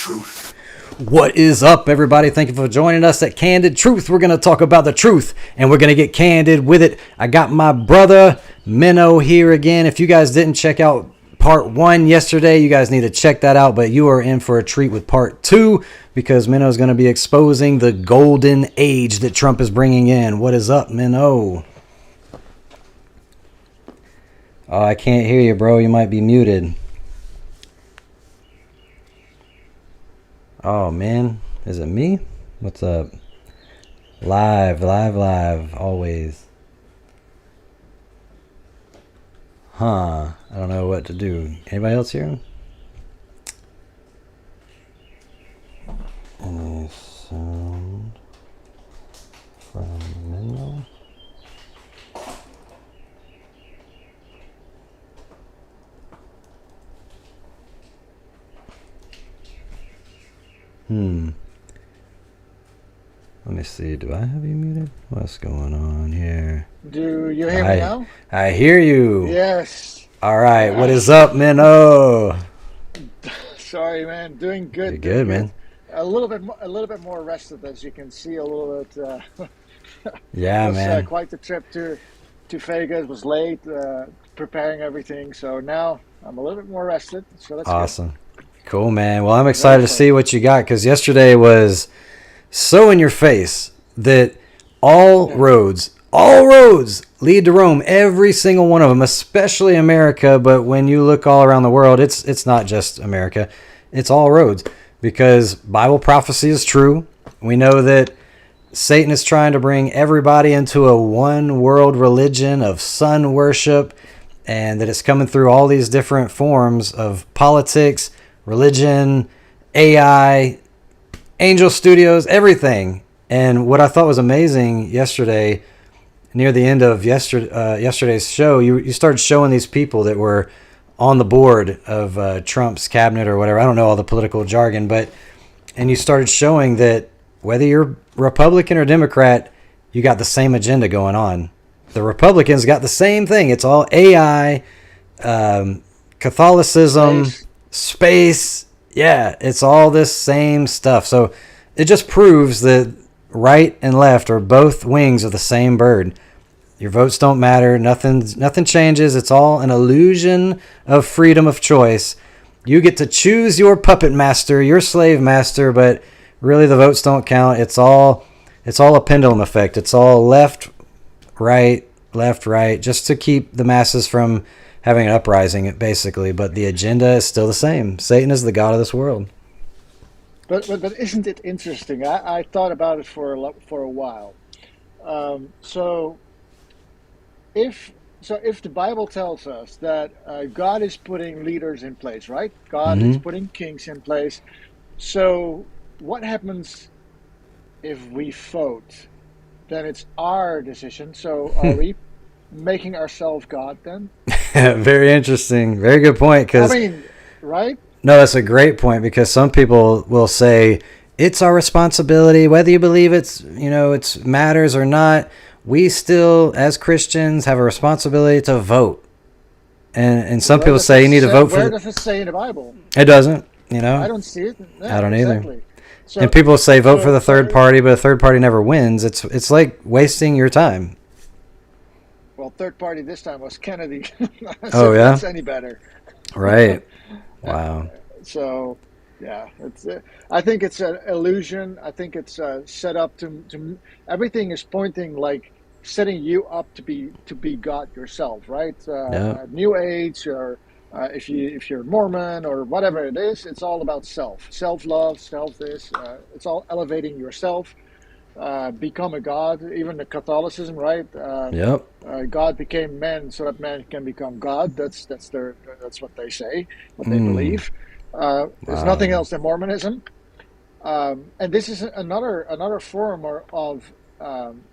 Truth. What is up, everybody? Thank you for joining us at Candid Truth. We're going to talk about the truth, and we're going to get candid with it. I got my brother, Menno, here again. If you guys didn't check out part 1 yesterday, you guys need to check that out, but you are in for a treat with part 2 because Menno is going to be exposing the golden age that Trump is bringing in. What is up, Menno? Oh, I can't hear you, bro. You might be muted. Oh, man. Is it me? What's up? Live, always. Huh. I don't know what to do. Anybody else here? Any sound from Venmo? Let me see. Do I have you muted? What's going on here? Do you hear me now? I hear you. Yes. All right. What is up, Menno? Sorry, man. Doing good. You're good, man. A little bit more rested, as you can see. A little bit. Yeah, man. Quite the trip to Vegas. It was late, preparing everything. So now I'm a little bit more rested. So that's awesome. Cool, man. Well, I'm excited to see what you got because yesterday was so in your face that all roads lead to Rome. Every single one of them, especially America. But when you look all around the world, it's not just America. It's all roads because Bible prophecy is true. We know that Satan is trying to bring everybody into a one world religion of sun worship, and that it's coming through all these different forms of politics, religion, AI, Angel Studios, everything. And what I thought was amazing yesterday, near the end of yesterday's show, you started showing these people that were on the board of Trump's cabinet or whatever. I don't know all the political jargon, and you started showing that whether you're Republican or Democrat, you got the same agenda going on. The Republicans got the same thing. It's all AI, Catholicism, space. Yeah, it's all this same stuff. So it just proves that right and left are both wings of the same bird. Your votes don't matter. Nothing changes. It's all an illusion of freedom of choice. You get to choose your puppet master, your slave master, but really the votes don't count. It's all a pendulum effect. It's all left, right, just to keep the masses from having an uprising, basically. But the agenda is still the same. Satan is the god of this world. But isn't it interesting? I thought about it for a while. So if the Bible tells us that God is putting leaders in place, right? God is putting kings in place. So what happens if we vote? Then it's our decision. So are we making ourselves God then? Very interesting. Very good point. I mean, right? No, that's a great point because some people will say it's our responsibility, whether you believe it's matters or not. We still, as Christians, have a responsibility to vote. And some people say you need to vote for. Where does it say in the Bible? It doesn't. I don't see it. No, I don't exactly. either. So, and people say vote for the third party, but a third party never wins. It's like wasting your time. Well, third party this time was Kennedy. Oh yeah, that's any better? Right. Wow. So, yeah, I think it's an illusion. I think it's set up to everything is pointing like setting you up to be God yourself, right? New Age, or if you're Mormon or whatever it is, it's all about self-love, self-this. It's all elevating yourself. Become a god. Even the Catholicism, right? God became man so that man can become God. That's what they say, what they believe. There's nothing else than Mormonism, and this is another form of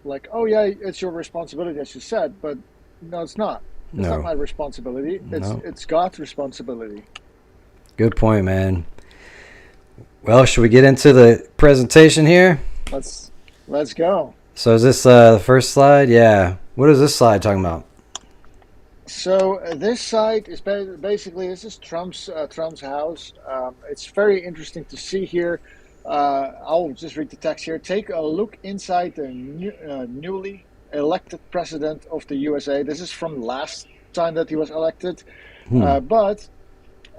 like, oh yeah, it's your responsibility, as you said, but no, it's not. It's not my responsibility. It's God's responsibility. Good point, man. Well, should we get into the presentation here? Let's go. So is this the first slide? Yeah. What is this slide talking about? So this site is basically this is Trump's house. It's very interesting to see here. I'll just read the text here. Take a look inside the newly elected president of the USA. This is from last time that he was elected, but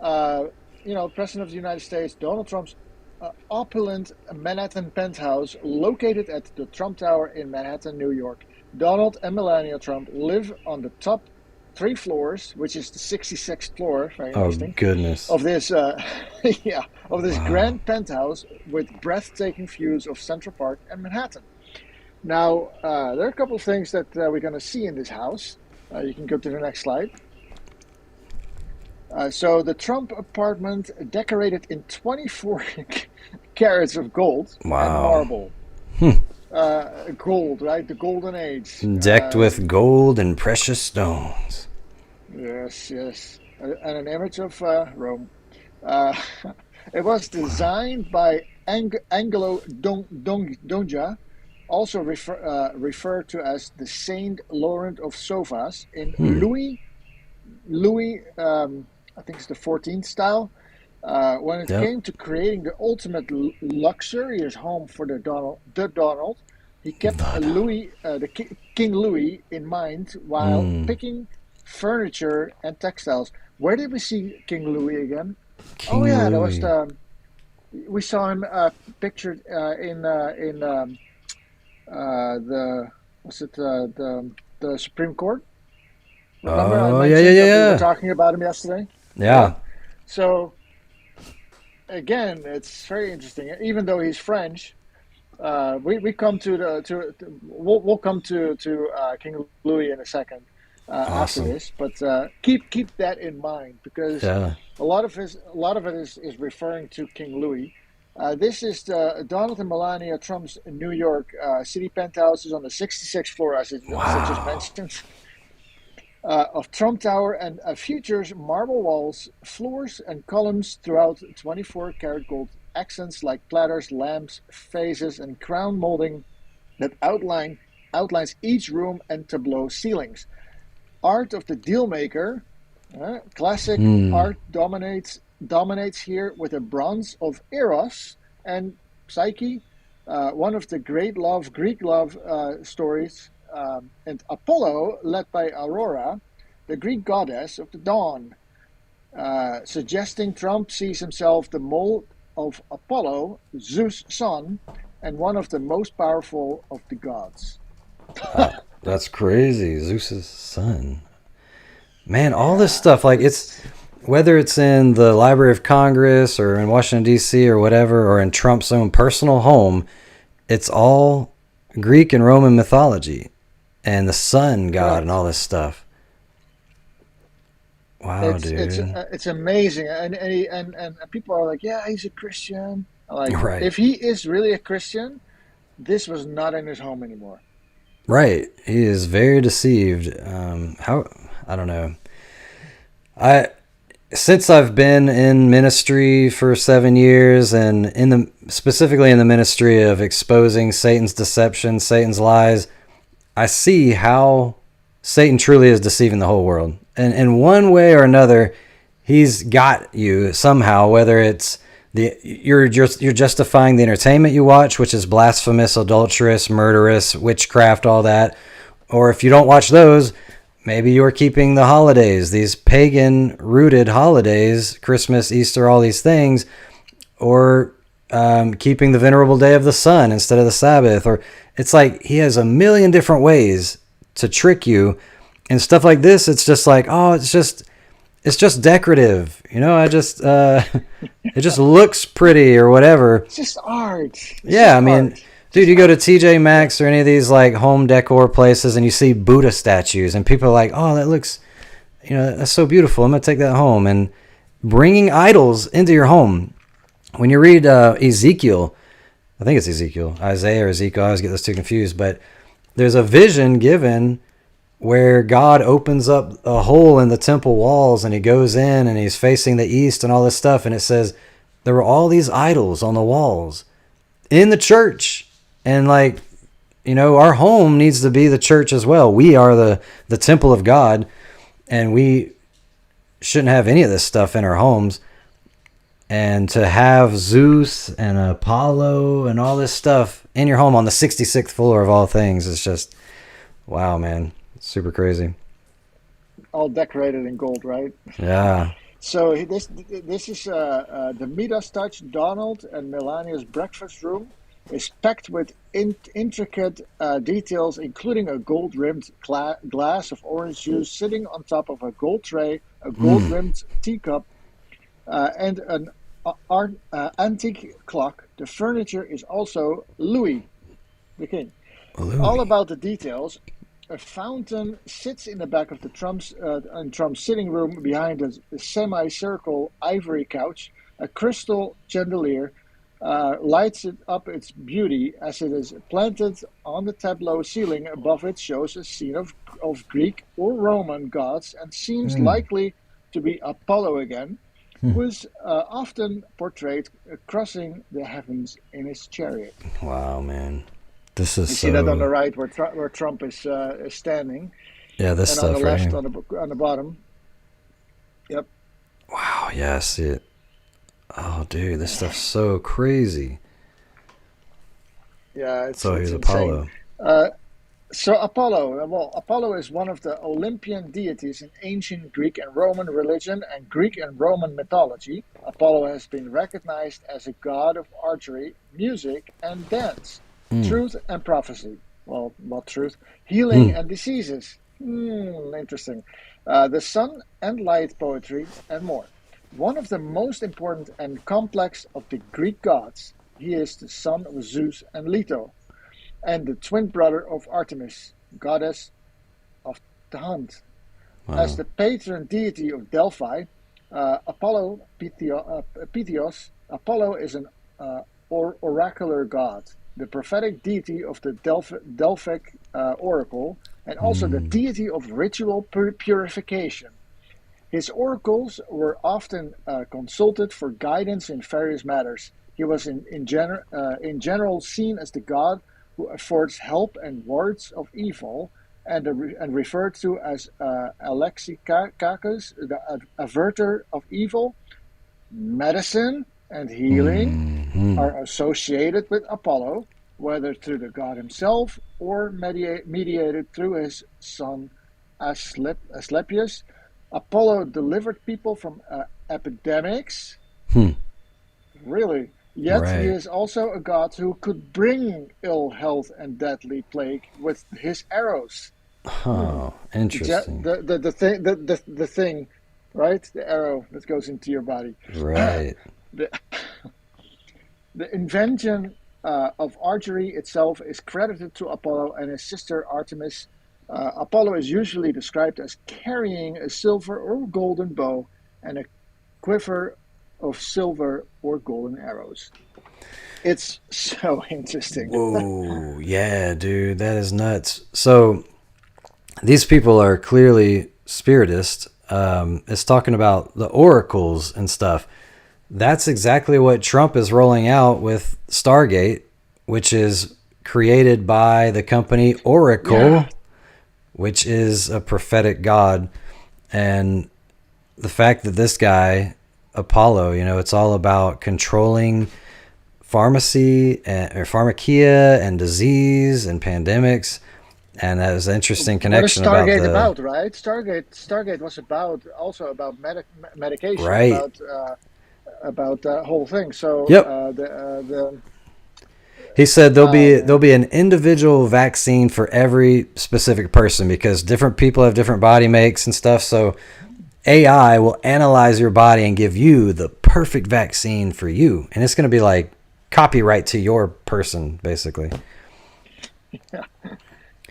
President of the United States, Donald Trump's opulent Manhattan penthouse located at the Trump Tower in Manhattan, New York. Donald and Melania Trump live on the top 3 floors, which is the 66th floor. Very interesting. Oh goodness! Of this, grand penthouse with breathtaking views of Central Park and Manhattan. Now, there are a couple of things that we're going to see in this house. You can go to the next slide. So the Trump apartment decorated in 24 carats of gold and marble. Gold, right? The golden age. Decked with gold and precious stones. Yes. And an image of Rome. It was designed by Angelo Donja, also referred to as the Saint Laurent of sofas, in Louis, I think it's the 14th style. When it came to creating the ultimate luxurious home for the Donald, he kept King Louis in mind while picking furniture and textiles. Where did we see King Louis again? King Louis. That was we saw him pictured in the Supreme Court. Remember I mentioned that we were talking about him yesterday? Yeah. So again, it's very interesting. Even though he's French, we'll come to King Louis in a second after this. But keep that in mind, because a lot of it is referring to King Louis. This is Donald and Melania Trump's New York city penthouse. Is on the 66th floor, as I just mentioned. Of Trump Tower, and features marble walls, floors, and columns throughout 24-karat gold accents like platters, lamps, vases, and crown molding that outlines each room and tableau ceilings. Art of the dealmaker, classic art dominates here, with a bronze of Eros and Psyche, one of the great Greek love stories. And Apollo, led by Aurora, the Greek goddess of the dawn, suggesting Trump sees himself the mold of Apollo, Zeus' son, and one of the most powerful of the gods. That's crazy. Zeus' son. Man, all this stuff, like, it's whether it's in the Library of Congress or in Washington, D.C. or whatever, or in Trump's own personal home, it's all Greek and Roman mythology. And the sun god and all this stuff. Wow, dude. It's amazing. And people are like, yeah, he's a Christian. Like, if he is really a Christian, this was not in his home anymore. Right. He is very deceived. I don't know. Since I've been in ministry for 7 years, and specifically in the ministry of exposing Satan's deception, Satan's lies, I see how Satan truly is deceiving the whole world. And in one way or another, he's got you somehow, whether it's you're justifying the entertainment you watch, which is blasphemous, adulterous, murderous, witchcraft, all that. Or if you don't watch those, maybe you're keeping the holidays, these pagan-rooted holidays, Christmas, Easter, all these things, or keeping the venerable day of the sun instead of the Sabbath. Or it's like he has a million different ways to trick you, and stuff like this. It's just like, oh, it's just decorative, it just looks pretty or whatever. It's just art. Dude, you go to TJ Maxx or any of these like home decor places, and you see Buddha statues, and people are like, oh, that looks, that's so beautiful, I'm gonna take that home. And bringing idols into your home. When you read Ezekiel, I think it's Isaiah or Ezekiel, I always get those two confused, but there's a vision given where God opens up a hole in the temple walls, and he goes in and he's facing the east and all this stuff, and it says there were all these idols on the walls in the church. And our home needs to be the church as well. We are the temple of God. and we shouldn't have any of this stuff in our homes. And to have Zeus and Apollo and all this stuff in your home on the 66th floor of all things is just, wow, man. It's super crazy. All decorated in gold, right? Yeah. So this is the Midas touch. Donald and Melania's breakfast room is packed with intricate details, including a gold-rimmed glass of orange juice sitting on top of a gold tray, a gold-rimmed teacup, and an antique clock. The furniture is also Louis the King. Louis. All about the details. A fountain sits in the back of the Trump's sitting room behind a semicircle ivory couch. A crystal chandelier lights it up its beauty as it is planted on the tableau ceiling above it. Shows a scene of Greek or Roman gods and seems likely to be Apollo again, who is often portrayed crossing the heavens in his chariot. Wow, man. This is you see that on the right where Trump is standing. Yeah, this and stuff on the left right on the bottom. Yep. Wow, yeah, I see it. Oh, dude, this stuff's so crazy. Yeah, it's so here's insane. Apollo. So Apollo is one of the Olympian deities in ancient Greek and Roman religion and Greek and Roman mythology. Apollo has been recognized as a god of archery, music, and dance. Truth and prophecy. Well, not truth. Healing and diseases. Interesting. The sun and light poetry and more. One of the most important and complex of the Greek gods. He is the son of Zeus and Leto, and the twin brother of Artemis, goddess of the hunt. Wow. As the patron deity of Delphi, Apollo Pythios, Apollo is an oracular god, the prophetic deity of the Delphic oracle, and also the deity of ritual purification. His oracles were often consulted for guidance in various matters. He was in general seen as the god who affords help and wards of evil, and referred to as Alexikakos, the averter of evil. Medicine and healing are associated with Apollo, whether through the god himself or mediated through his son Asclepius. Apollo delivered people from epidemics. Really? Yet right. He is also a god who could bring ill health and deadly plague with his arrows. Oh, interesting. The thing, right? The arrow that goes into your body. Right. The invention of archery itself is credited to Apollo and his sister Artemis. Apollo is usually described as carrying a silver or golden bow and a quiver of silver or golden arrows. It's so interesting. Whoa, yeah, dude, that is nuts. So these people are clearly spiritist. It's talking about the oracles and stuff. That's exactly what Trump is rolling out with Stargate, which is created by the company Oracle, which is a prophetic god. And the fact that this guy, Apollo, it's all about controlling pharmacia and disease and pandemics. And that was an interesting connection. What is Stargate about, right? Stargate was also about medication, right? About that whole thing. So yep. He said there'll be an individual vaccine for every specific person because different people have different body makes and stuff. So AI will analyze your body and give you the perfect vaccine for you, and it's going to be like copyright to your person, basically. Yeah.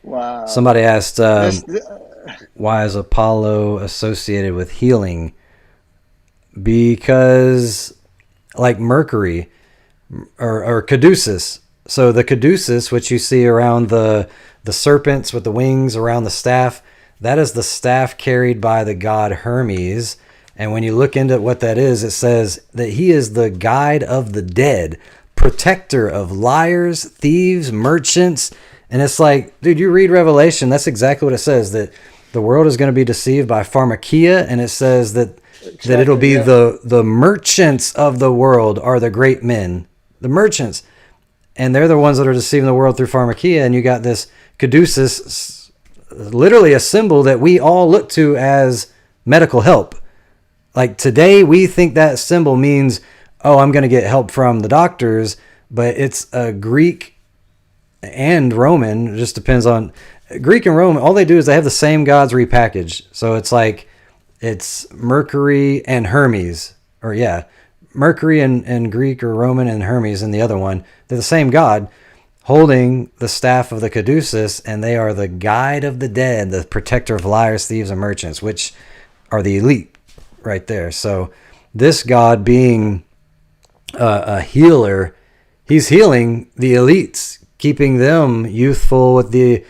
Wow. Somebody asked, why is Apollo associated with healing? Because, like Mercury or Caduceus. So the Caduceus, which you see around the serpents with the wings around the staff, that is the staff carried by the god Hermes. And when you look into what that is, it says that he is the guide of the dead, protector of liars, thieves, merchants. And it's like, dude, you read Revelation, that's exactly what it says, that the world is going to be deceived by pharmakia, and it says that it'll be yeah. the merchants of the world are the great men, the merchants, and they're the ones that are deceiving the world through pharmakia. And you got this caduceus, literally a symbol that we all look to as medical help. Like today, we think that symbol means, oh, I'm going to get help from the doctors, but it's a Greek and Roman. It just depends on Greek and Roman. All they do is they have the same gods repackaged. So it's like it's Mercury and Hermes, or yeah, Mercury and Greek or Roman and Hermes, and the other one, they're the same god holding the staff of the caduceus, and they are the guide of the dead, the protector of liars, thieves, and merchants, which are the elite right there. So this god being a healer, he's healing the elites, keeping them youthful with the,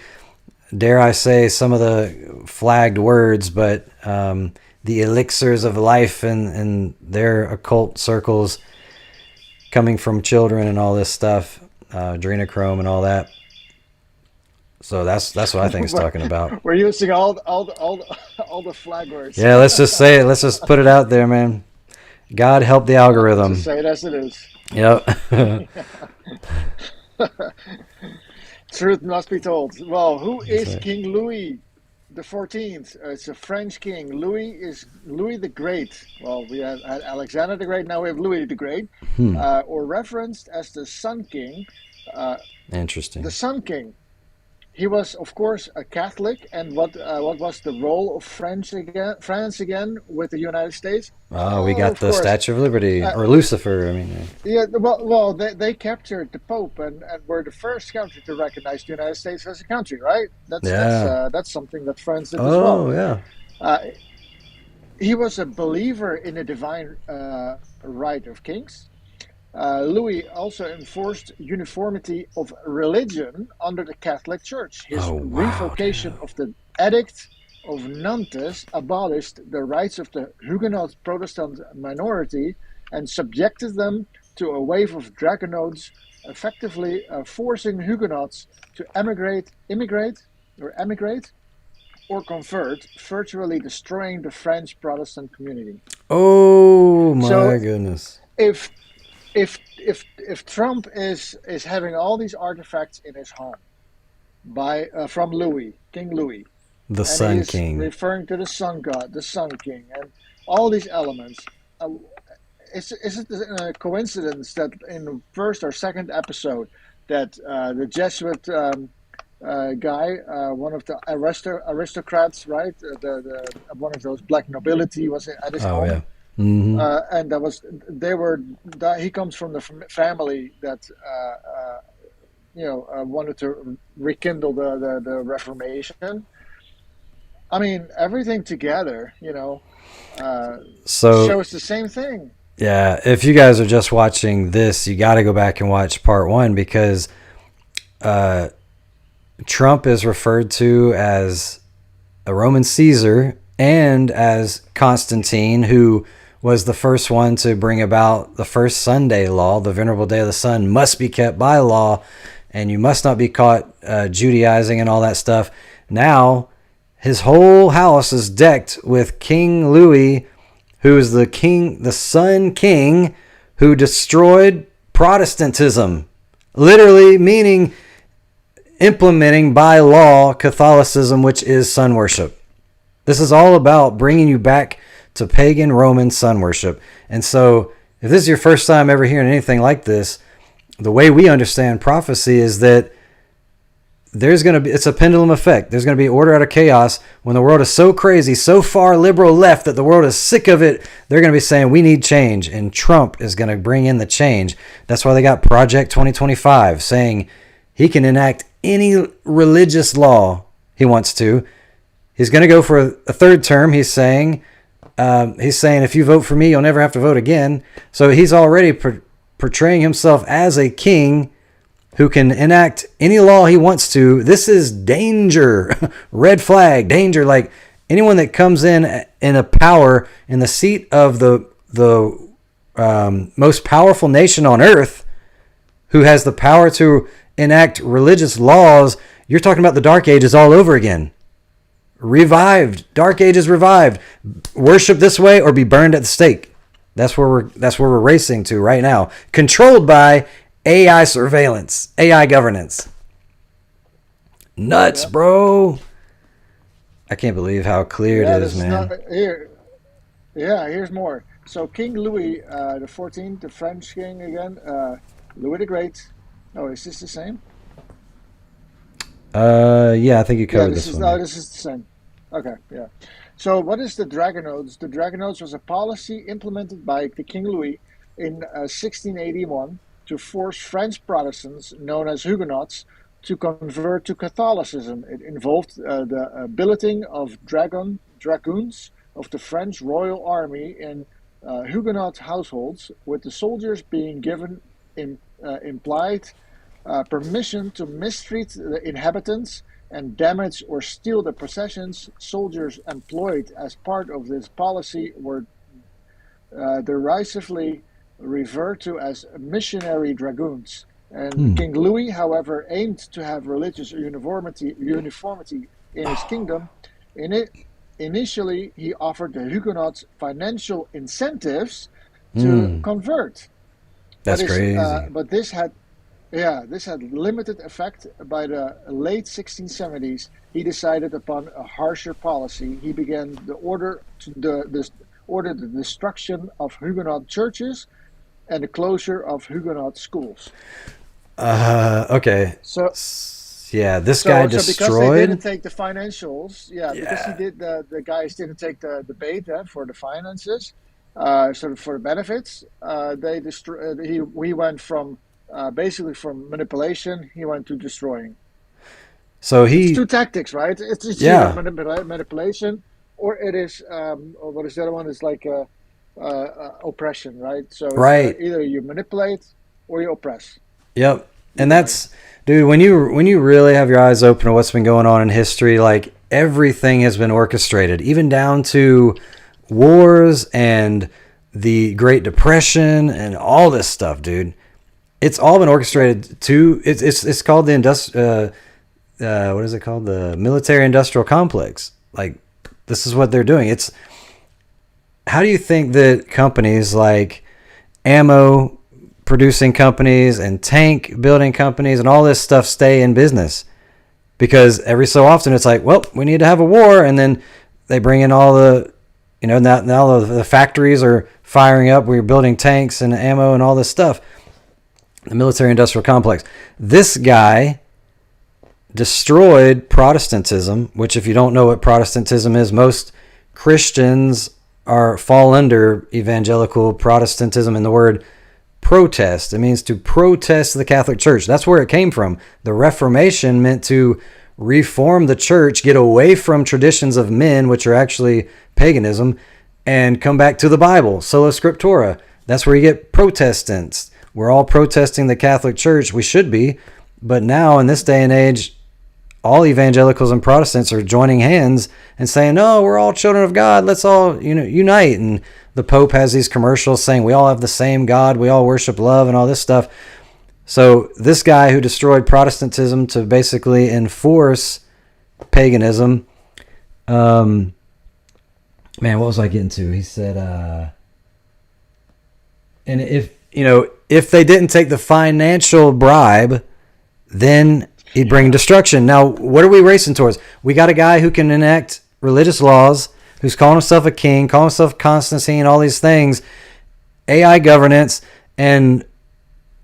dare I say, some of the flagged words, but the elixirs of life and their occult circles coming from children and all this stuff, adrenochrome and all that. So that's what I think it's talking about. We're using all the flag words. Yeah, let's just say it. Let's just put it out there, man. God help the algorithm. Just say it as it is. Yep. Truth must be told. Well, who is King Louis the 14th? It's a French king. Louis is Louis the Great. Well, we had Alexander the Great. Now we have Louis the Great, or referenced as the Sun King. Interesting. The Sun King. He was, of course, a Catholic. And what was the role of France again with the United States? Oh, we got of the course. Statue of Liberty, or Lucifer. I mean, Yeah, well, they captured the Pope and were the first country to recognize the United States as a country, right? That's something that France did as well. Oh, yeah. He was a believer in the divine right of kings. Louis also enforced uniformity of religion under the Catholic Church. His revocation of the Edict of Nantes abolished the rights of the Huguenot Protestant minority and subjected them to a wave of Dragonotes, effectively forcing Huguenots to emigrate or convert, virtually destroying the French Protestant community. Oh my goodness! If Trump is having all these artifacts in his home from King Louis, the Sun King, referring to the Sun God, the Sun King, and all these elements, is it a coincidence that in the first or second episode that the Jesuit guy, one of the aristocrats, right, the one of those black nobility, was at his home? Yeah. Mm-hmm. And he comes from the family that wanted to rekindle the Reformation. I mean, everything together, shows the same thing. Yeah, if you guys are just watching this, you got to go back and watch part 1, because Trump is referred to as a Roman Caesar and as Constantine, who was the first one to bring about the first Sunday law. The Venerable Day of the Sun must be kept by law, and you must not be caught Judaizing and all that stuff. Now, his whole house is decked with King Louis, who is the Sun King, who destroyed Protestantism, literally meaning implementing by law Catholicism, which is sun worship. This is all about bringing you back to pagan Roman sun worship. And so if this is your first time ever hearing anything like this, the way we understand prophecy is that it's a pendulum effect. There's going to be order out of chaos. When the world is so crazy, so far liberal left that the world is sick of it, they're going to be saying we need change, and Trump is going to bring in the change. That's why they got Project 2025, saying he can enact any religious law he wants to. He's going to go for a third term. He's saying if you vote for me, you'll never have to vote again. So he's already portraying himself as a king who can enact any law he wants to. This is danger, red flag, danger. Like anyone that comes in a power in the seat of the most powerful nation on earth, who has the power to enact religious laws, you're talking about the Dark Ages all over again. revived. Dark Ages revived. Worship this way or be burned at the stake. That's where we're racing to right now. Controlled by AI surveillance, AI governance. Nuts, bro. I can't believe how clear it is, man. Here's more. So King Louis the 14th, the French king again, Louis the Great. Oh, is this the same? Yeah, I think you covered this one. No, this is the same. Okay, yeah. So what is the Dragon Oaths? The Dragon Oaths was a policy implemented by the King Louis in 1681 to force French Protestants, known as Huguenots, to convert to Catholicism. It involved the billeting of dragoons of the French royal army in Huguenot households, with the soldiers being given implied permission to mistreat the inhabitants and damage or steal the possessions. Soldiers employed as part of this policy were derisively referred to as missionary dragoons. And King Louis, however, aimed to have religious uniformity in his kingdom. Initially, he offered the Huguenots financial incentives to convert. That's crazy. But this had limited effect. By the late 1670s, he decided upon a harsher policy. He began the destruction of Huguenot churches and the closure of Huguenot schools. Okay. So this guy destroyed. Because they didn't take the financials. Because the guys didn't take the bait for the finances, sort of for the benefits. They destroyed. He went from basically from manipulation. He went to destroying. So it's two tactics, right? It's either manipulation, or it is or what is the other one? It's like oppression, right? So either you manipulate or you oppress. Yep. And that's, dude, when you really have your eyes open to what's been going on in history, like everything has been orchestrated, even down to wars and the Great Depression and all this stuff, dude. It's all been orchestrated to, it's called the what is it called? The military industrial complex. Like, this is what they're doing. How do you think that companies like ammo producing companies and tank building companies and all this stuff stay in business? Because every so often it's like, well, we need to have a war, and then they bring in all the, now the factories are firing up. We're building tanks and ammo and all this stuff. The military industrial complex. This guy destroyed Protestantism, which, if you don't know what Protestantism is, most Christians fall under evangelical Protestantism, and the word protest. It means to protest the Catholic Church. That's where it came from. The Reformation meant to reform the church, get away from traditions of men, which are actually paganism, and come back to the Bible, sola scriptura. That's where you get Protestants. We're all protesting the Catholic Church. We should be. But now, in this day and age, all evangelicals and Protestants are joining hands and saying, no, we're all children of God. Let's all unite. And the Pope has these commercials saying we all have the same God. We all worship love and all this stuff. So this guy who destroyed Protestantism to basically enforce paganism, man, what was I getting to? He said, and if they didn't take the financial bribe, then he'd bring destruction. Now, what are we racing towards? We got a guy who can enact religious laws, who's calling himself a king, calling himself Constantine, all these things, AI governance, and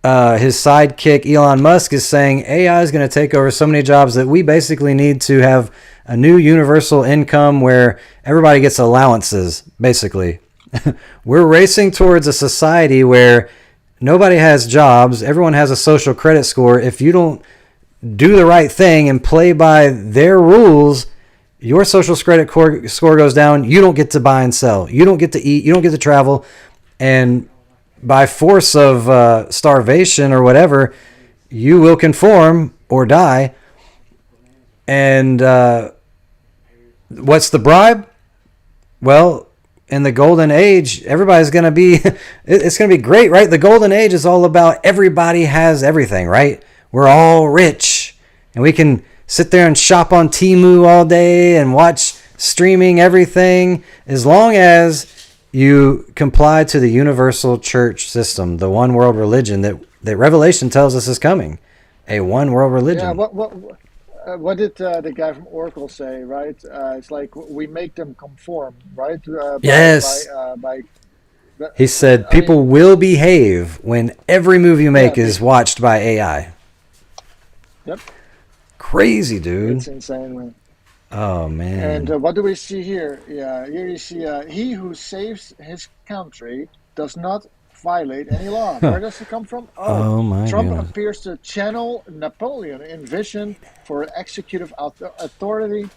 his sidekick Elon Musk is saying AI is going to take over so many jobs that we basically need to have a new universal income where everybody gets allowances, basically. We're racing towards a society where nobody has jobs, everyone has a social credit score. If you don't do the right thing and play by their rules, your social credit score goes down. You don't get to buy and sell. You don't get to eat. You don't get to travel. And by force of starvation or whatever, you will conform or die. And what's the bribe? Well, in the golden age, everybody's going to be, it's going to be great, right? The golden age is all about everybody has everything, right? We're all rich and we can sit there and shop on Temu all day and watch streaming everything, as long as you comply to the universal church system, the one world religion that Revelation tells us is coming, a one world religion. Yeah, what did the guy from Oracle say? Right, it's like we make them conform, right? Yes. By He said people will behave when every move you make is watched by AI. Yep. Crazy, dude. It's insane, man. Oh, man. And what do we see here? Yeah, here you see he who saves his country does not violate any law. Where does it come from? Oh my Trump goodness. appears to channel Napoleon in vision for executive authority.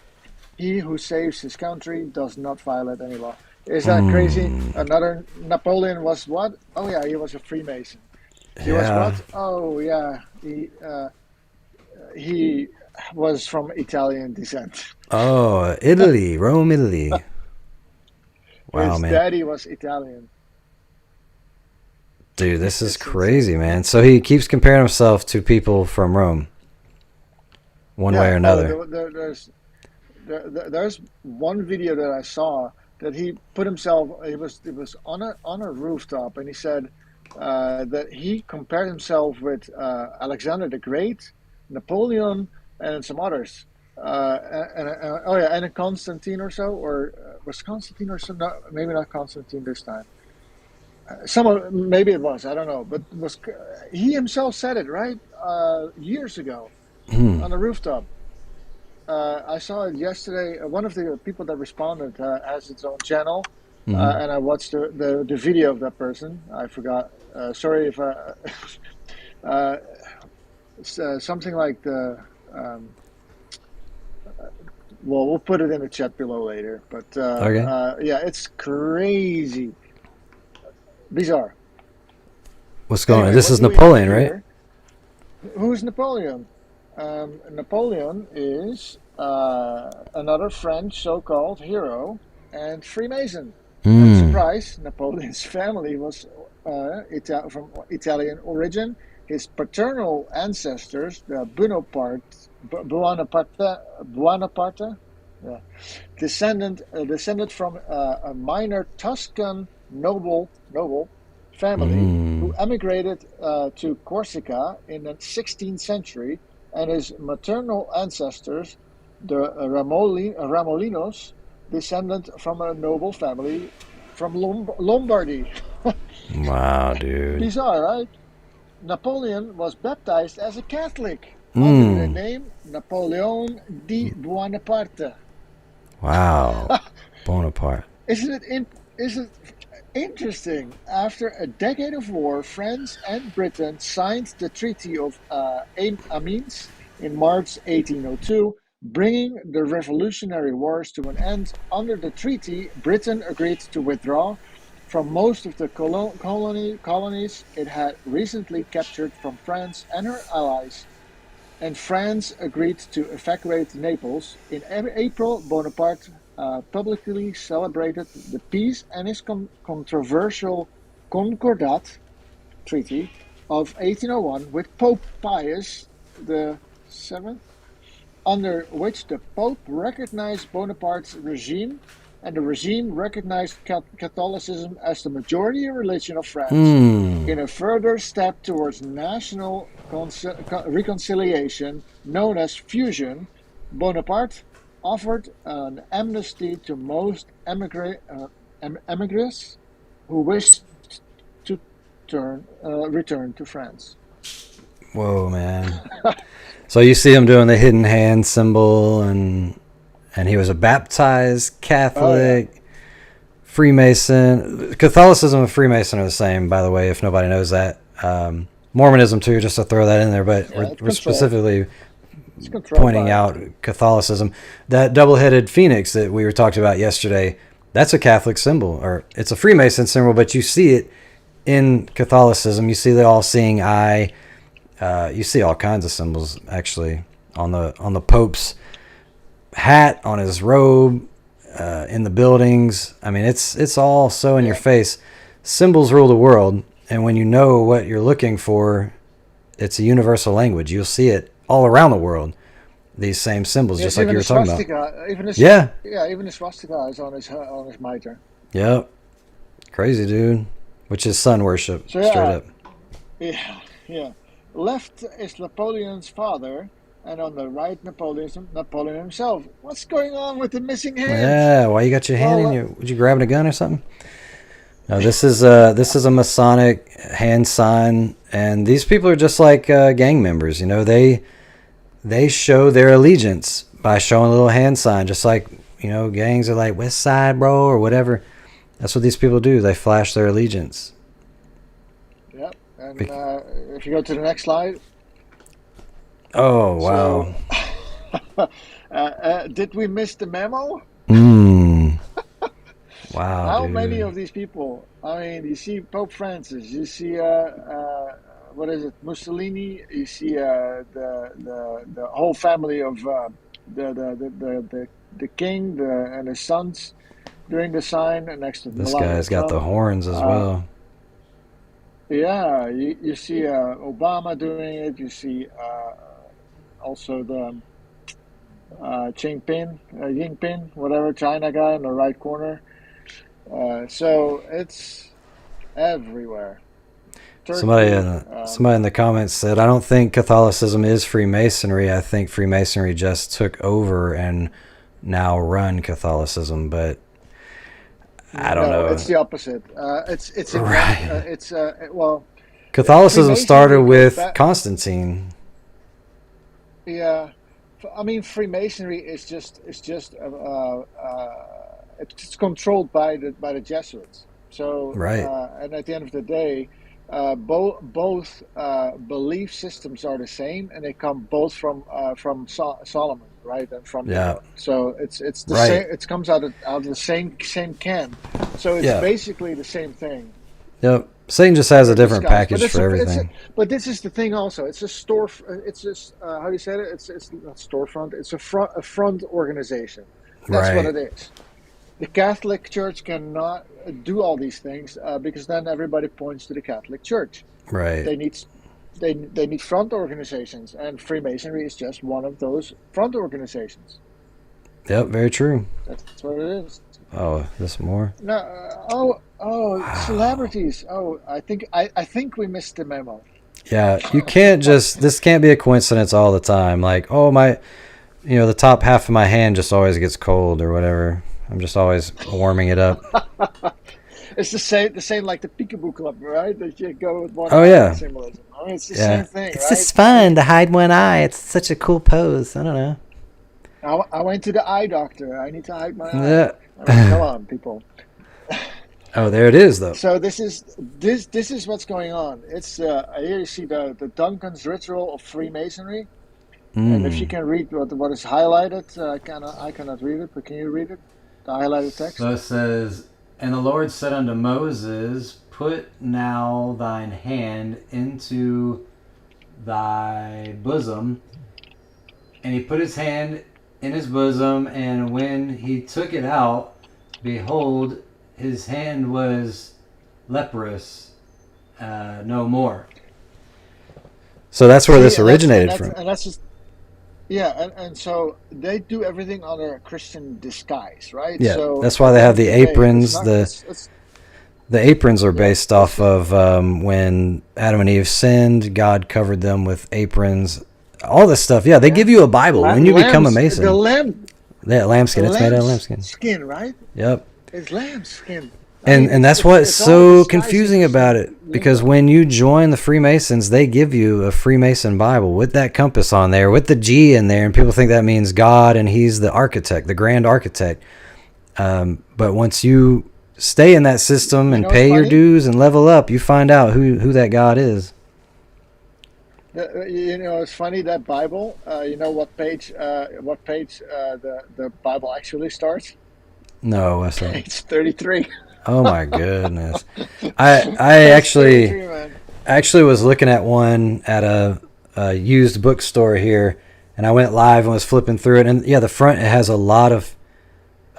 He who saves his country does not violate any law. Is that crazy? Another Napoleon was what? Oh yeah, he was a Freemason. He was what? Oh yeah, he was from Italian descent. Oh, Italy, Rome, Italy. Wow, His man. daddy was Italian. Dude, this is crazy, man. So he keeps comparing himself to people from Rome, one way or another. There's one video that I saw that he put himself. It was on a rooftop, and he said that he compared himself with Alexander the Great, Napoleon, and some others. And a Constantine or so, or was Constantine or so? No, maybe not Constantine this time. Maybe it was, I don't know, but he himself said it right years ago on a rooftop. I saw it yesterday. One of the people that responded has its own channel, and I watched the video of that person. I forgot. Sorry if something like the. Well, we'll put it in the chat below later. But Okay. yeah, it's crazy. Bizarre. What's going on? Anyway, This what is do we Napoleon, have right? here? Who's Napoleon? Napoleon is another French so-called hero and Freemason. And surprise, Napoleon's family was from Italian origin. His paternal ancestors, the Buonaparte, yeah, descended from a minor Tuscan noble family who emigrated to Corsica in the 16th century, and his maternal ancestors, the Ramolinos, descended from a noble family from Lombardy. Wow, dude. Bizarre, right? Napoleon was baptized as a Catholic under the name Napoleon di Buonaparte. Wow. Bonaparte. Isn't it interesting? After a decade of war, France and Britain signed the Treaty of Amiens in March 1802, bringing the Revolutionary Wars to an end. Under the treaty, Britain agreed to withdraw from most of the colonies it had recently captured from France and her allies, and France agreed to evacuate Naples. In April, Bonaparte publicly celebrated the peace and his controversial Concordat Treaty of 1801 with Pope Pius VII, under which the Pope recognized Bonaparte's regime, and the regime recognized Catholicism as the majority religion of France. In a further step towards national reconciliation, known as fusion, Bonaparte offered an amnesty to most emigres who wished to return to France. Whoa, man. So you see him doing the hidden hand symbol, and he was a baptized Catholic, Freemason. Catholicism and Freemason are the same, by the way, if nobody knows that. Mormonism, too, just to throw that in there. But we're specifically pointing out Catholicism. That double-headed phoenix that we were talking about yesterday, that's a Catholic symbol, or it's a Freemason symbol, but you see it in Catholicism. You see the all-seeing eye. You see all kinds of symbols, actually, on the Pope's hat, on his robe, in the buildings. I mean, it's all so in your face. Symbols rule the world, and when you know what you're looking for, it's a universal language. You'll see it all around the world. these same symbols, Yes, just like even you the were talking about. swastika, Yeah. even the swastika is on his mitre. Yep. Crazy, dude. Which is sun worship, So straight up. yeah. Left is Napoleon's father, and on the right, Napoleon himself. What's going on with the missing hand? Yeah. Why you got your hand in Well, your? Would you grabbing a gun or something? No, this is a Masonic hand sign, and these people are just like gang members. You know, they show their allegiance by showing a little hand sign, just like, you know, gangs are like West Side, bro, or whatever. That's what these people do. They flash their allegiance. yep. And if you go to the next slide. Oh, wow. So, did we miss the memo? Wow, How dude. many of these people? I mean, you see Pope Francis, you see what is it, Mussolini, you see the whole family of the king and his sons doing the sign, and next to This Melania guy's got the Trump. horns as well. Yeah, you see Obama doing it. You see also the Jinping, whatever, China guy in the right corner. So it's everywhere. Turkey, Somebody in the comments said, I don't think Catholicism is Freemasonry. I think Freemasonry just took over and now run Catholicism, but I don't know. It's the opposite. It's Right. well, Catholicism started Freemasonry with goes back- Constantine. Yeah, I mean Freemasonry is just it's controlled by the Jesuits. So Right. and at the end of the day, both belief systems are the same, and they come both from Solomon, right, and from the Lord. So it's the Right. same. It comes out of the same can. So it's basically the same thing. Yep. Satan just has a different Disguise. package for everything. But this is the thing also. It's a store. It's just how do you say it? It's not storefront. It's a front organization. That's what it is. The Catholic Church cannot do all these things because then everybody points to the Catholic Church. Right. They need front organizations, and Freemasonry is just one of those front organizations. Yep. Very true. That's what it is. Oh, this more? No. Wow. Celebrities. Oh, I think we missed the memo. Yeah, you can't this can't be a coincidence all the time. Like, oh, the top half of my hand just always gets cold or whatever. I'm just always warming it up. It's the same like the Peekaboo Club, right? That you go with one symbolism. I mean, it's the same thing, It's just fun to hide one eye. It's such a cool pose. I don't know. I went to the eye doctor. I need to hide my eye. Yeah. I mean, come on, people. Oh, there it is, though. So this is what's going on. It's here you see the Duncan's ritual of Freemasonry, and if you can read what is highlighted, I cannot read it, but can you read it? The highlighted text. So it says, "And the Lord said unto Moses, Put now thine hand into thy bosom. And he put his hand in his bosom, and when he took it out, behold, his hand was leprous no more." So that's where this originated from. And that's just, and so they do everything under a Christian disguise, right? Yeah, so that's why they have the aprons. The aprons are based off of when Adam and Eve sinned. God covered them with aprons. All this stuff. Yeah, they give you a Bible when you become a Mason. Lambskin. It's made out of lambskin. Skin, right? Yep. It's lambskin. And that's what's so confusing about it, because when you join the Freemasons, they give you a Freemason Bible with that compass on there, with the G in there, and people think that means God and he's the architect, the grand architect. But once you stay in that system and pay your dues and level up, you find out who that God is. It's funny, that Bible, you know what page the Bible actually starts? No, what's that? Page 33. Oh my goodness. I actually was looking at one at a used bookstore here, and I went live and was flipping through it, and the front, it has a lot of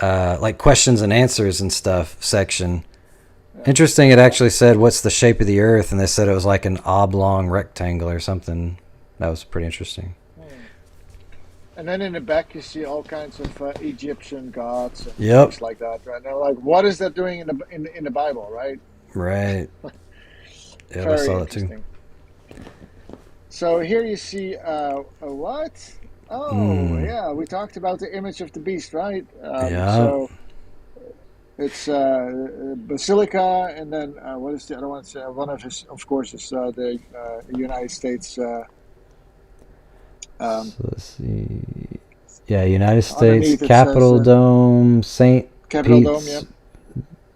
like questions and answers and stuff section. Interesting, it actually said, what's the shape of the earth, and they said it was like an oblong rectangle or something. That was pretty interesting. And then in the back, you see all kinds of Egyptian gods and Yep. things like that. Right? And they're like, what is that doing in the Bible? Right? Right. Yep, I Very saw that too. interesting. So here you see a what? Oh, Mm. yeah, we talked about the image of the beast, right? Yep. So it's Basilica, and then what is the other one? One of his, of course, is the United States. So let's see. Yeah, United States Underneath it says Capitol Dome, Capitol Dome. Yeah,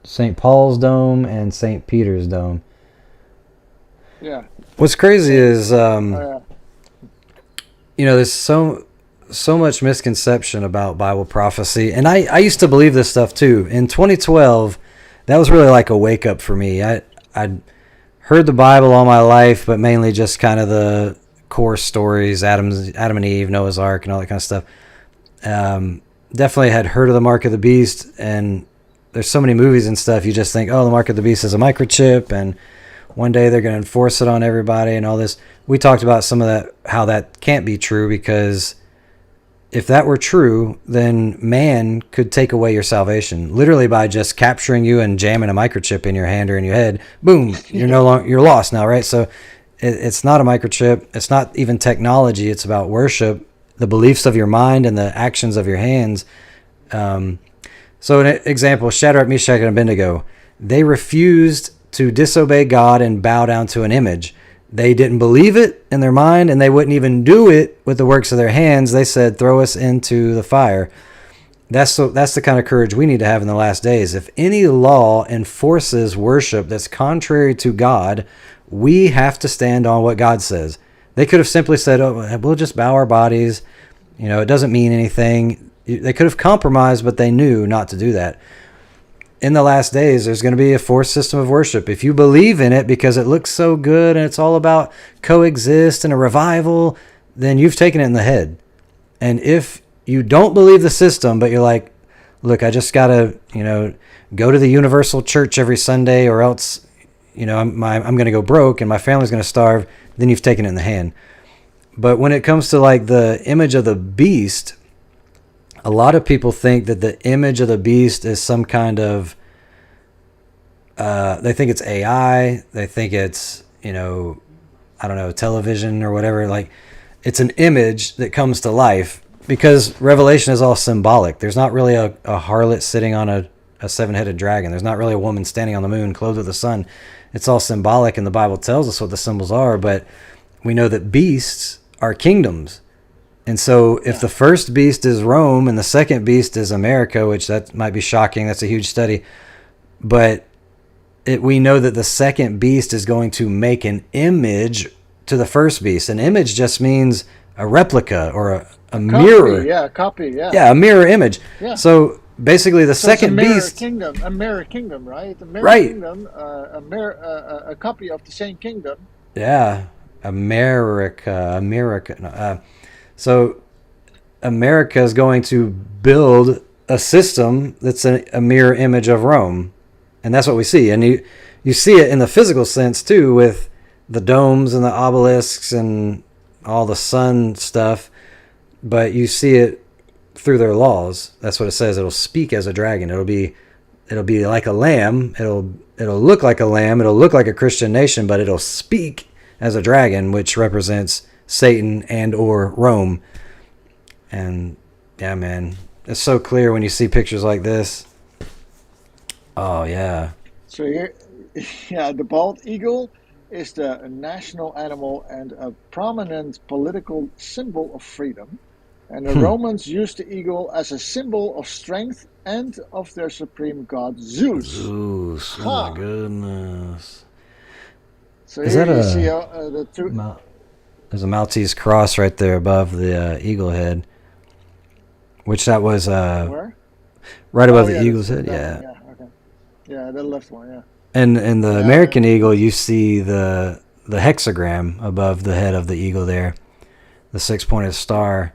St. Paul's Dome, and St. Peter's Dome. yeah. What's crazy is, Yeah. there's so much misconception about Bible prophecy, and I used to believe this stuff too. In 2012, that was really like a wake up for me. I'd heard the Bible all my life, but mainly just kind of the core stories, Adam and Eve, Noah's Ark, and all that kind of stuff. Definitely had heard of the Mark of the Beast, and there's so many movies and stuff. You just think, oh, the Mark of the Beast is a microchip, and one day they're going to enforce it on everybody and all this. We talked about some of that, how that can't be true, because if that were true, then man could take away your salvation literally by just capturing you and jamming a microchip in your hand or in your head. Boom, you're no longer, you're lost now, right? So it's not a microchip. It's not even technology. It's about worship, the beliefs of your mind and the actions of your hands. So an example, Shadrach, Meshach, and Abednego, they refused to disobey God and bow down to an image. They didn't believe it in their mind, and they wouldn't even do it with the works of their hands. They said, throw us into the fire. That's the kind of courage we need to have in the last days. If any law enforces worship that's contrary to God, we have to stand on what God says. They could have simply said, oh, we'll just bow our bodies. It doesn't mean anything. They could have compromised, but they knew not to do that. In the last days, there's going to be a forced system of worship. If you believe in it because it looks so good and it's all about coexist and a revival, then you've taken it in the head. And if you don't believe the system, but you're like, look, I just got to, go to the universal church every Sunday, or else, I'm going to go broke and my family's going to starve, then you've taken it in the hand. But when it comes to like the image of the beast, a lot of people think that the image of the beast is some kind of, they think it's AI. They think it's, television or whatever. Like, it's an image that comes to life, because Revelation is all symbolic. There's not really a harlot sitting on a seven-headed dragon. There's not really a woman standing on the moon clothed with the sun. It's all symbolic, and the Bible tells us what the symbols are, but we know that beasts are kingdoms. And so if the first beast is Rome and the second beast is America, which that might be shocking, that's a huge study, but we know that the second beast is going to make an image to the first beast. An image just means a replica or a mirror. Yeah, a copy, yeah. Yeah, a mirror image. Yeah. So basically the second beast... A mirror kingdom, right? A mirror right. Kingdom, a copy of the same kingdom. Yeah, America. So America is going to build a system that's a mirror image of Rome. And that's what we see. And you see it in the physical sense too, with the domes and the obelisks and all the sun stuff. But you see it through their laws. That's what it says. It'll speak as a dragon. It'll be like a lamb. It'll look like a lamb. It'll look like a Christian nation, but it'll speak as a dragon, which represents Satan and or Rome. And yeah, man, it's so clear when you see pictures like this. Oh yeah. So here, the bald eagle is the national animal and a prominent political symbol of freedom. And the Romans used the eagle as a symbol of strength and of their supreme god Zeus. Zeus, oh my goodness. So is here you see the two. There's a Maltese cross right there above the eagle head, which that was where? Right above the eagle's head. Yeah. Yeah. Okay. Yeah, the left one. Yeah. And in the American eagle, you see the hexagram above the head of the eagle there, the six-pointed star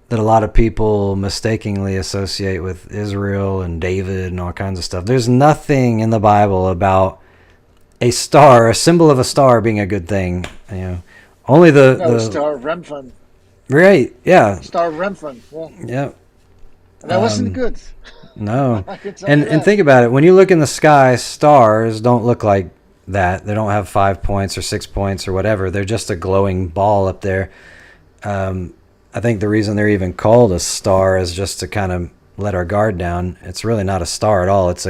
that a lot of people mistakenly associate with Israel and David and all kinds of stuff. There's nothing in the Bible about a star, a symbol of a star, being a good thing. Only the Star of Remphan. Right. Yeah. Star of Remphan. Yeah. Yeah. And that wasn't good. No. I can tell you And that. think about it. When you look in the sky, stars don't look like that. They don't have 5 points or 6 points or whatever. They're just a glowing ball up there. I think the reason they're even called a star is just to kind of let our guard down. It's really not a star at all. It's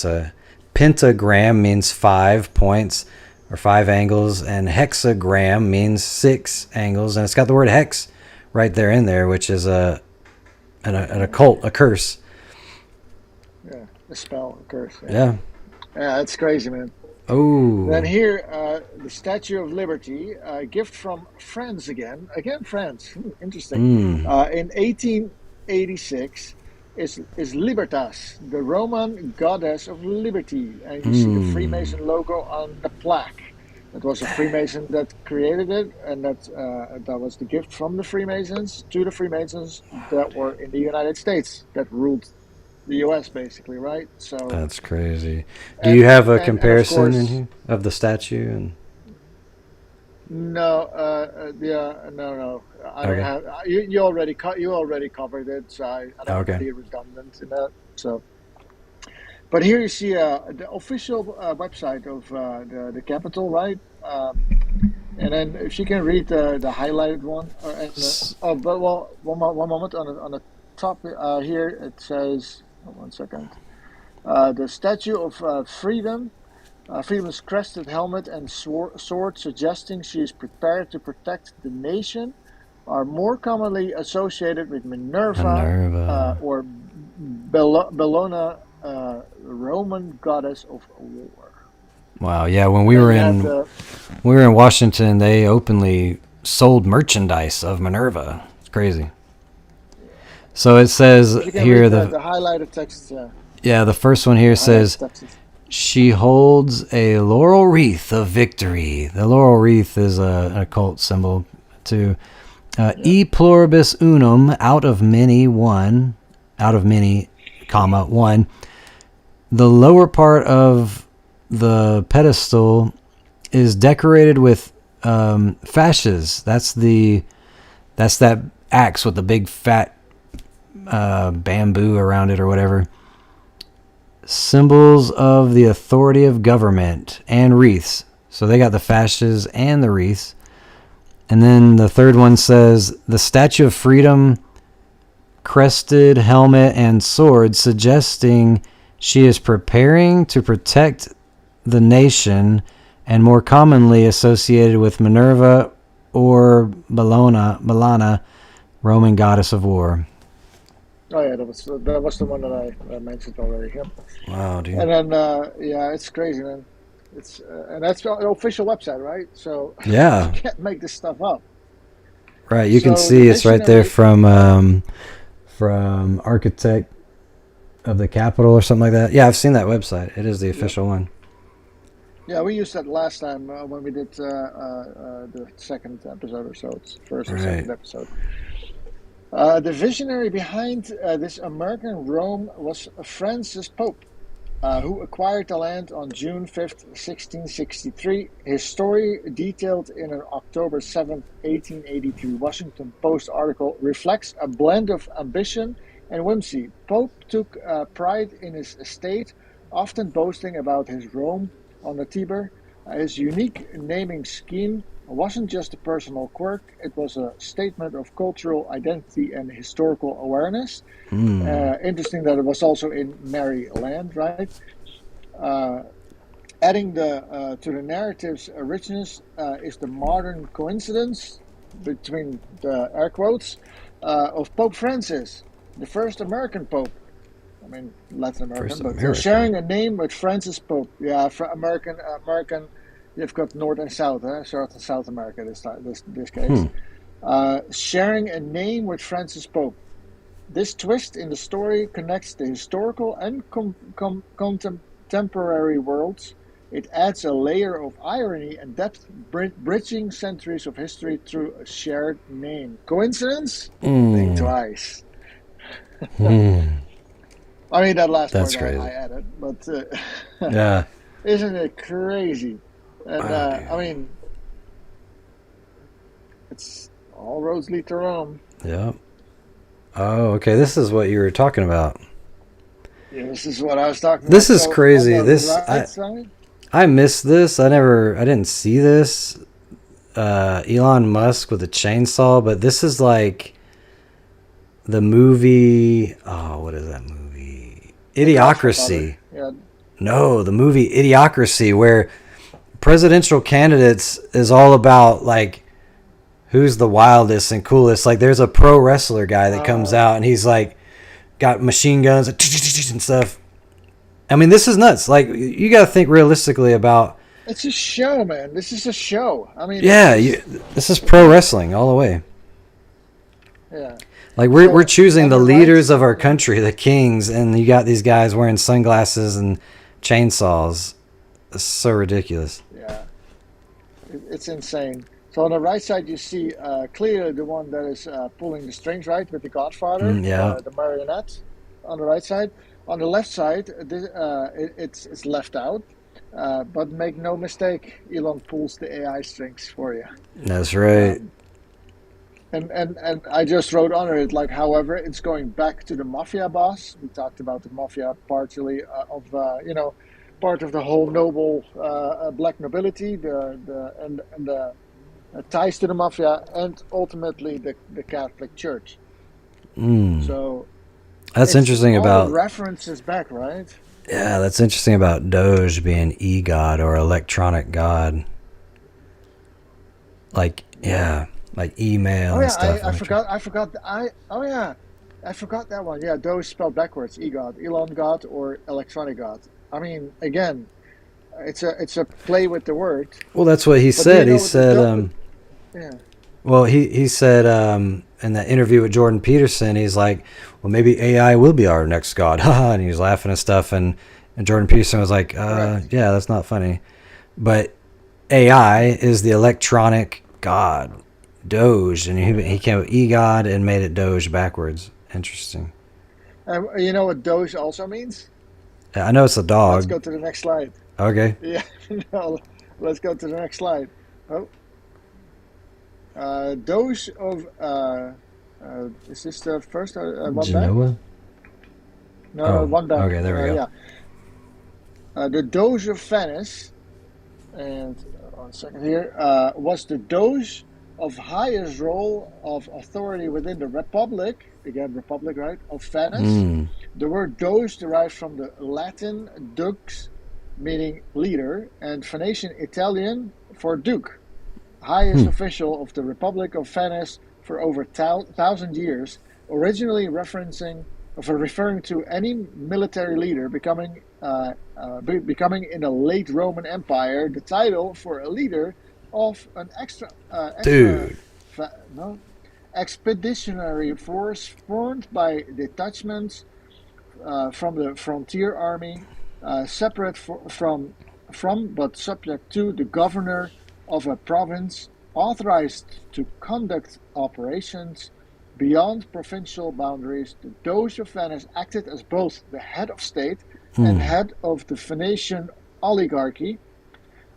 a pentagram, means 5 points or 5 angles, and hexagram means 6 angles, and it's got the word hex right there in there, which is an occult, a curse. Yeah, a spell, a curse. Yeah. Yeah, that's crazy, man. Oh. Then here, the Statue of Liberty, a gift from France again. Again, France. Interesting. In 1886 is Libertas, the Roman goddess of liberty. And you see the Freemason logo on the plaque. It was a Freemason that created it, and that was the gift from the Freemasons to the Freemasons that were in the United States, that ruled the U.S. basically, right? So That's crazy. Do you have a and of comparison in course, here of the statue? And no, yeah, no. I don't okay. have. You already covered it, so I don't want to Okay. be redundant in that. So, but here you see the official website of the Capitol, right? And then if you can read the highlighted one, but well, one moment on the top here it says, oh, 1 second, the Statue of Freedom. Freedom's crested helmet and sword, suggesting she is prepared to protect the nation, are more commonly associated with Minerva, Minerva. or Bellona, Roman goddess of war. Wow. Yeah. When And we then were you have in Washington, they openly sold merchandise of Minerva. It's crazy. So it says if you can here read the highlighted text. the first one here says Text. she holds a laurel wreath of victory. The laurel wreath is an occult symbol too. E pluribus unum, out of many, one, comma, one. The lower part of the pedestal is decorated with fasces. That's that axe with the big fat bamboo around it or whatever. Symbols of the authority of government, and wreaths. So they got the fasces and the wreaths. And then the third one says the Statue of Freedom, crested helmet and sword, suggesting she is preparing to protect the nation, and more commonly associated with Minerva or Bellona, Roman goddess of war. Oh yeah, that was the one that I mentioned already. Yep. Wow, dude. And then it's crazy, man. It's and that's the official website, right? So Yeah. you can't make this stuff up. Right, you can So the see it's right there missionary, from Architect of the Capitol or something like that. Yeah, I've seen that website. It is the yeah, official one. yeah, we used that last time when we did the second episode or so. It's first or Right. second episode. The visionary behind this American Rome was Francis Pope, who acquired the land on June 5th, 1663. His story, detailed in an October 7th, 1883 Washington Post article, reflects a blend of ambition and whimsy. Pope took pride in his estate, often boasting about his Rome on the Tiber. His unique naming scheme wasn't just a personal quirk, it was a statement of cultural identity and historical awareness. Interesting that it was also in Maryland, right? Uh, Adding to the narrative's richness is the modern coincidence, between the air quotes, of Pope Francis, the first American Pope. I mean, Latin First American, but American. sharing a name with Francis Pope. Yeah, American. You've got North and South, South and South America. This case, sharing a name with Francis Pope. This twist in the story connects the historical and contemporary worlds. It adds a layer of irony and depth, bridging centuries of history through a shared name. Coincidence? Think twice. I mean, that last That's part I crazy. added, but Yeah. isn't it crazy? And Wow, dude. I mean, it's All roads lead to Rome. Yep. Oh, okay. This is what you were talking about. Yeah, this is what I was talking about. This is So on crazy. the This right side, I missed this. I didn't see this. Elon Musk with a chainsaw, but this is like the movie. Oh, what is that movie? Idiocracy. yeah, No, the movie Idiocracy, where presidential candidates is all about like who's the wildest and coolest. Like there's a pro wrestler guy that comes out and he's like got machine guns and stuff. I mean, this is nuts. Like you got to think realistically about. it's a show, man. This is a show. I mean, Yeah, this is pro wrestling all the way. yeah. Like we're choosing the leaders of our country, the kings, and you got these guys wearing sunglasses and chainsaws. It's so ridiculous. Yeah, it's insane. So on the right side, you see clearly the one that is pulling the strings, right, with the Godfather, the marionette. On the right side, on the left side, it's left out. But make no mistake, Elon pulls the AI strings for you. That's right. And I just wrote under it, like, however, it's going back to the mafia boss. We talked about the mafia partially part of the whole noble black nobility, the ties to the mafia, and ultimately the Catholic Church. So that's interesting about references back, right? Yeah, that's interesting about Doge being e-god or electronic god. Like like email and stuff. I forgot that one. Yeah, Doge spelled backwards, e-god, Elon God or electronic God. I mean, again, it's a play with the word. Well, that's what he said. He said, yeah. Well, he said in that interview with Jordan Peterson, he's like, well, maybe AI will be our next god. And he was laughing and stuff. And Jordan Peterson was like, yeah, that's not funny. But AI is the electronic god, Doge. And he came with e-god and made it Doge backwards. Interesting. You know what Doge also means? I know it's a dog. Let's go to the next slide. Okay. Yeah, no, let's go to the next slide. Oh. Doge of is this the first one Genoa? back? No, one back. Okay, there we go. Yeah. The Doge of Venice, and 1 second here, was the Doge of highest role of authority within the Republic. Again, Republic, right? Of Venice. The word Doge derives from the Latin dux, meaning leader, and Venetian Italian for duke. Highest official of the Republic of Venice for over 1,000 years, originally referring to any military leader becoming in the late Roman Empire the title for a leader of an expeditionary force formed by detachments from the frontier army, separate from but subject to the governor of a province, authorized to conduct operations beyond provincial boundaries. The Doge of Venice acted as both the head of state and head of the Venetian oligarchy.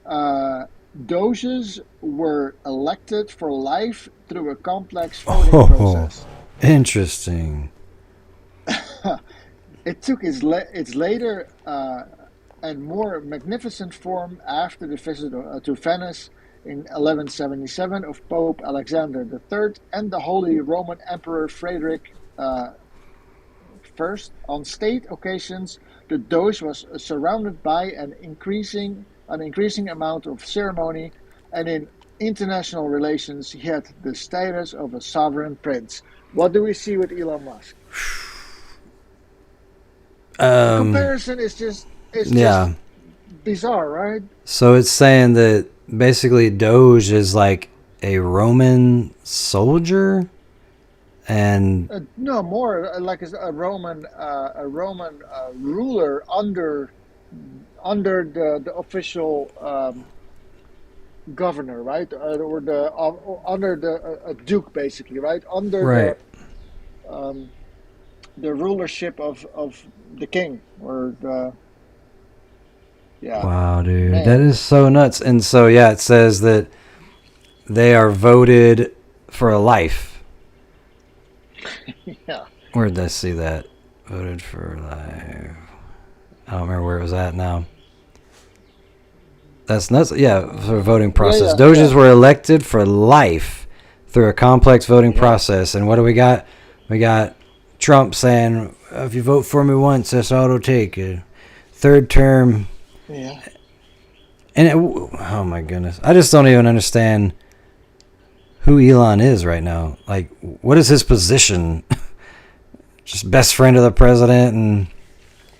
Doges were elected for life through a complex voting process. Interesting. It took its later and more magnificent form after the visit to Venice in 1177 of Pope Alexander III and the Holy Roman Emperor Frederick I. On state occasions, the Doge was surrounded by an increasing amount of ceremony, and in international relations, he had the status of a sovereign prince. What do we see with Elon Musk? The comparison is just bizarre, right? So it's saying that basically Doge is like a Roman soldier, and no, more like a Roman ruler under the official governor, right? Or under the duke, basically, right? Under the rulership of the king, or the Wow, dude, that is so nuts. And so it says that they are voted for a life. Yeah. Where did I see that? Voted for life. I don't remember where it was at now. That's nuts. Yeah, for a voting process. Doges were elected for life through a complex voting process. And what do we got? We got Trump saying, if you vote for me once, that's all it'll take. Third term. Yeah. And oh my goodness. I just don't even understand who Elon is right now. Like, what is his position? Just best friend of the president, and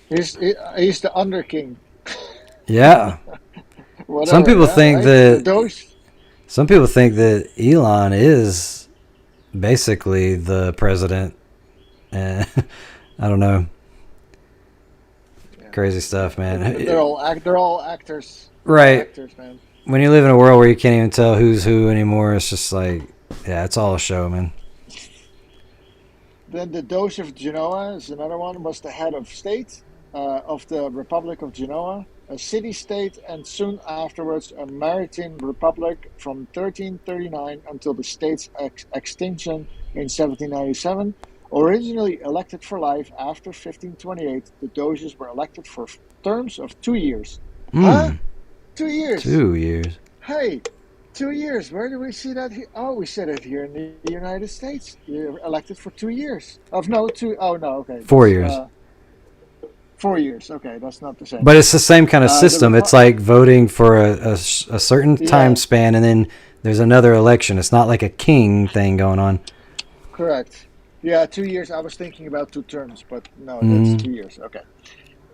he's the under king. Yeah. Whatever, some people think that Elon is basically the president. I don't know. Yeah. Crazy stuff, man. They're all actors. Right. Actors, man. When you live in a world where you can't even tell who's who anymore, it's just like, yeah, it's all a show, man. Then the Doge of Genoa is another one, was the head of state of the Republic of Genoa, a city-state, and soon afterwards a maritime republic from 1339 until the state's extinction in 1797. Originally elected for life after 1528, the Doges were elected for terms of 2 years. Huh? 2 years? 2 years. Hey, 2 years. Where do we see that? Oh, we said it here in the United States. You're elected for 2 years. Okay. 4 years. 4 years. Okay, that's not the same. But it's the same kind of system. It's like voting for a certain time span, and then there's another election. It's not like a king thing going on. Correct. Yeah, 2 years. I was thinking about 2 terms, but no, that's 2 years. Okay.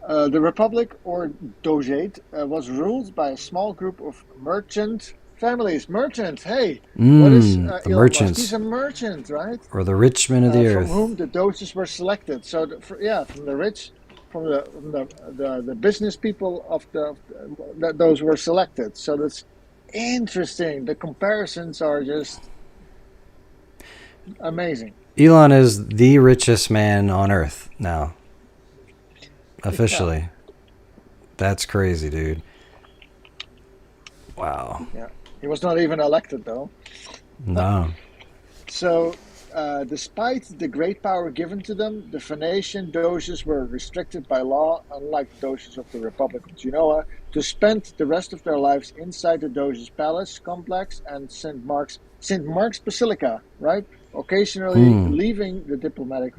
The Republic, or Dojate, was ruled by a small group of merchant families. Merchants, hey. What is the merchants? He's a merchant, right? Or the rich men of the earth. From whom the Doges were selected. So, from the rich, from the business people of those were selected. So that's interesting. The comparisons are just amazing. Elon is the richest man on earth now. Officially. Yeah. That's crazy, dude. Wow. Yeah. He was not even elected, though. No. So, despite the great power given to them, the Venetian Doges were restricted by law, unlike the Doges of the Republic of Genoa, to spend the rest of their lives inside the Doges Palace complex and St. Mark's Basilica, right? Occasionally leaving for diplomatic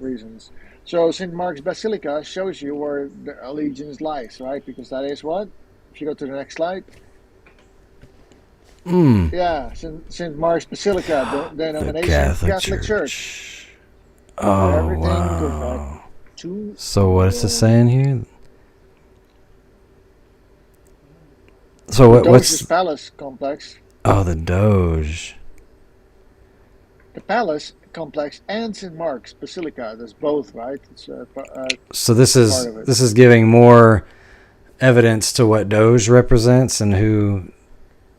reasons. So St. Mark's Basilica shows you where the allegiance lies, right? Because that is what? If you go to the next slide. Yeah, St. Mark's Basilica, the denomination of Catholic Church. Oh, wow. So what is it saying here? So what's the Palace complex? Oh, the Doge. The Palace complex and St. Mark's Basilica. There's both, right? It's, so this is giving more evidence to what Doge represents and who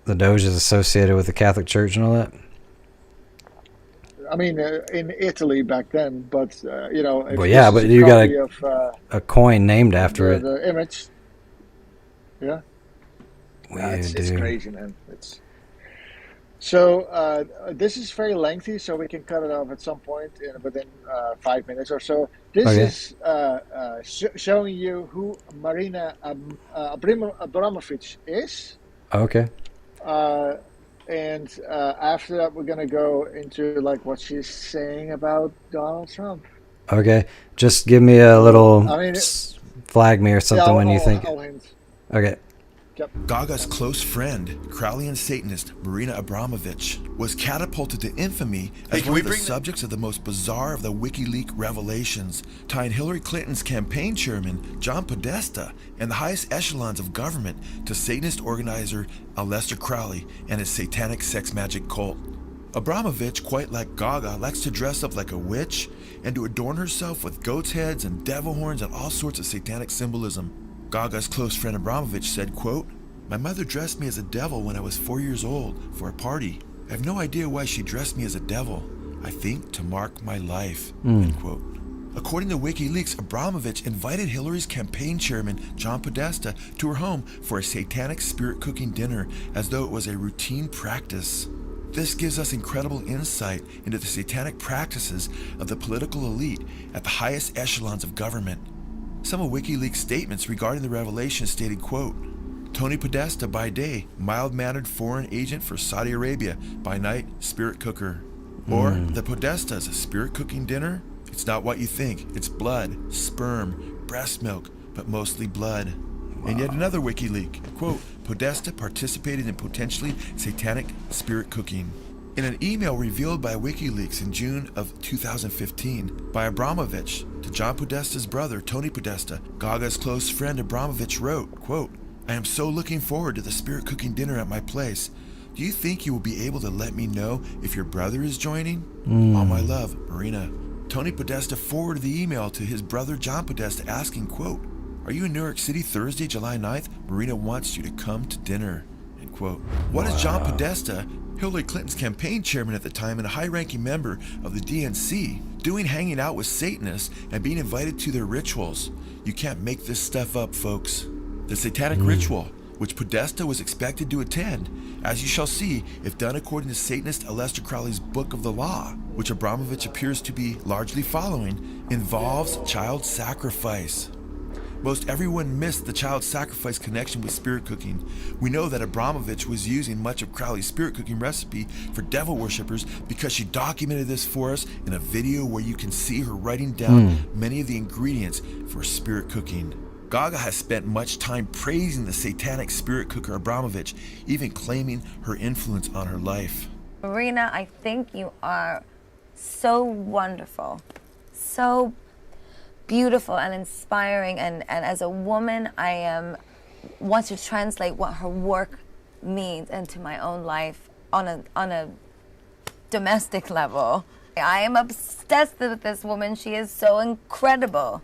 the Doge is associated with the Catholic Church and all that. I mean, in Italy back then, but well, yeah, but you got a coin named after it. The image. Yeah. Weird, it's crazy, man. So this is very lengthy, so we can cut it off at some point within 5 minutes or so. This is showing you who Marina Abramovich is. Okay. And after that, we're going to go into like what she's saying about Donald Trump. Okay. Just give me a little flag me or something when you think. Okay. Yep. Gaga's close friend, Crowleyan Satanist Marina Abramovich, was catapulted to infamy as one of the subjects of the most bizarre of the WikiLeaks revelations, tying Hillary Clinton's campaign chairman, John Podesta, and the highest echelons of government to Satanist organizer Aleister Crowley and his satanic sex magic cult. Abramovich, quite like Gaga, likes to dress up like a witch and to adorn herself with goat's heads and devil horns and all sorts of satanic symbolism. Gaga's close friend Abramovich said, quote, "My mother dressed me as a devil when I was 4 years old for a party. I have no idea why she dressed me as a devil. I think to mark my life," end quote. According to WikiLeaks, Abramovich invited Hillary's campaign chairman, John Podesta, to her home for a satanic spirit cooking dinner as though it was a routine practice. This gives us incredible insight into the satanic practices of the political elite at the highest echelons of government. Some of WikiLeaks' statements regarding the revelation stated, quote, Tony Podesta by day, mild-mannered foreign agent for Saudi Arabia, by night, spirit cooker. Or the Podesta's spirit cooking dinner? It's not what you think. It's blood, sperm, breast milk, but mostly blood. Wow. And yet another WikiLeak, quote, Podesta participated in potentially satanic spirit cooking. In an email revealed by WikiLeaks in June of 2015 by Abramovich to John Podesta's brother, Tony Podesta, Gaga's close friend Abramovich wrote, quote, I am so looking forward to the spirit cooking dinner at my place. Do you think you will be able to let me know if your brother is joining? All my love, Marina. Tony Podesta forwarded the email to his brother John Podesta asking, quote, are you in New York City Thursday, July 9th? Marina wants you to come to dinner, end quote. What is John Podesta, Hillary Clinton's campaign chairman at the time and a high-ranking member of the DNC, doing hanging out with Satanists and being invited to their rituals? You can't make this stuff up, folks. The satanic ritual, which Podesta was expected to attend, as you shall see, if done according to Satanist Aleister Crowley's Book of the Law, which Abramovich appears to be largely following, involves child sacrifice. Most everyone missed the child sacrifice connection with spirit cooking. We know that Abramovich was using much of Crowley's spirit cooking recipe for devil worshippers because she documented this for us in a video where you can see her writing down many of the ingredients for spirit cooking. Gaga has spent much time praising the satanic spirit cooker Abramovich, even claiming her influence on her life. Marina, I think you are so wonderful, so beautiful and inspiring, and as a woman, I want to translate what her work means into my own life on a domestic level. I am obsessed with this woman. She is so incredible.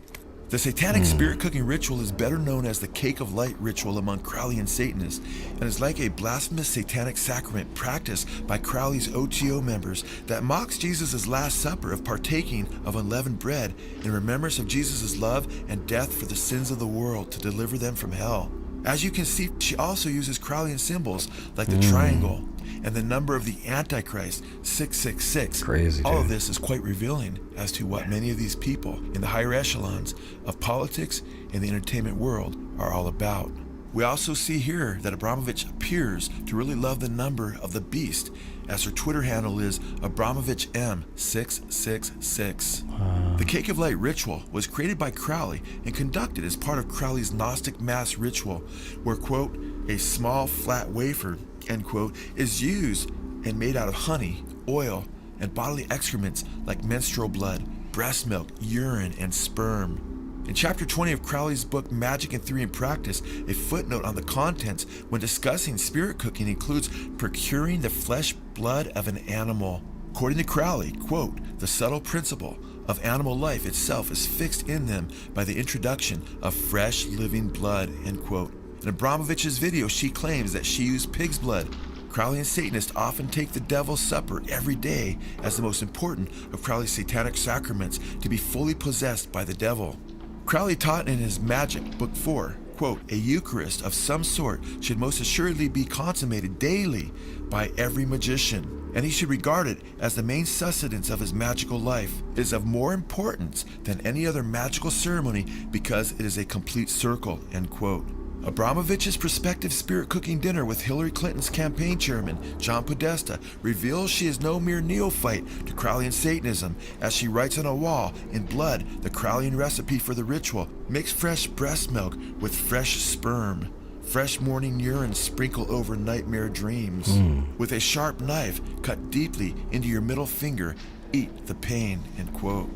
The satanic spirit cooking ritual is better known as the Cake of Light ritual among Crowleyan Satanists, and is like a blasphemous satanic sacrament practiced by Crowley's OTO members that mocks Jesus' Last Supper of partaking of unleavened bread in remembrance of Jesus' love and death for the sins of the world to deliver them from hell. As you can see, she also uses Crowleyan symbols like the triangle and the number of the Antichrist, 666. Crazy, dude. All of this is quite revealing as to what many of these people in the higher echelons of politics and the entertainment world are all about. We also see here that Abramovich appears to really love the number of the beast, as her Twitter handle is AbramovichM666. The Cake of Light ritual was created by Crowley and conducted as part of Crowley's Gnostic Mass ritual, where, quote, a small flat wafer, end quote, is used and made out of honey, oil, and bodily excrements like menstrual blood, breast milk, urine, and sperm. In chapter 20 of Crowley's book Magic in Theory and Practice, a footnote on the contents when discussing spirit cooking includes procuring the flesh blood of an animal. According to Crowley, quote, the subtle principle of animal life itself is fixed in them by the introduction of fresh living blood, end quote. In Abramovich's video, she claims that she used pig's blood. Crowley and Satanists often take the devil's supper every day as the most important of Crowley's satanic sacraments to be fully possessed by the devil. Crowley taught in his Magic, Book 4, quote, a Eucharist of some sort should most assuredly be consummated daily by every magician, and he should regard it as the main sustenance of his magical life. It is of more importance than any other magical ceremony because it is a complete circle, end quote. Abramovich's prospective spirit cooking dinner with Hillary Clinton's campaign chairman, John Podesta, reveals she is no mere neophyte to Crowleyan Satanism, as she writes on a wall in blood the Crowleyan recipe for the ritual: mix fresh breast milk with fresh sperm. Fresh morning urine sprinkle over nightmare dreams. With a sharp knife, cut deeply into your middle finger. Eat the pain, end quote.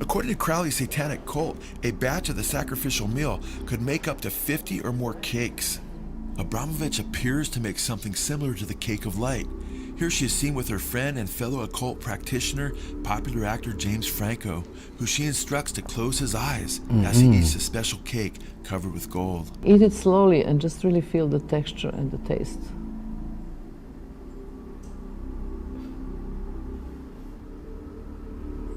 According to Crowley's satanic cult, a batch of the sacrificial meal could make up to 50 or more cakes. Abramovich appears to make something similar to the Cake of Light. Here she is seen with her friend and fellow occult practitioner, popular actor James Franco, who she instructs to close his eyes as he eats a special cake covered with gold. Eat it slowly and just really feel the texture and the taste.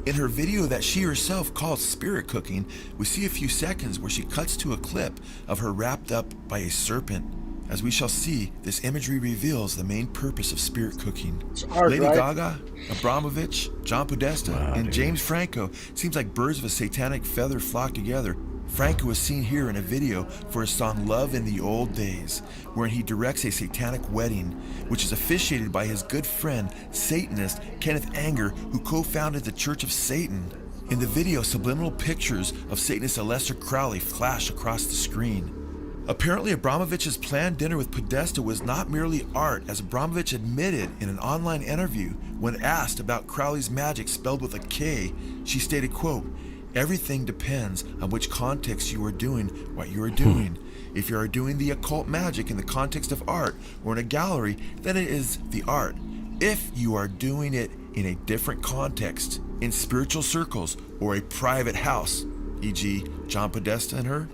In her video that she herself calls spirit cooking, we see a few seconds where she cuts to a clip of her wrapped up by a serpent. As we shall see, this imagery reveals the main purpose of spirit cooking. Art, Lady right? Gaga, Abramovich, John Podesta, and James Franco seems like birds of a satanic feather flock together. Franco is seen here in a video for his song Love in the Old Days, wherein he directs a satanic wedding, which is officiated by his good friend, Satanist Kenneth Anger, who co-founded the Church of Satan. In the video, subliminal pictures of Satanist Aleister Crowley flash across the screen. Apparently, Abramovich's planned dinner with Podesta was not merely art, as Abramovich admitted in an online interview when asked about Crowley's magic spelled with a K. She stated, quote, "Everything depends on which context you are doing what you are doing. If you are doing the occult magic in the context of art or in a gallery, then it is the art. If you are doing it in a different context, in spiritual circles or a private house, e.g. John Podesta and her,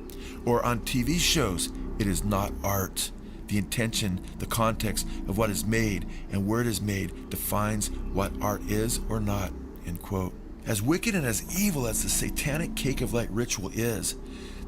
or on TV shows, it is not art. The intention, the context of what is made and where it is made defines what art is or not," end quote. As wicked and as evil as the satanic cake of light ritual is,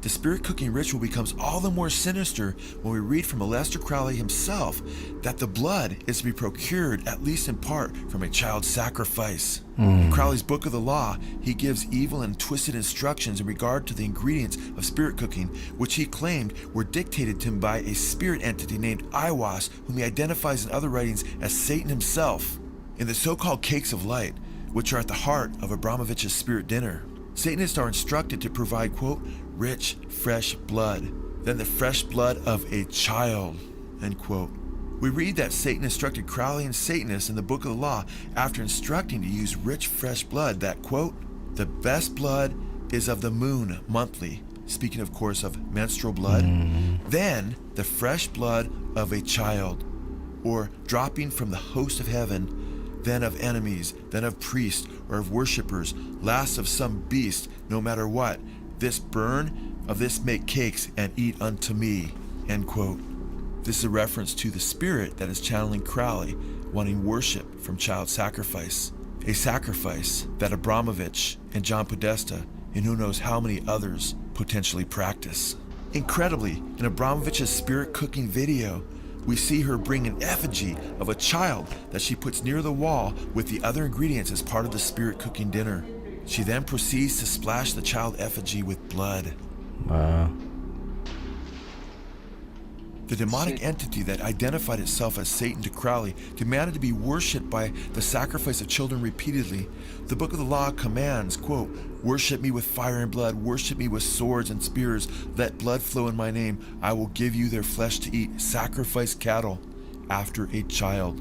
the spirit cooking ritual becomes all the more sinister when we read from Aleister Crowley himself that the blood is to be procured, at least in part, from a child sacrifice. In Crowley's Book of the Law, he gives evil and twisted instructions in regard to the ingredients of spirit cooking, which he claimed were dictated to him by a spirit entity named Aiwass, whom he identifies in other writings as Satan himself. In the so-called cakes of light, which are at the heart of Abramovich's spirit dinner, Satanists are instructed to provide, quote, "rich, fresh blood, then the fresh blood of a child," end quote. We read that Satan instructed Crowley and Satanists in the Book of the Law, after instructing to use rich, fresh blood, that, quote, "the best blood is of the moon monthly," speaking, of course, of menstrual blood, "then the fresh blood of a child, or dropping from the host of heaven, then of enemies, then of priests or of worshippers, last of some beast, no matter what. This burn, of this make cakes and eat unto me," end quote. This is a reference to the spirit that is channeling Crowley, wanting worship from child sacrifice. A sacrifice that Abramovich and John Podesta, and who knows how many others, potentially practice. Incredibly, in Abramovich's spirit cooking video, we see her bring an effigy of a child that she puts near the wall with the other ingredients as part of the spirit cooking dinner. She then proceeds to splash the child effigy with blood. Wow. The demonic entity that identified itself as Satan to Crowley demanded to be worshipped by the sacrifice of children repeatedly. The Book of the Law commands, quote, "Worship me with fire and blood, worship me with swords and spears, let blood flow in my name, I will give you their flesh to eat, sacrifice cattle after a child,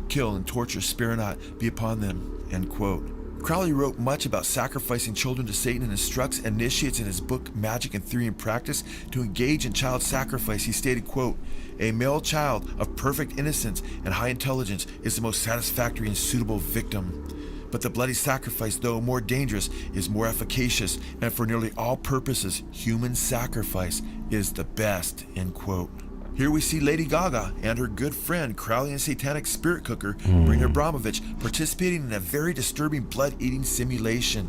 kill and torture, spare not, be upon them," end quote. Crowley wrote much about sacrificing children to Satan and instructs initiates in his book Magic and Theory and Practice to engage in child sacrifice. He stated, quote, "A male child of perfect innocence and high intelligence is the most satisfactory and suitable victim. But the bloody sacrifice, though more dangerous, is more efficacious, and for nearly all purposes, human sacrifice is the best," end quote. Here we see Lady Gaga and her good friend, Crowley and satanic spirit cooker, Marina Abramovich, participating in a very disturbing blood-eating simulation.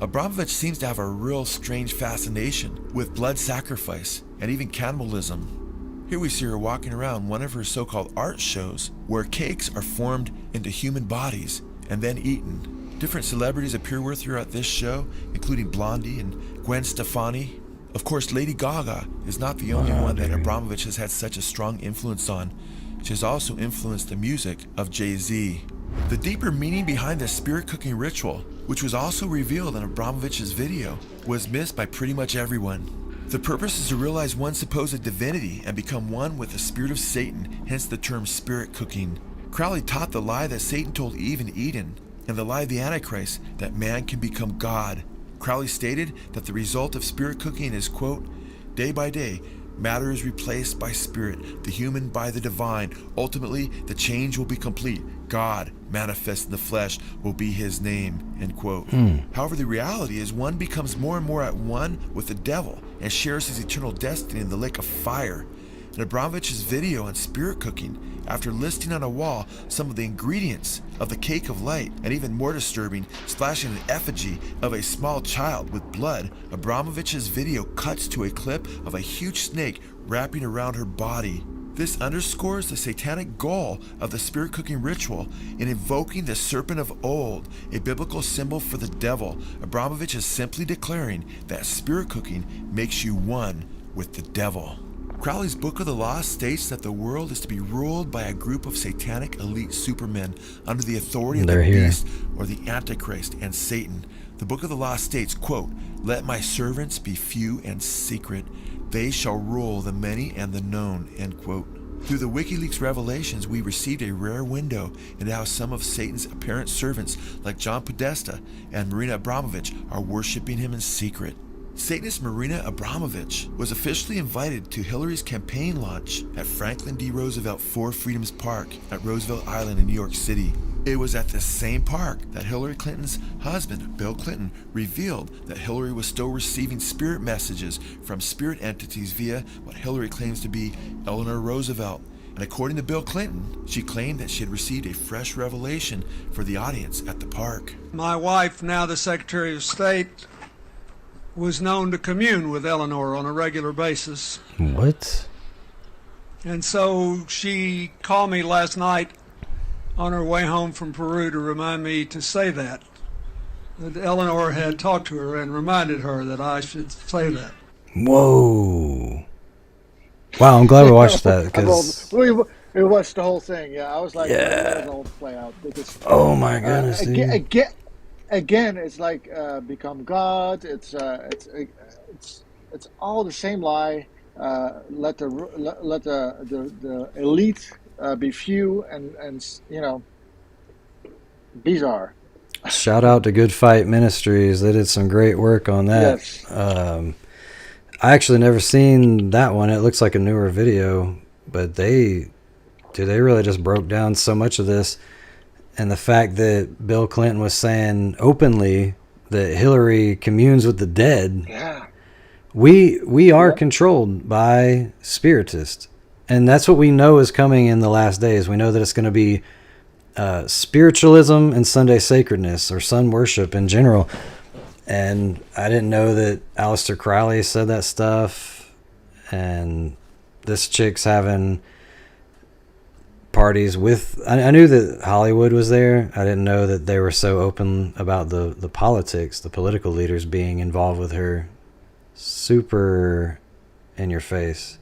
Abramovich seems to have a real strange fascination with blood sacrifice and even cannibalism. Here we see her walking around one of her so-called art shows where cakes are formed into human bodies and then eaten. Different celebrities appear with her at this show, including Blondie and Gwen Stefani. Of course, Lady Gaga is not the only one that Abramovich has had such a strong influence on. She has also influenced the music of Jay-Z. The deeper meaning behind the spirit cooking ritual, which was also revealed in Abramovich's video, was missed by pretty much everyone. The purpose is to realize one's supposed divinity and become one with the spirit of Satan, hence the term spirit cooking. Crowley taught the lie that Satan told Eve in Eden, and the lie of the Antichrist that man can become God. Crowley stated that the result of spirit cooking is, quote, "Day by day, matter is replaced by spirit, the human by the divine. Ultimately, the change will be complete. God, manifest in the flesh, will be his name," end quote. However, the reality is one becomes more and more at one with the devil and shares his eternal destiny in the lake of fire. in Abramovich's video on spirit cooking after listing on a wall some of the ingredients of the cake of light, and even more disturbing, splashing an effigy of a small child with blood. Abramovich's video cuts to a clip of a huge snake wrapping around her body. This underscores the satanic goal of the spirit cooking ritual in invoking the serpent of old, a biblical symbol for the devil. Abramovich is simply declaring that spirit cooking makes you one with the devil. Crowley's Book of the Law states that the world is to be ruled by a group of satanic elite supermen under the authority of the beast or the Antichrist and Satan. The Book of the Law states, quote, "Let my servants be few and secret. They shall rule the many and the known," end quote. Through the WikiLeaks revelations, we received a rare window into how some of Satan's apparent servants, like John Podesta and Marina Abramovich, are worshiping him in secret. Satanist Marina Abramovich was officially invited to Hillary's campaign launch at Franklin D. Roosevelt Four Freedoms Park at Roosevelt Island in New York City. It was at the same park that Hillary Clinton's husband, Bill Clinton, revealed that Hillary was still receiving spirit messages from spirit entities via what Hillary claims to be Eleanor Roosevelt. And according to Bill Clinton, she claimed that she had received a fresh revelation for the audience at the park. My wife, now the Secretary of State, was known to commune with Eleanor on a regular basis. What? And so she called me last night on her way home from Peru to remind me to say that Eleanor had talked to her and reminded her that I should say that. Whoa. Wow, I'm glad we watched that. Because we watched the whole thing. Yeah, I was like, let it all play out. Because, oh my goodness, dude. Again, it's like become God. It's all the same lie. Let the elite be few and you know, bizarre. Shout out to Good Fight Ministries. They did some great work on that. Yes. I actually never seen that one. It looks like a newer video, but they really just broke down so much of this. And the fact that Bill Clinton was saying openly that Hillary communes with the dead. Yeah. We are controlled by spiritists. And that's what we know is coming in the last days. We know that it's going to be spiritualism and Sunday sacredness, or sun worship in general. And I didn't know that Aleister Crowley said that stuff. And this chick's having parties with, I knew that Hollywood was there. I didn't know that they were so open about the politics, the political leaders being involved with her. Super in your face,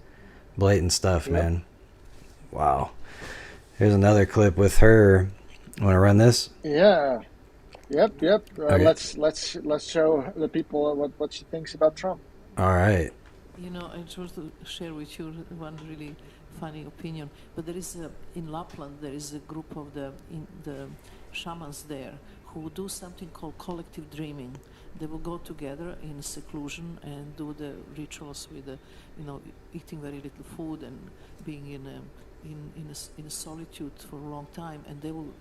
blatant stuff, man. Wow. Here's another clip with her. Want to run this? Yeah. Yep. Okay. Let's show the people what she thinks about Trump. All right. You know, I just want to share with you one really funny opinion. But there is in Lapland there is a group of the shamans there who do something called collective dreaming. They will go together in seclusion and do the rituals with eating very little food and being in a solitude for a long time, and they will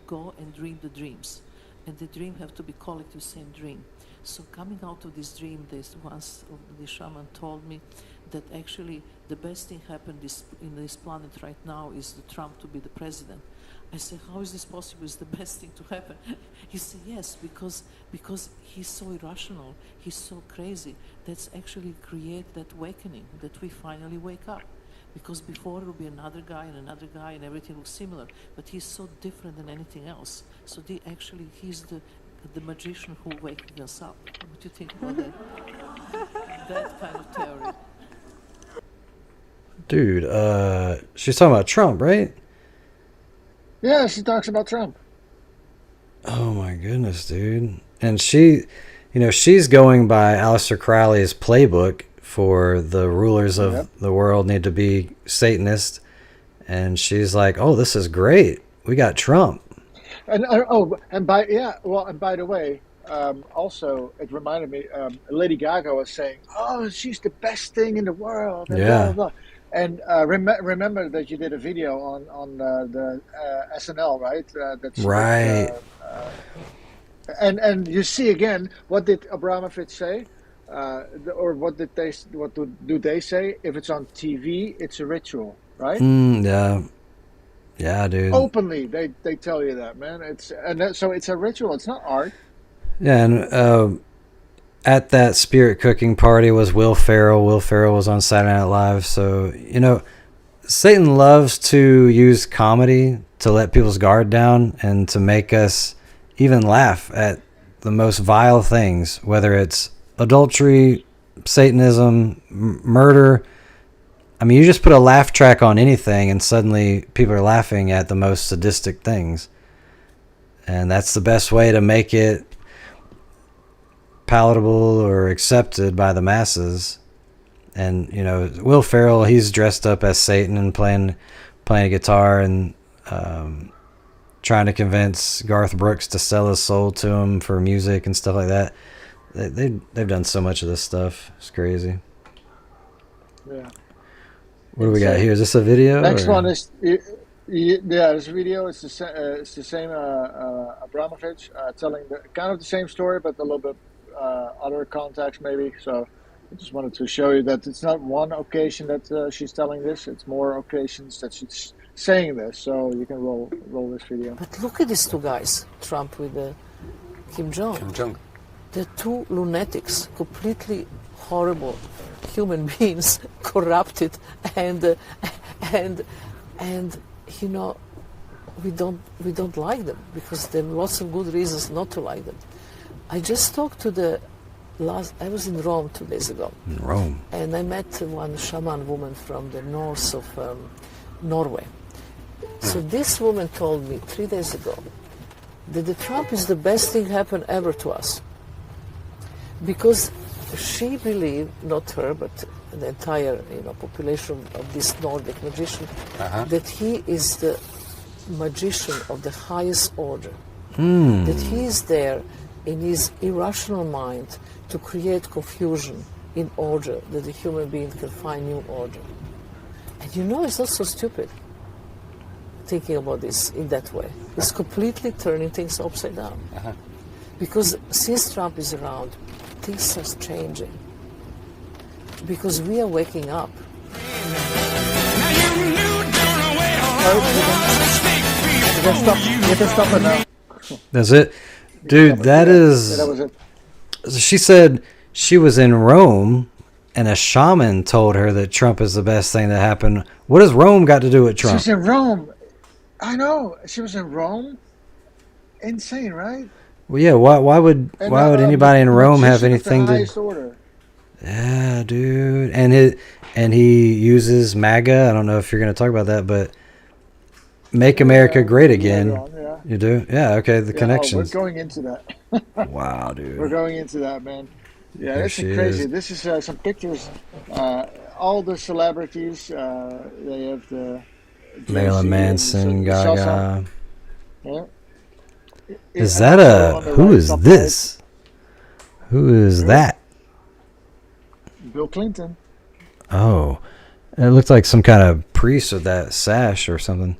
go and dream the dreams. And the dream have to be collective same dream. So coming out of this dream, the shaman told me that actually the best thing happened in this planet right now is the Trump to be the president. I said, how is this possible? Is the best thing to happen? He said, yes, because he's so irrational, he's so crazy. That's actually create that awakening, that we finally wake up. Because before it will be another guy and everything looks similar. But he's so different than anything else. So he's the magician who wakes us up. What do you think about that? That kind of theory. Dude, she's talking about Trump, right? Yeah, she talks about Trump. Oh my goodness, dude. And she's going by Aleister Crowley's playbook for the rulers of the world need to be Satanist. And she's like, oh, this is great. We got Trump. And by the way, also it reminded me, Lady Gaga was saying, oh, she's the best thing in the world. And blah, blah, blah. And remember that you did a video on the SNL, right? That's right. And you see again, what did Abramovich say? or what do they say? If it's on TV, it's a ritual, right? Yeah, dude. Openly, they tell you that, man. So it's a ritual. It's not art. Yeah, and at that spirit cooking party was Will Ferrell. Will Ferrell was on Saturday Night Live. So, Satan loves to use comedy to let people's guard down and to make us even laugh at the most vile things, whether it's adultery, Satanism, murder. I mean, you just put a laugh track on anything and suddenly people are laughing at the most sadistic things. And that's the best way to make it palatable or accepted by the masses. And Will Ferrell, he's dressed up as Satan and playing a guitar and trying to convince Garth Brooks to sell his soul to him for music and stuff like that. They've done so much of this stuff. It's crazy. Yeah. What do we got here? Is this a video? Next one is this video. It's the same Abramovich telling kind of the same story, but a little bit other context maybe. So I just wanted to show you that it's not one occasion that she's telling this. It's more occasions that she's saying this. So you can roll this video. But look at these two guys, Trump with Kim Jong. They're two lunatics, completely horrible human beings, corrupted, and we don't like them because there are lots of good reasons not to like them. I just talked to I was in Rome 2 days ago. In Rome. And I met one shaman woman from the north of Norway. So this woman told me 3 days ago that the Trump is the best thing happened ever to us. Because she believed, not her, but the entire population of this Nordic magician, that he is the magician of the highest order. That he is there in his irrational mind to create confusion in order that the human being can find new order. And it's not so stupid thinking about this in that way. It's completely turning things upside down. Because since Trump is around, things are changing. Because we are waking up. You can stop it now. That's it? Dude, that was it. She said she was in Rome and a shaman told her that Trump is the best thing that happened. What has Rome got to do with Trump? She's in Rome. I know. She was in Rome. Insane, right? Well, yeah. Why would anybody in Rome have anything the highest order. Yeah, dude. And he uses MAGA. I don't know if you're going to talk about that, but Make America Great Again. Yeah. You do? Yeah. Okay. The connections. We're going into that. Wow, dude. We're going into that, man. Yeah, There it's she crazy. is. This is some pictures. All the celebrities. They have the Marilyn Manson, Gaga. Yeah. Is that who is this? Who is that? Bill Clinton. Oh, it looked like some kind of priest with that sash or something.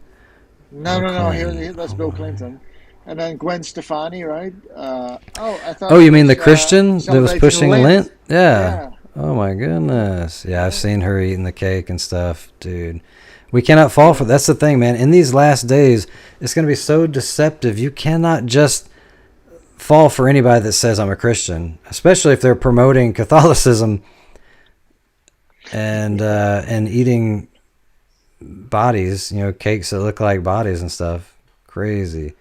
No. Here, that's Bill Clinton. And then Gwen Stefani, right? I thought. Oh, you mean the Christian that was pushing Lent? Yeah. Oh my goodness. Yeah, I've seen her eating the cake and stuff, dude. We cannot fall for. That's the thing, man. In these last days, it's going to be so deceptive. You cannot just fall for anybody that says I'm a Christian, especially if they're promoting Catholicism and eating bodies, cakes that look like bodies and stuff. Crazy.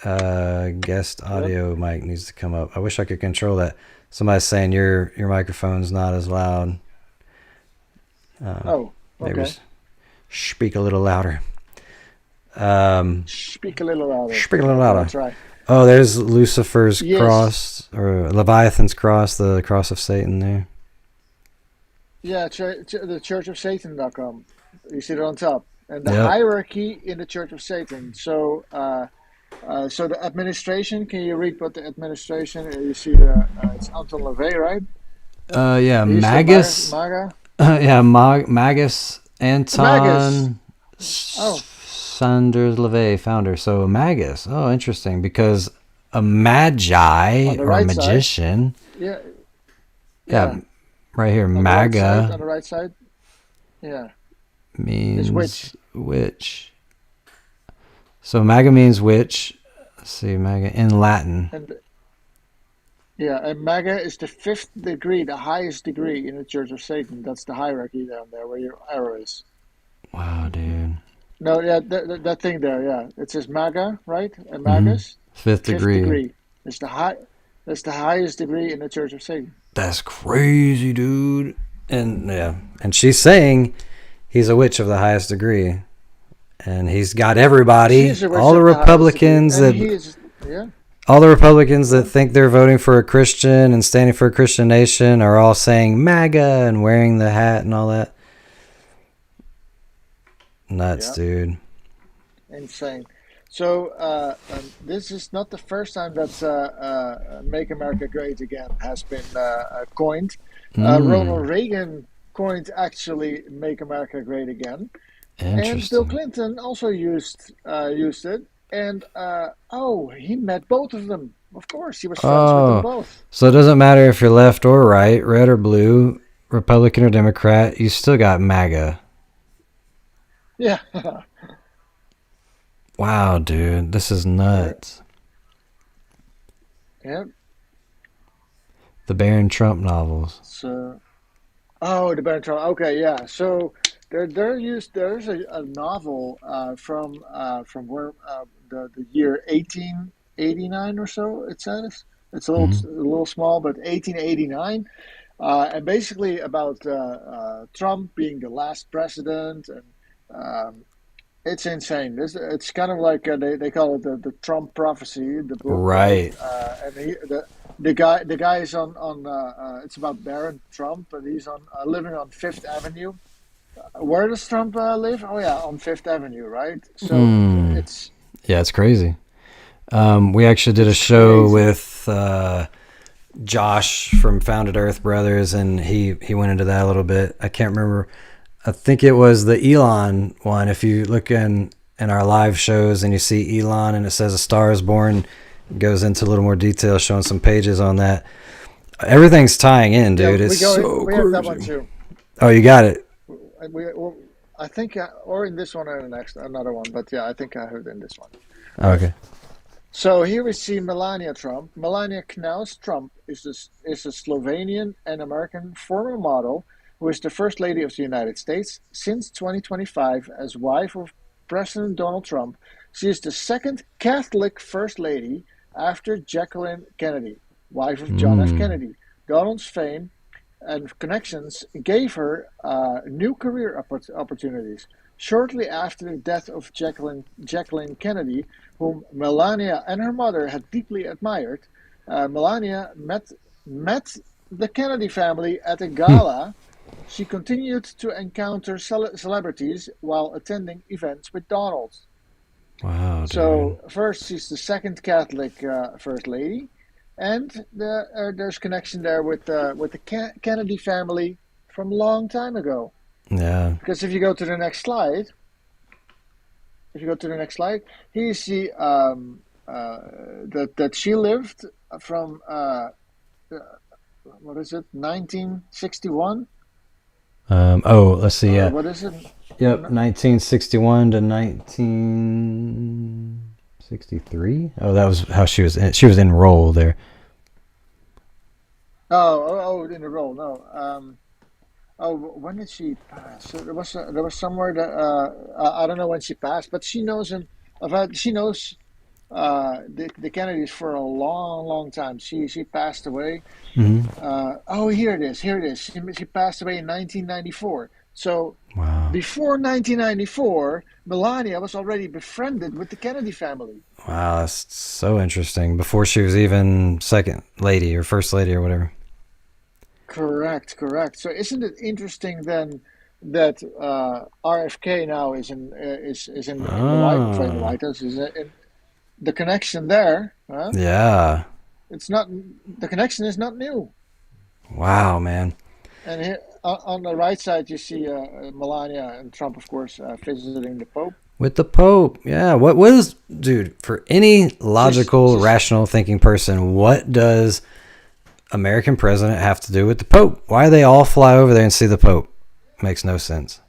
Guest audio mic needs to come up. I wish I could control that. Somebody's saying your microphone's not as loud. Okay. Maybe speak a little louder. Speak a little louder. Speak a little louder. That's right. Oh, there's Lucifer's cross, or Leviathan's cross, the cross of Satan there. Yeah, the churchofsatan.com. You see it on top. And the hierarchy in the Church of Satan. So so the administration, can you read what the administration, you see it's Anton LaVey, right? Yeah, Magus. Magus, Anton Sanders LaVey, founder. So Magus. Oh, interesting. Because a magi or a magician. Yeah. Yeah, right here, on MAGA the right side. Yeah. means witch. witch. So MAGA means witch. Let's see, MAGA in Latin. And MAGA is the 5th degree, the highest degree in the Church of Satan. That's the hierarchy down there where your arrow is. Wow, dude. No, yeah, that thing there, yeah. It says MAGA, right? And MAGA's 5th degree. It's that's the highest degree in the Church of Satan. That's crazy, dude. And yeah, and she's saying he's a witch of the highest degree, and he's got everybody, all the Republicans all the Republicans that think they're voting for a Christian and standing for a Christian nation are all saying MAGA and wearing the hat and all that. Nuts, dude. Insane. So this is not the first time that Make America Great Again has been coined. Ronald Reagan coined actually Make America Great Again. And Bill Clinton also used it. And he met both of them. Of course, he was friends with them both. So it doesn't matter if you're left or right, red or blue, Republican or Democrat, you still got MAGA. Yeah. Wow, dude, this is nuts. Yep. The Baron Trump novels. So, the Baron Trump. Okay, yeah. So there's a novel from where the year 1889 or so. It says it's a little small, but 1889, and basically about Trump being the last president and. It's insane. It's kind of like they call it the Trump prophecy. The book, right? And the guy is on it's about Baron Trump, and he's on living on Fifth Avenue. Where does Trump live? Oh yeah, on Fifth Avenue, right? So it's crazy. We actually did a show with Josh from Founded Earth Brothers, and he went into that a little bit. I can't remember. I think it was the Elon one. If you look in our live shows and you see Elon and it says A Star is Born, it goes into a little more detail, showing some pages on that. Everything's tying in, dude. Yeah, it's so we have that one too. Oh, you got it. I think, or in this one or the next, another one. But yeah, I think I heard in this one. Okay. So here we see Melania Trump. Melania Knaus Trump is a Slovenian and American former model who is the First Lady of the United States since 2025 as wife of President Donald Trump. She is the second Catholic First Lady after Jacqueline Kennedy, wife of John F. Kennedy. Donald's fame and connections gave her new career opportunities. Shortly after the death of Jacqueline Kennedy, whom Melania and her mother had deeply admired, Melania met the Kennedy family at a gala. She continued to encounter celebrities while attending events with Donald. Wow. Dude. So first, she's the second Catholic First Lady, and there's connection there with the Kennedy family from a long time ago. Yeah. Because if you go to the next slide, here you see that she lived from what is it, 1961. Let's see. Yeah. What is it? Yep, 1961 to 1963. Oh, that was how she was. She was enrolled there. In the role. No. When did she pass? So there was somewhere that I don't know when she passed, but she knows him. She knows the Kennedys for a long time. She passed away. Mm-hmm. Here it is. She passed away in 1994. So before 1994, Melania was already befriended with the Kennedy family. Wow, that's so interesting. Before she was even second lady or first lady or whatever. Correct. So isn't it interesting then that RFK now is in the White House? Is in the connection there? Huh? Yeah. It's not, the connection is not new. Wow, man. And here on the right side, you see Melania and Trump, of course, visiting the Pope. With the Pope, yeah. What is, dude? For any logical, rational thinking person, what does American president have to do with the Pope? Why do they all fly over there and see the Pope? Makes no sense.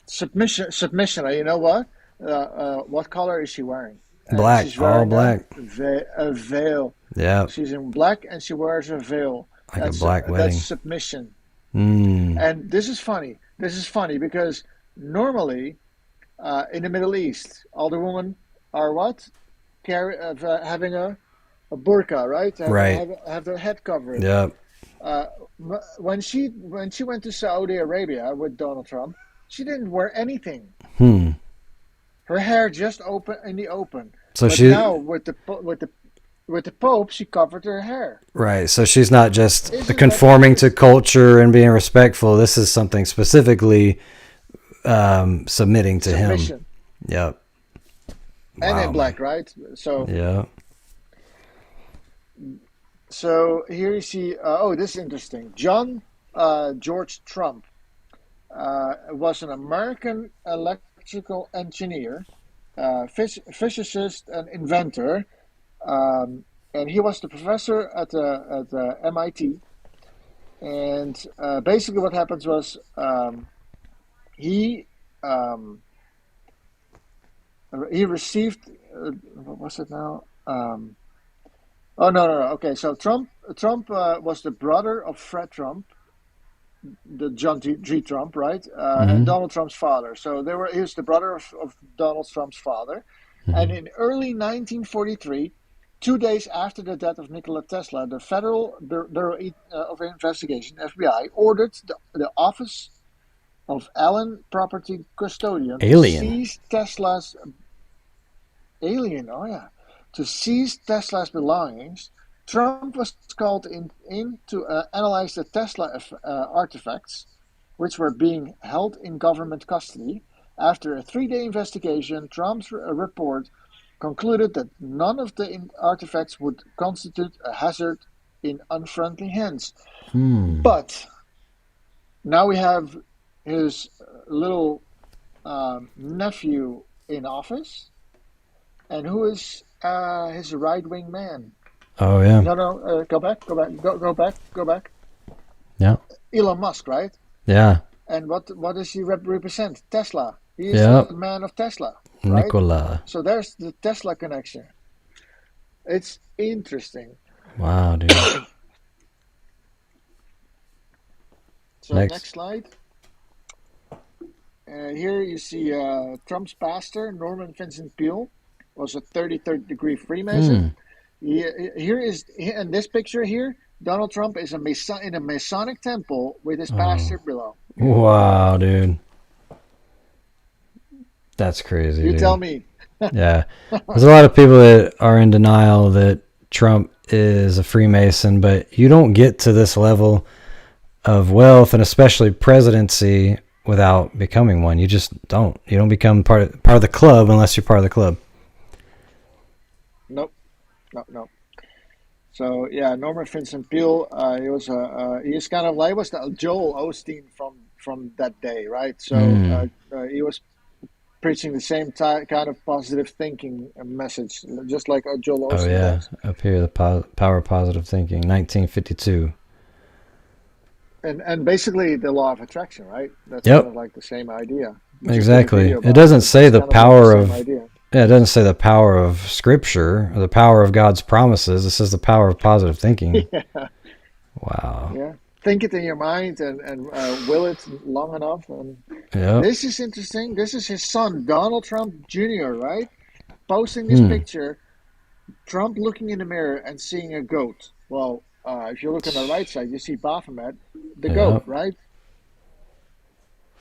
Submission. You know what? What color is she wearing? Black, She's wearing all black. A veil. Yeah. She's in black and she wears a veil. Like a black wedding. That's submission. Mm. And this is funny. This is funny because normally in the Middle East, all the women are what? Having a burqa, right? Have their head covered. Yep. When she went to Saudi Arabia with Donald Trump, she didn't wear anything. Her hair just in the open. So but now with the Pope, she covered her hair. Right. So she's not just conforming to culture and being respectful. This is something specifically submitting to him. Yep. And Wow, in black, right? So yeah. So here you see. This is interesting. John George Trump was an American electrical engineer, physicist, and inventor, and he was the professor at MIT. And basically, what happens was he received what was it now? No. Okay, so Trump was the brother of Fred Trump, the John G. Trump, right? And Donald Trump's father. So he was the brother of Donald Trump's father. And in early 1943, 2 days after the death of Nikola Tesla, the Federal Bureau of Investigation, FBI, ordered the Office of Allen Property Custodian to seize Tesla's to seize Tesla's belongings. Trump was called in to analyze the Tesla artifacts, which were being held in government custody. After a 3-day investigation, Trump's report concluded that none of the artifacts would constitute a hazard in unfriendly hands. But now we have his little nephew in office, and who is his right-wing man? Oh yeah. No. Go back. Yeah. Elon Musk, right? Yeah. And what does he represent? Tesla. He is the man of Tesla, right? Nikola. So there's the Tesla connection. It's interesting. Wow, dude. So next slide. Here you see Trump's pastor, Norman Vincent Peale, was a 33rd degree Freemason. In this picture here, Donald Trump is in a Masonic temple with his pastor below. Wow, dude. That's crazy. You tell me. Yeah. There's a lot of people that are in denial that Trump is a Freemason, but you don't get to this level of wealth and especially presidency without becoming one. You just don't. You don't become part of the club unless you're part of the club. Nope. No. So yeah, Norman Vincent Peale, he was kind of like the Joel Osteen from that day, right? So he was preaching the same kind of positive thinking message, just like Joel Osteen does. Up here, the power of positive thinking, 1952. And basically the law of attraction, right? That's kind of like the same idea. Exactly. It doesn't say the power of it doesn't say the power of Scripture or the power of God's promises. It says the power of positive thinking. Yeah. Wow. Yeah. Think it in your mind and will it long enough. And this is interesting. This is his son, Donald Trump Jr., right? Posting this picture, Trump looking in the mirror and seeing a goat. Well, if you look on the right side, you see Baphomet, the goat, right?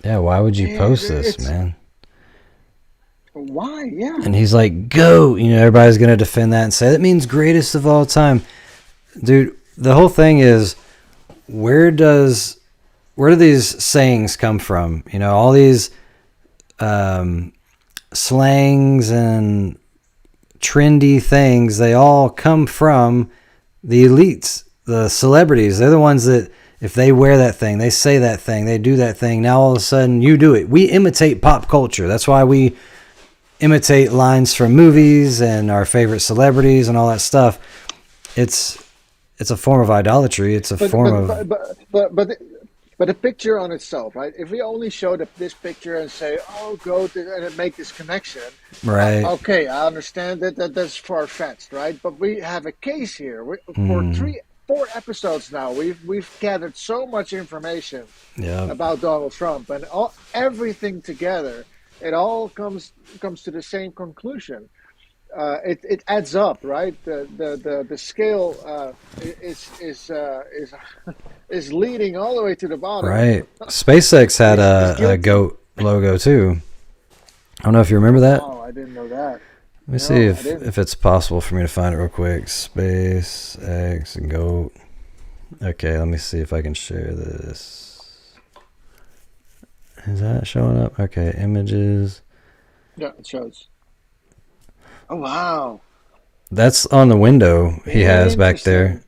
Yeah, why would you post this, man? Why? Yeah. And he's like, goat. Everybody's going to defend that and say, that means greatest of all time. Dude, the whole thing is, where do these sayings come from? All these slangs and trendy things, they all come from the elites, the celebrities. They're the ones that, if they wear that thing, they say that thing, they do that thing, now all of a sudden you do it. We imitate pop culture. That's why we imitate lines from movies and our favorite celebrities and all that stuff. It's it's a form of idolatry. It's a form of. But the picture on itself, right? If we only show this picture and say, "Oh, go," and make this connection, Right. Okay, I understand that's far-fetched, right? But we have a case here. For 4 episodes now, we've gathered so much information about Donald Trump, and everything together, it all comes to the same conclusion. It adds up, right? The scale is leading all the way to the bottom. Right. SpaceX had a goat logo too. I don't know if you remember that. Oh, I didn't know that. Let me see if it's possible for me to find it real quick. SpaceX goat. Okay, let me see if I can share this. Is that showing up? Okay, images. Yeah, it shows. Oh, wow. That's on the window he has back there.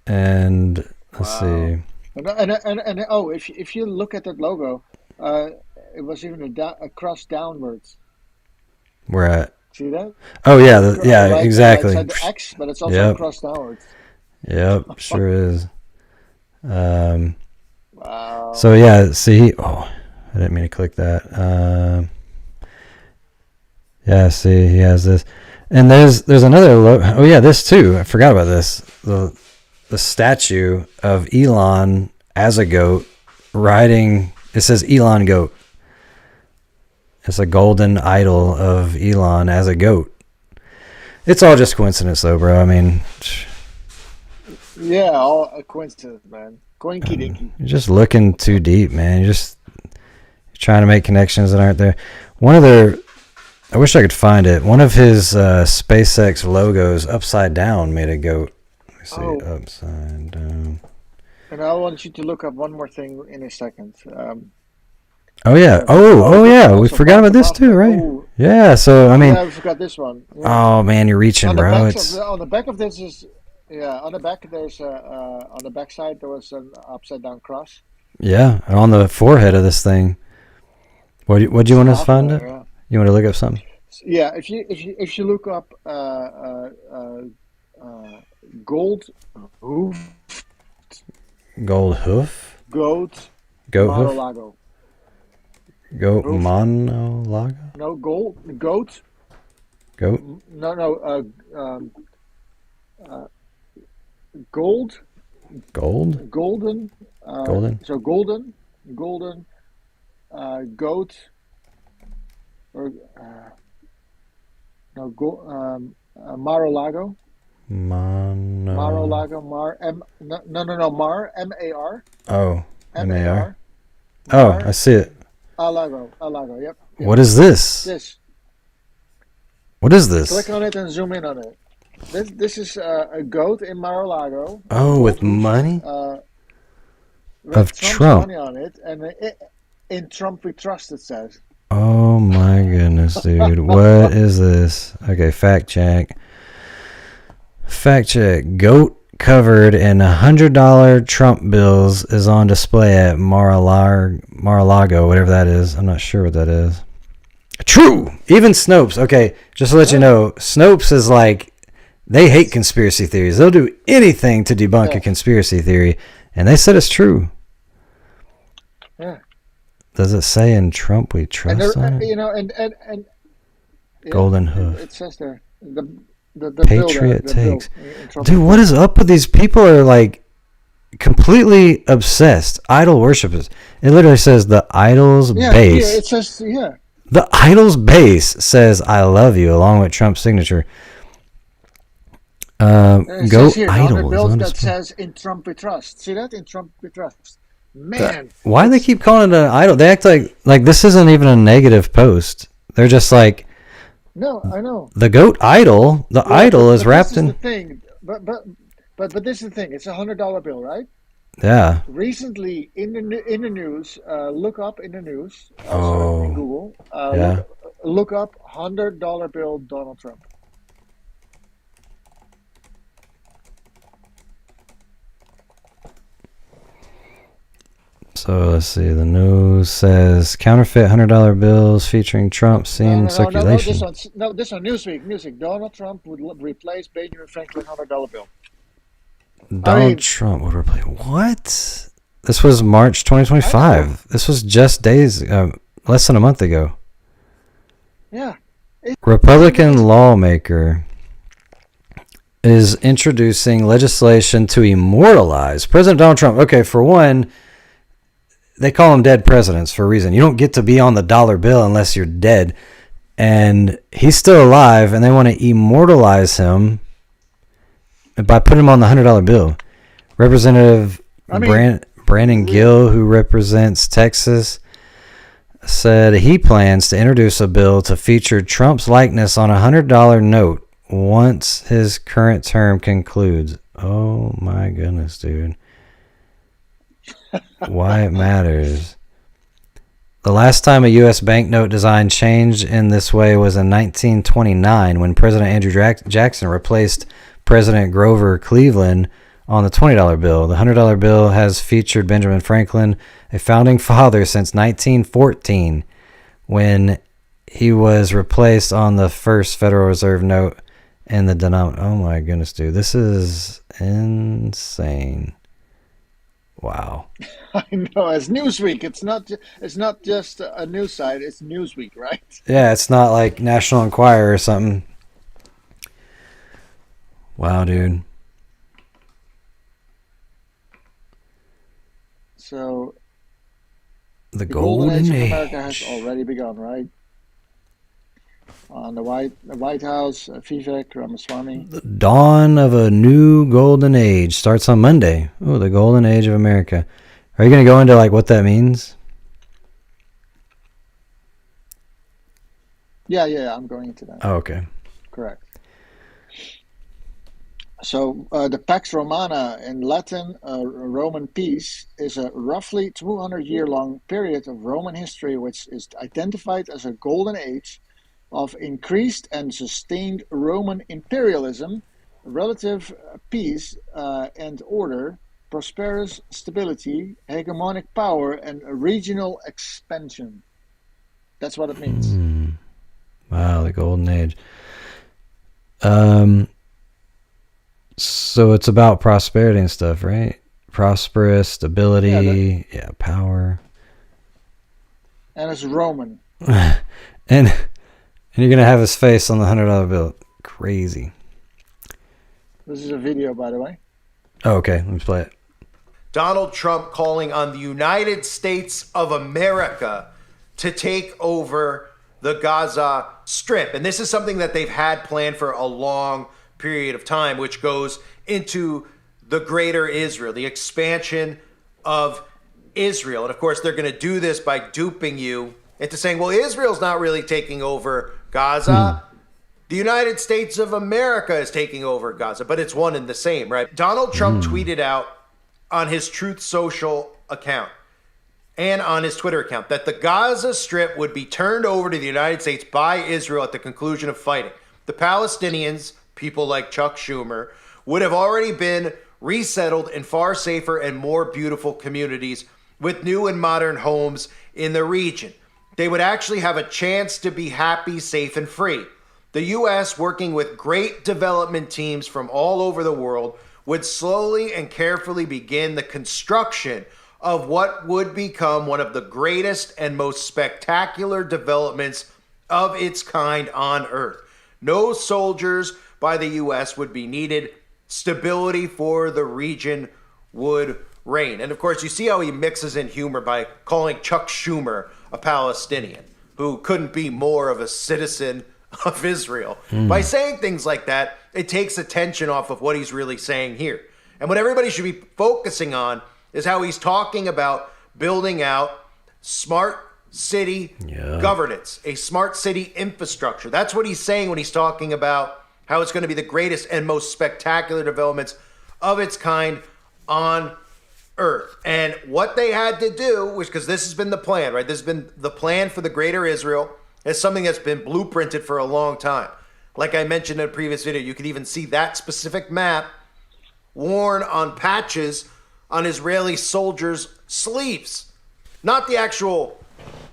And let's see. And oh, if you look at that logo, it was even a cross downwards. Where at? See that? Oh yeah, exactly. It's the X, but it's also cross downwards. Yep, sure is. Wow. So yeah, see. Oh, I didn't mean to click that. Yeah, see, he has this, and there's another. Oh yeah, this too. I forgot about this. The statue of Elon as a goat riding. It says Elon goat. It's a golden idol of Elon as a goat. It's all just coincidence, though, bro. I mean, yeah, all a coincidence, man. Coinky dinky. You're just looking too deep, man. You're trying to make connections that aren't there. I wish I could find it. One of his SpaceX logos upside down made a goat. Let me see, upside down. And I want you to look up one more thing in a second. Oh yeah. Oh yeah. We forgot about this too, right? Yeah. So I mean. Yeah, we forgot this one. Yeah. Oh man, you're reaching, bro. On the back of this is, on the back there's on the back side there was an upside down cross. Yeah, on the forehead of this thing. What do you want us to find it? Yeah. You want to look up something? Yeah, if you look up gold hoof. Gold hoof. Goat. Mar-a-Lago. Goat Mono-Lago? No, goat. Goat? No, gold. Gold? Golden. Golden? So golden, goat, or Mar-a-Lago. Mar-a-Lago, Mar, M-A-R. Oh, M-A-R. Oh, I see it. Alago, yep. What is this? What is this? Click on it and zoom in on it. This is a goat in Mar-a-Lago. Oh, with money? Of Trump. Money on it, and in Trump we trust, it says. Oh my goodness, dude. What is this? Okay, fact check. Goat covered in $100 Trump bills is on display at Mar-a-Lago, whatever that is. I'm not sure what that is. True! Even Snopes. Okay, just to let you know, Snopes is like, they hate conspiracy theories. They'll do anything to debunk a conspiracy theory, and they said it's true. Yeah. Does it say in Trump we trust on it? You know, and Golden hoof. It says there. The Patriot bill, takes. bill Dude, what is up with these people? Are like completely obsessed. Idol worshippers. It literally says the idol's base. Yeah, it says, The idol's base says "I love you" along with Trump's signature. Go here, idol. On the bill that says "In Trump we trust." See that? In Trump we trust. Man, why do they keep calling it an idol? They act like this isn't even a negative post. They're just like. No, I know. The goat idol. The idol is wrapped in. This is the thing. But this is the thing. It's $100 bill, right? Yeah. Recently, in the news, look up in the news. In Google. Yeah. Look up $100 bill Donald Trump. So let's see. The news says counterfeit $100 bills featuring Trump seen in circulation. No, this one. Newsweek. Donald Trump would replace Benjamin Franklin $100 bill. Donald Trump would replace what? This was March 2025. This was just less than a month ago. Yeah. Republican lawmaker is introducing legislation to immortalize President Donald Trump. Okay, for one, they call them dead presidents for a reason. You don't get to be on the dollar bill unless you're dead. And he's still alive, and they want to immortalize him by putting him on the $100 bill. Representative Brandon Gill, who represents Texas, said he plans to introduce a bill to feature Trump's likeness on a $100 note once his current term concludes. Oh my goodness, dude. Why it matters. The last time a U.S. banknote design changed in this way was in 1929 when President Andrew Jackson replaced President Grover Cleveland on the $20 bill. The $100 bill has featured Benjamin Franklin, a founding father, since 1914 when he was replaced on the first Federal Reserve note and the denominator. Oh my goodness, dude. This is insane. Wow. I know. It's Newsweek. It's not just a news site. It's Newsweek, right? Yeah, it's not like National Enquirer or something. Wow, dude. So the golden age of America has already begun, right? On the White House, Vivek Ramaswamy. The dawn of a new golden age starts on Monday. Oh, the golden age of America. Are you going to go into like what that means? Yeah, I'm going into that. Oh, okay. Correct. So the Pax Romana in Latin, Roman peace, is a roughly 200-year-long period of Roman history which is identified as a golden age of increased and sustained Roman imperialism, relative peace and order, prosperous stability, hegemonic power, and regional expansion. That's what it means. Wow, the golden age. So it's about prosperity and stuff, right? Prosperous, stability, power. And it's Roman. And you're going to have his face on the $100 bill. Crazy. This is a video, by the way. Oh, okay. Let's play it. Donald Trump calling on the United States of America to take over the Gaza Strip. And this is something that they've had planned for a long period of time, which goes into the greater Israel, the expansion of Israel. And of course, they're going to do this by duping you into saying, well, Israel's not really taking over Gaza. The United States of America is taking over Gaza, but it's one and the same, right? Donald Trump tweeted out on his Truth Social account and on his Twitter account that the Gaza Strip would be turned over to the United States by Israel at the conclusion of fighting. The Palestinians, people like Chuck Schumer, would have already been resettled in far safer and more beautiful communities with new and modern homes in the region. They would actually have a chance to be happy, safe, and free. The U.S., working with great development teams from all over the world, would slowly and carefully begin the construction of what would become one of the greatest and most spectacular developments of its kind on Earth. No soldiers by the U.S. would be needed. Stability for the region would reign. And of course, you see how he mixes in humor by calling Chuck Schumer a Palestinian who couldn't be more of a citizen of Israel. By saying things like that, it takes attention off of what he's really saying here. And what everybody should be focusing on is how he's talking about building out smart city governance, a smart city infrastructure. That's what he's saying when he's talking about how it's going to be the greatest and most spectacular developments of its kind on Earth. And what they had to do was, because this has been the plan, right? This has been the plan for the greater Israel. It's something that's been blueprinted for a long time. Like I mentioned in a previous video, you can even see that specific map worn on patches on Israeli soldiers' sleeves. Not the actual,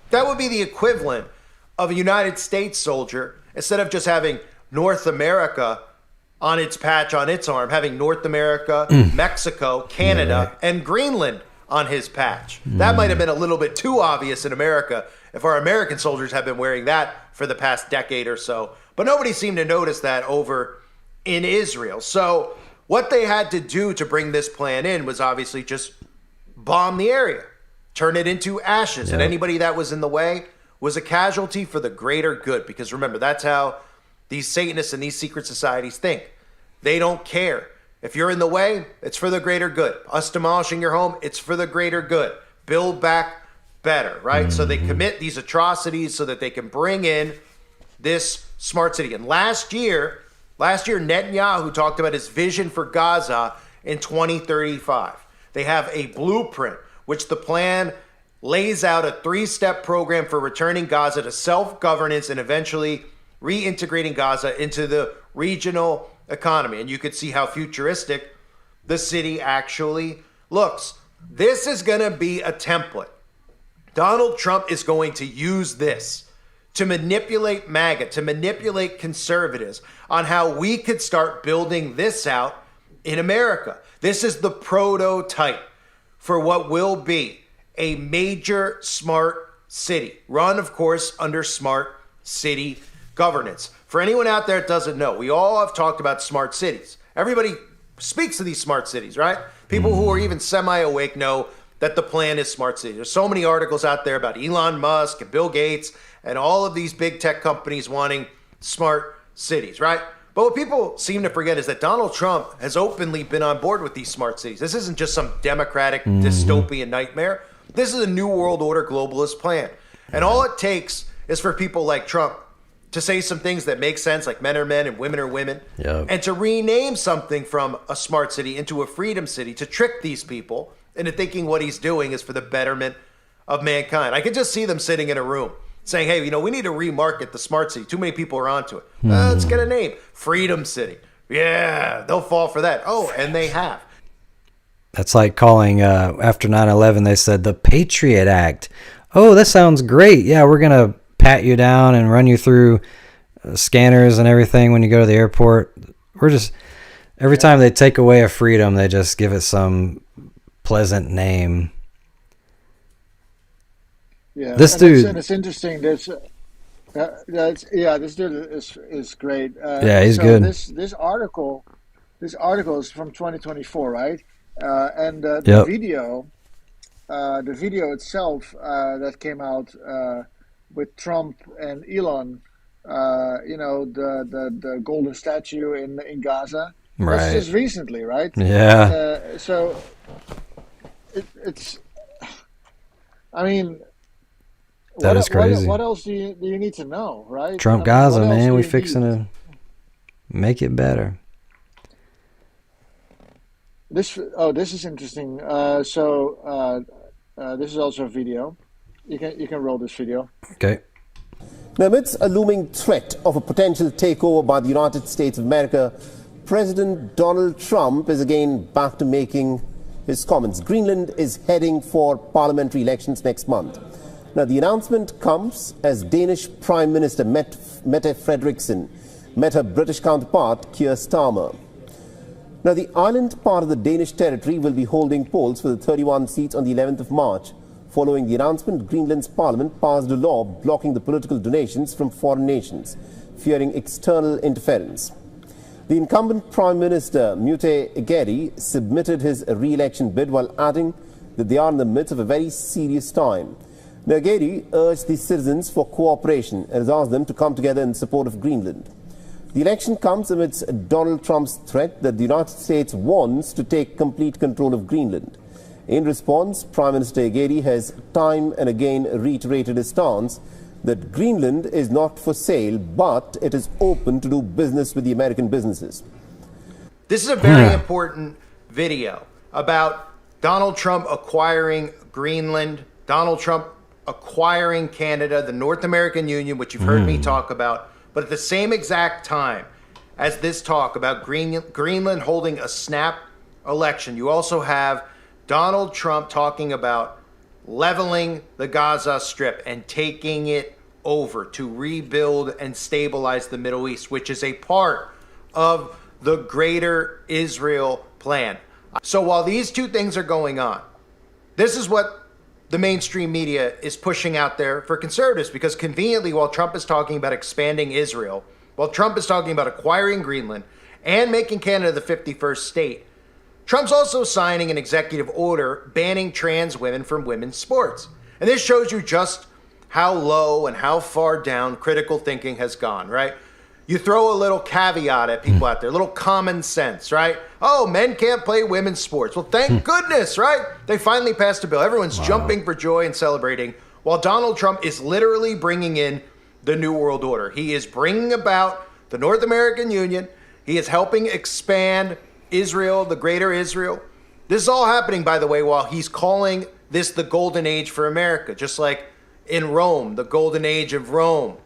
that would be the equivalent of a United States soldier, instead of just having North America on its patch on its arm, having North America, Mexico, Canada, and Greenland on his patch. That might have been a little bit too obvious in America if our American soldiers have been wearing that for the past decade or so. But nobody seemed to notice that over in Israel. So what they had to do to bring this plan in was obviously just bomb the area, turn it into ashes. And anybody that was in the way was a casualty for the greater good. Because remember, that's how these Satanists and these secret societies think. They don't care. If you're in the way, it's for the greater good. Us demolishing your home, it's for the greater good. Build back better, right? So they commit these atrocities so that they can bring in this smart city. And last year, Netanyahu talked about his vision for Gaza in 2035. They have a blueprint, which the plan lays out a 3-step program for returning Gaza to self-governance and eventually reintegrating Gaza into the regional economy. And you could see how futuristic the city actually looks. This is going to be a template. Donald Trump is going to use this to manipulate MAGA, to manipulate conservatives on how we could start building this out in America. This is the prototype for what will be a major smart city, run, of course, under smart city governance. For anyone out there that doesn't know, we all have talked about smart cities. Everybody speaks of these smart cities, right? People who are even semi-awake know that the plan is smart city. There's so many articles out there about Elon Musk and Bill Gates and all of these big tech companies wanting smart cities, right? But what people seem to forget is that Donald Trump has openly been on board with these smart cities. This isn't just some democratic dystopian nightmare. This is a new world order globalist plan. And all it takes is for people like Trump to say some things that make sense, like men are men and women are women, and to rename something from a smart city into a freedom city to trick these people into thinking what he's doing is for the betterment of mankind. I could just see them sitting in a room saying, hey, we need to remarket the smart city. Too many people are onto it. Let's get a name. Freedom City. Yeah, they'll fall for that. Oh, and they have. That's like calling, after 9/11, they said the Patriot Act. Oh, that sounds great. Yeah, we're going to pat you down and run you through scanners and everything when you go to the airport. Every time they take away a freedom, they just give it some pleasant name. Yeah, this dude. It's interesting. This dude is great. He's good. This article is from 2024, right? And the video itself that came out with Trump and Elon, the golden statue in Gaza. Right. This is recently, right? Yeah. So it's. I mean, that is crazy. What else do you need to know, right? Trump Gaza, man. We fixing to make it better. This is interesting. This is also a video. You can roll this video. Okay. Now, amidst a looming threat of a potential takeover by the United States of America, President Donald Trump is again back to making his comments. Greenland is heading for parliamentary elections next month. Now, the announcement comes as Danish Prime Minister Mette Frederiksen met her British counterpart, Keir Starmer. Now, the island part of the Danish territory will be holding polls for the 31 seats on the 11th of March. Following the announcement, Greenland's parliament passed a law blocking the political donations from foreign nations, fearing external interference. The incumbent Prime Minister, Mette Frederiksen, submitted his re-election bid while adding that they are in the midst of a very serious time. Now, Frederiksen urged the citizens for cooperation and has asked them to come together in support of Greenland. The election comes amidst Donald Trump's threat that the United States wants to take complete control of Greenland. In response, Prime Minister Frederiksen has time and again reiterated his stance that Greenland is not for sale, but it is open to do business with the American businesses. This is a very important video about Donald Trump acquiring Greenland, Donald Trump acquiring Canada, the North American Union, which you've heard me talk about. But at the same exact time as this talk about Greenland holding a snap election, you also have Donald Trump talking about leveling the Gaza Strip and taking it over to rebuild and stabilize the Middle East, which is a part of the Greater Israel plan. So while these two things are going on, this is what the mainstream media is pushing out there for conservatives, because conveniently, while Trump is talking about expanding Israel, while Trump is talking about acquiring Greenland and making Canada the 51st state, Trump's also signing an executive order banning trans women from women's sports. And this shows you just how low and how far down critical thinking has gone, right? You throw a little caveat at people out there, a little common sense, right? Oh, men can't play women's sports. Well, thank goodness, right? They finally passed a bill. Everyone's jumping for joy and celebrating, while Donald Trump is literally bringing in the New World Order. He is bringing about the North American Union. He is helping expand Israel, the Greater Israel. This is all happening, by the way, while he's calling this the Golden Age for America, just like in Rome, the Golden Age of Rome,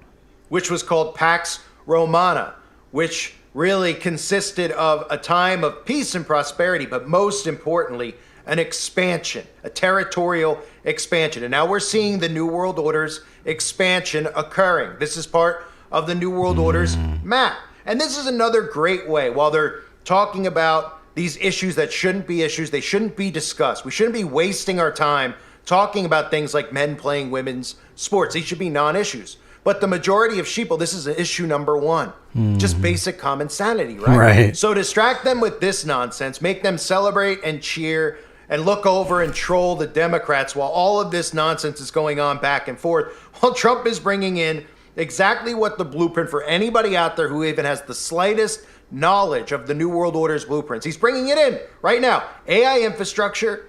which was called Pax Romana, which really consisted of a time of peace and prosperity, but most importantly, an expansion, a territorial expansion. And now we're seeing the New World Order's expansion occurring. This is part of the New World Order's map. And this is another great way, while they're talking about these issues that shouldn't be issues, they shouldn't be discussed. We shouldn't be wasting our time talking about things like men playing women's sports. These should be non-issues. But the majority of sheeple, this is issue number one. Just basic common sanity, right? Right. So distract them with this nonsense, make them celebrate and cheer and look over and troll the Democrats while all of this nonsense is going on back and forth, while Trump is bringing in exactly what the blueprint for anybody out there who even has the slightest knowledge of the New World Order's blueprints. He's bringing it in right now. AI infrastructure,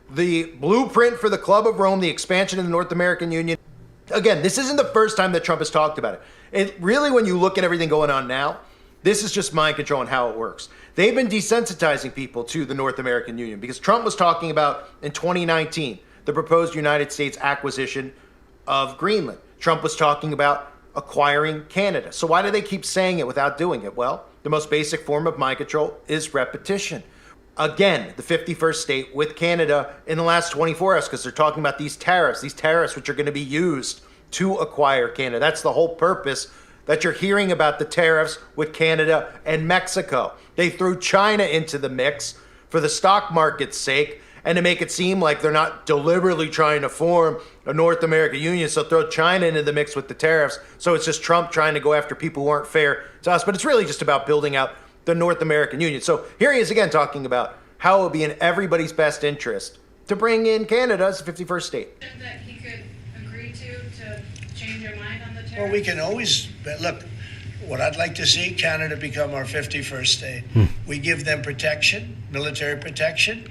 the blueprint for the Club of Rome, the expansion of the North American Union. Again, this isn't the first time that Trump has talked about it. It really, when you look at everything going on now, this is just mind control and how it works. They've been desensitizing people to the North American Union because Trump was talking about, in 2019, the proposed United States acquisition of Greenland. Trump was talking about acquiring Canada. So why do they keep saying it without doing it? Well, the most basic form of mind control is repetition. Again, the 51st state with Canada in the last 24 hours, because they're talking about these tariffs which are going to be used to acquire Canada. That's the whole purpose that you're hearing about the tariffs with Canada and Mexico. They threw China into the mix for the stock market's sake and to make it seem like they're not deliberately trying to form a North American Union. So throw China into the mix with the tariffs. So it's just Trump trying to go after people who aren't fair to us. But it's really just about building out the North American Union. So here he is again talking about how it would be in everybody's best interest to bring in Canada as the 51st state. That he could agree to change your mind on the tariff? Well, we can always, look, what I'd like to see, Canada become our 51st state. We give them protection, military protection.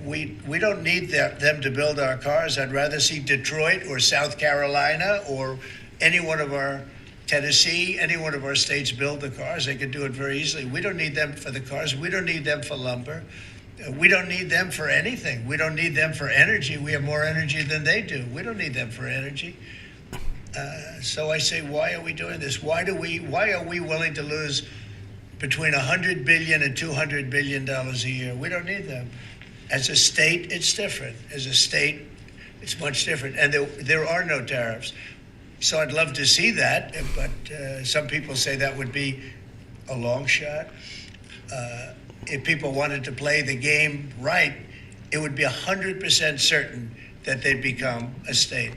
We don't need them to build our cars. I'd rather see Detroit or South Carolina or any one of our Tennessee, any one of our states build the cars. They could do it very easily. We don't need them for the cars. We don't need them for lumber. We don't need them for anything. We don't need them for energy. We have more energy than they do. We don't need them for energy. So I say, why are we doing this? Why are we willing to lose between $100 billion and $200 billion a year? We don't need them. As a state, it's different. As a state, it's much different. And there are no tariffs. So I'd love to see that, but some people say that would be a long shot. If people wanted to play the game right, it would be 100% certain that they'd become a state.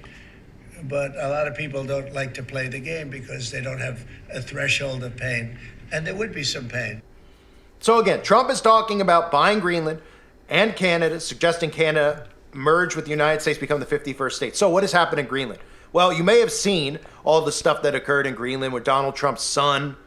But a lot of people don't like to play the game because they don't have a threshold of pain. And there would be some pain. So again, Trump is talking about buying Greenland and Canada, suggesting Canada merge with the United States, become the 51st state. So what has happened in Greenland? Well, you may have seen all the stuff that occurred in Greenland with Donald Trump's son,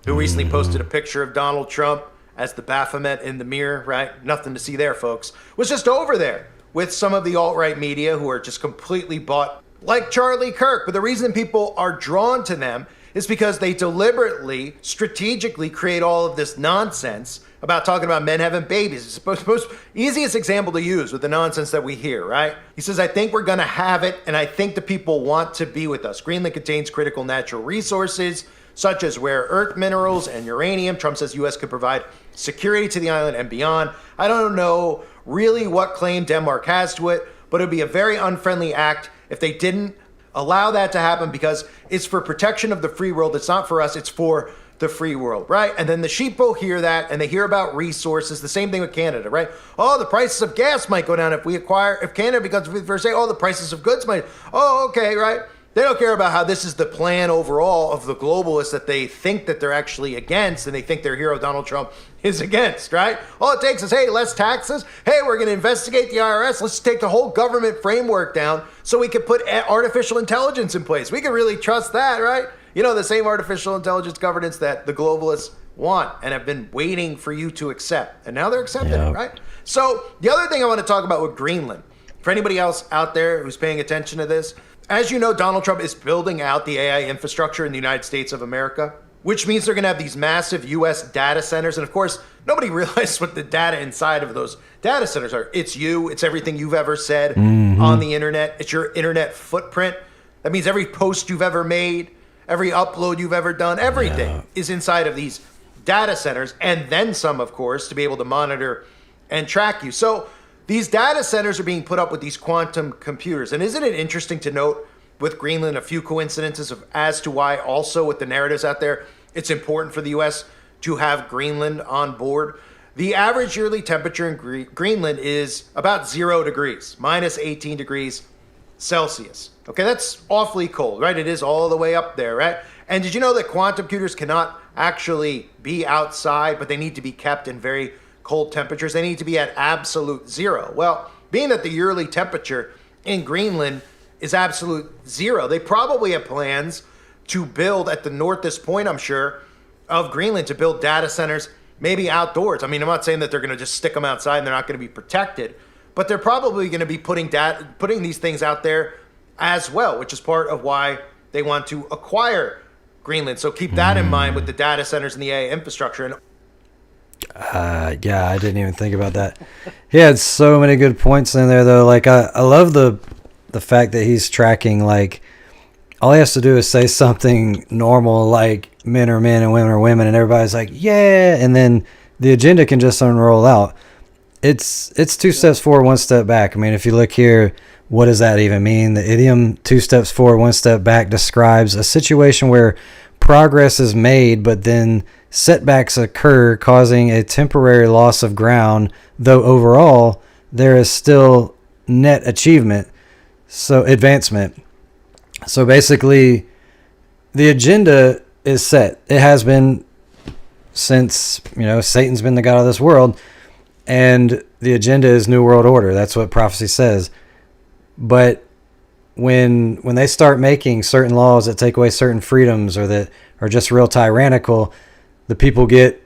who recently posted a picture of Donald Trump as the Baphomet in the mirror, right? Nothing to see there, folks. Was just over there with some of the alt-right media who are just completely bought, like Charlie Kirk. But the reason people are drawn to them is because they deliberately, strategically create all of this nonsense about talking about men having babies. It's the most easiest example to use with the nonsense that we hear, right? He says, I think we're going to have it, and I think the people want to be with us. Greenland contains critical natural resources, such as rare earth minerals and uranium. Trump says U.S. could provide security to the island and beyond. I don't know really what claim Denmark has to it, but it would be a very unfriendly act if they didn't allow that to happen, because it's for protection of the free world. It's not for us. It's for the free world, right? And then the sheeple hear that, and they hear about resources. The same thing with Canada, right? Oh, the prices of gas might go down if Canada becomes 51st state. Oh, the prices of goods might. Oh, okay, right? They don't care about how this is the plan overall of the globalists that they think that they're actually against, and they think their hero Donald Trump is against, right? All it takes is, hey, less taxes. Hey, we're going to investigate the IRS. Let's take the whole government framework down so we can put artificial intelligence in place. We can really trust that, right? You know, the same artificial intelligence governance that the globalists want and have been waiting for you to accept. And now they're accepting it, right? So the other thing I want to talk about with Greenland, for anybody else out there who's paying attention to this, as you know, Donald Trump is building out the AI infrastructure in the United States of America, which means they're going to have these massive U.S. data centers. And of course, nobody realizes what the data inside of those data centers are. It's you. It's everything you've ever said on the internet. It's your internet footprint. That means every post you've ever made, every upload you've ever done, everything is inside of these data centers, and then some, of course, to be able to monitor and track you. So these data centers are being put up with these quantum computers. And isn't it interesting to note with Greenland a few coincidences as to why also with the narratives out there, it's important for the U.S. to have Greenland on board? The average yearly temperature in Greenland is about 0 degrees, minus 18 degrees Celsius. Okay, that's awfully cold, right? It is all the way up there, right? And did you know that quantum computers cannot actually be outside, but they need to be kept in very cold temperatures? They need to be at absolute 0. Well, being that the yearly temperature in Greenland is absolute 0, they probably have plans to build at the northest point, I'm sure, of Greenland, to build data centers, maybe outdoors. I mean, I'm not saying that they're going to just stick them outside and they're not going to be protected, but they're probably going to be putting these things out there as well, which is part of why they want to acquire Greenland. So keep that in mind with the data centers and the AI infrastructure. And yeah, I didn't even think about that. He had so many good points in there, though. Like, I love the fact that he's tracking, like, all he has to do is say something normal, like men are men and women are women, and everybody's like, yeah, and then the agenda can just unroll out. It's 2 steps forward, 1 step back. I mean, if you look here, what does that even mean? The idiom 2 steps forward, 1 step back describes a situation where progress is made, but then setbacks occur, causing a temporary loss of ground, though overall there is still net achievement, so advancement. So basically, the agenda is set. It has been since, Satan's been the god of this world, and the agenda is New World Order. That's what prophecy says. But when they start making certain laws that take away certain freedoms or that are just real tyrannical, the people get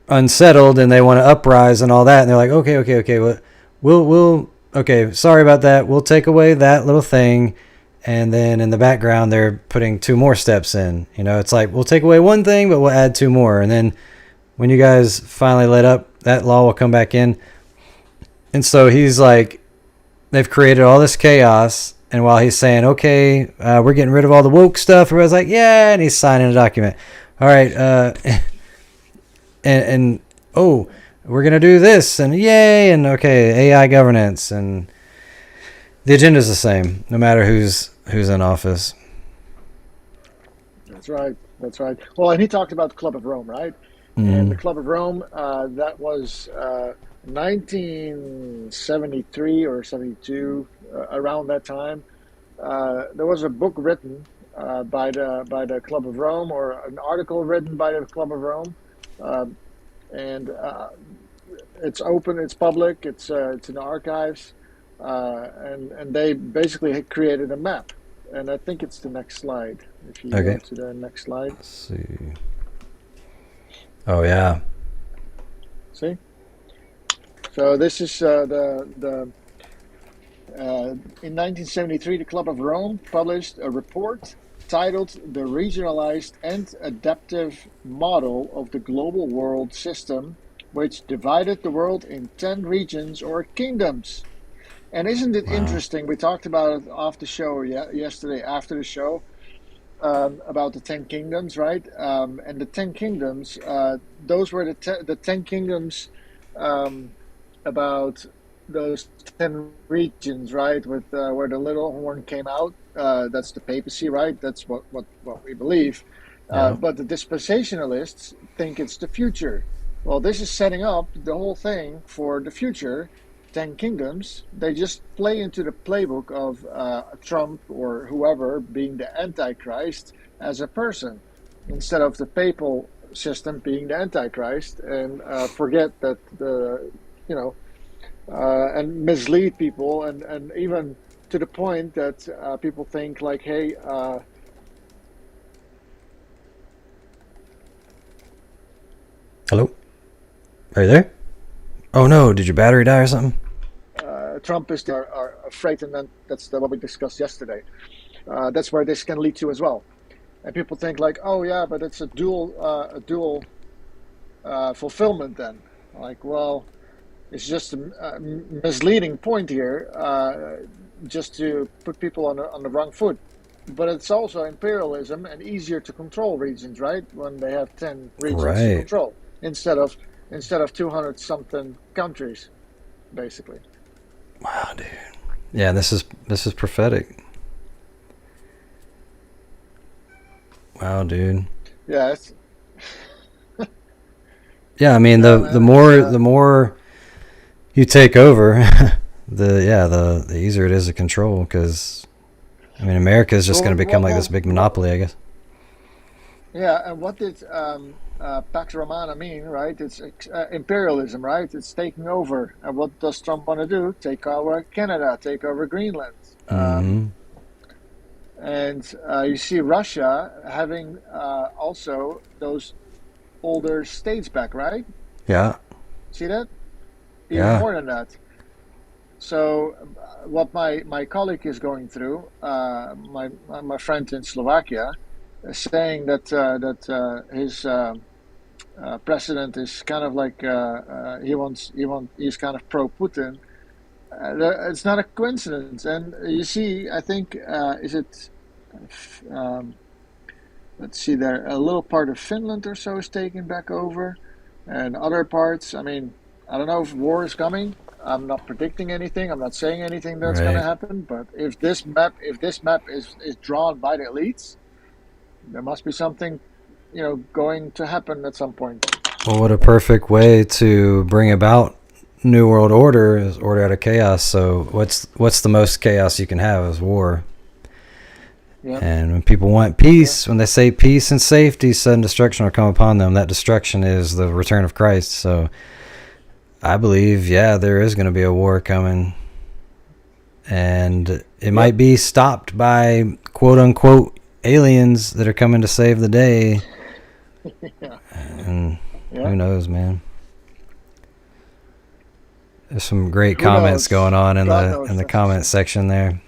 unsettled and they want to uprise and all that. And they're like, okay, we'll okay, sorry about that. We'll take away that little thing. And then in the background, they're putting 2 more steps in. It's like, we'll take away 1 thing, but we'll add 2 more. And then when you guys finally let up, that law will come back in. And so he's like, they've created all this chaos. And while he's saying, okay, we're getting rid of all the woke stuff, everybody's like, yeah, and he's signing a document. All right, and oh, we're going to do this, and yay, and okay, AI governance, and the agenda's the same, no matter who's in office. That's right. Well, and he talked about the Club of Rome, right? And the Club of Rome, that was 1973 or 72, around that time. There was a book written by the Club of Rome, or an article written by the Club of Rome, and it's open, it's public, it's in the archives, and they basically had created a map, and I think it's the next slide. If you go to the next slide. Let's see. Oh yeah. See. So this is in 1973, the Club of Rome published a report titled "The Regionalized and Adaptive Model of the Global World System," which divided the world in 10 regions or kingdoms. And isn't it interesting? We talked about it off the show yesterday after the show, about the 10 kingdoms, right? And the 10 kingdoms, those were the 10 kingdoms about those 10 regions, right? With where the little horn came out. That's the papacy, right? That's what we believe. But the dispensationalists think it's the future. Well, this is setting up the whole thing for the future, 10 kingdoms. They just play into the playbook of Trump or whoever being the Antichrist as a person, instead of the papal system being the Antichrist, and forget that and mislead people, and even to the point that people think like, hey, hello? Are you there? Oh no, did your battery die or something? Trump is are afraid, and then that's what we discussed yesterday. That's where this can lead to as well. And people think like, oh yeah, but it's a dual fulfillment then. Like, well, it's just a misleading point here, just to put people on the wrong foot. But it's also imperialism and easier to control regions, right? When they have 10 regions to control instead of 200 something countries, basically. Wow, dude. Yeah, this is prophetic. Wow, dude. Yeah. Yeah, I mean the more you take over, the easier it is to control, because I mean America is just going to become like this big monopoly, I guess. Yeah, and what did Pax Romana mean, right? It's imperialism, right? It's taking over. And what does Trump want to do? Take over Canada, take over Greenland. And you see Russia having also those older states back, right? Yeah. See that? Even more than that. So what my colleague is going through, my friend in Slovakia, is saying that his president is kind of like he's kind of pro Putin. It's not a coincidence, and you see, I think let's see there, a little part of Finland or so is taken back over, and other parts. I mean, I don't know if war is coming. I'm not predicting anything. I'm not saying anything that's going to happen. But if this map is drawn by the elites, there must be something, going to happen at some point. Well, what a perfect way to bring about New World Order is order out of chaos. So what's the most chaos you can have is war. Yep. And when people want peace, when they say peace and safety, sudden destruction will come upon them. That destruction is the return of Christ. So I believe, there is going to be a war coming. And it might be stopped by quote unquote aliens that are coming to save the day. And who knows, man. There's some great comments going on in the comment section there.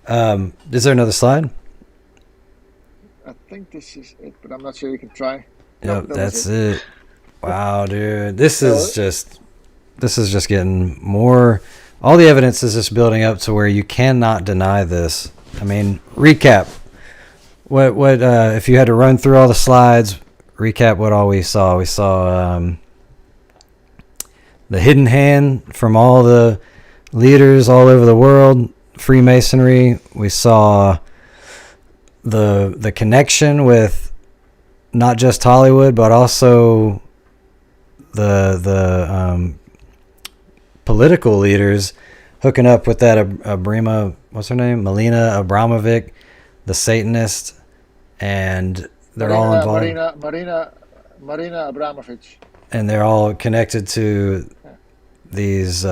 Is there another slide? I think this is it, but I'm not sure. You can try. Yep, that's it. Wow, dude. This is just getting more. All the evidence is just building up to where you cannot deny this. I mean, recap. What if you had to run through all the slides, recap what all we saw. We saw the hidden hand from all the leaders all over the world, Freemasonry. We saw the connection with not just Hollywood, but also the political leaders hooking up with that what's her name? Melina Abramovic, the Satanist, and they're all involved. Marina Abramovich. And they're all connected to these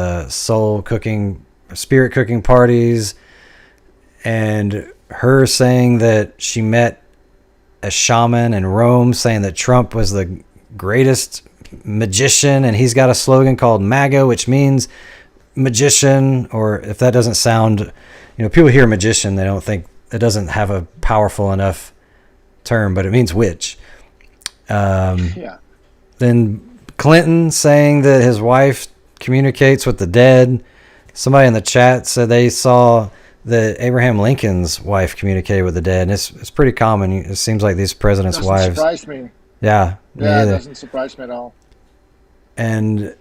spirit cooking parties, and her saying that she met a shaman in Rome saying that Trump was the greatest magician, and he's got a slogan called MAGA, which means magician, or if that doesn't sound, people hear magician, they don't think, it doesn't have a powerful enough term, but it means witch. Then Clinton saying that his wife communicates with the dead. Somebody in the chat said they saw that Abraham Lincoln's wife communicated with the dead, and it's pretty common. It seems like these presidents' wives. Doesn't surprise me. Yeah, it doesn't surprise me at all. And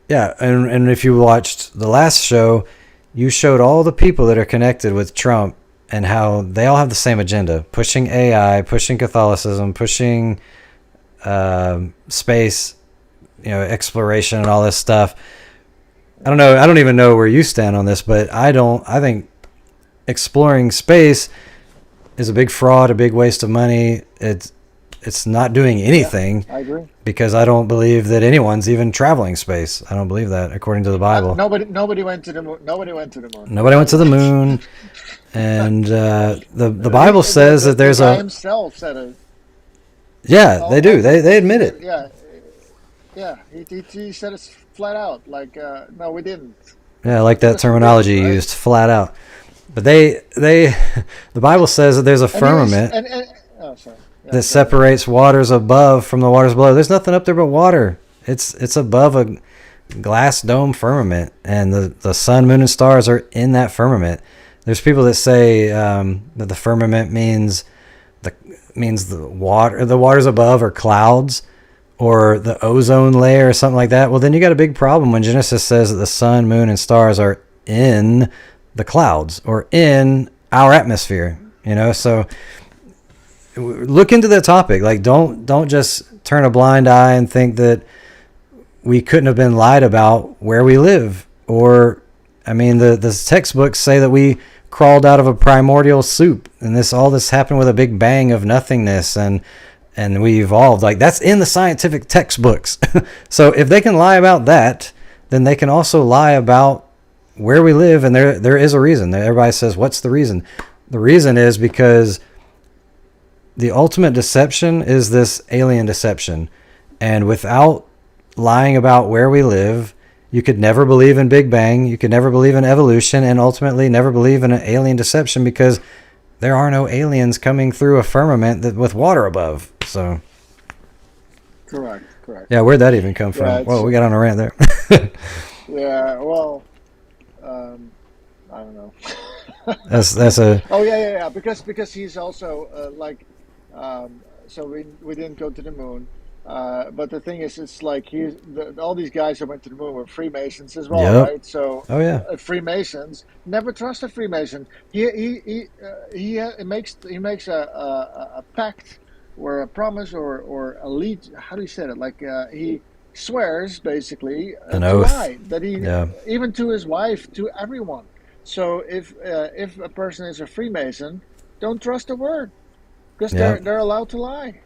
and if you watched the last show, you showed all the people that are connected with Trump and how they all have the same agenda: pushing AI, pushing Catholicism, pushing space, exploration, and all this stuff. I don't know. I don't even know where you stand on this, but I think exploring space is a big fraud, a big waste of money. It's not doing anything. Yeah, I agree. Because I don't believe that anyone's even traveling space. I don't believe that, according to the Bible. Nobody went to the moon. Nobody went to the moon. Nobody went to the moon. And the Bible says that there's the guy himself said it. Yeah, they do. They admit it. Yeah. He said it flat out. Like, no, we didn't. Yeah, I like that terminology you used, flat out. But the Bible says that there's a firmament that separates waters above from the waters below. There's nothing up there but water. It's above a glass dome firmament, and the sun, moon, and stars are in that firmament. There's people that say that the firmament means the waters above are clouds, or the ozone layer or something like that. Well, then you got a big problem when Genesis says that the sun, moon, and stars are in the clouds or in our atmosphere. So look into that topic. Like, don't just turn a blind eye and think that we couldn't have been lied about where we live. Or, I mean, the textbooks say that we crawled out of a primordial soup, and all this happened with a big bang of nothingness, and we evolved. Like, that's in the scientific textbooks. So if they can lie about that, then they can also lie about where we live, and there is a reason. Everybody says, what's the reason? The reason is because the ultimate deception is this alien deception. And without lying about where we live, you could never believe in Big Bang, you could never believe in evolution, and ultimately never believe in an alien deception, because there are no aliens coming through a firmament with water above. So Correct. Yeah, where'd that even come from? Whoa, we got on a rant there. Yeah, well, I don't know. that's a. Oh yeah. Because he's also so we didn't go to the moon, but the thing is, it's like all these guys that went to the moon were Freemasons as well, right? So Freemasons never trust a Freemason. He makes a pact or a promise or a lead. How do you say it? Like he swears basically an to oath lie, that he even to his wife, to everyone. So if a person is a Freemason, don't trust a word, because they're allowed to lie.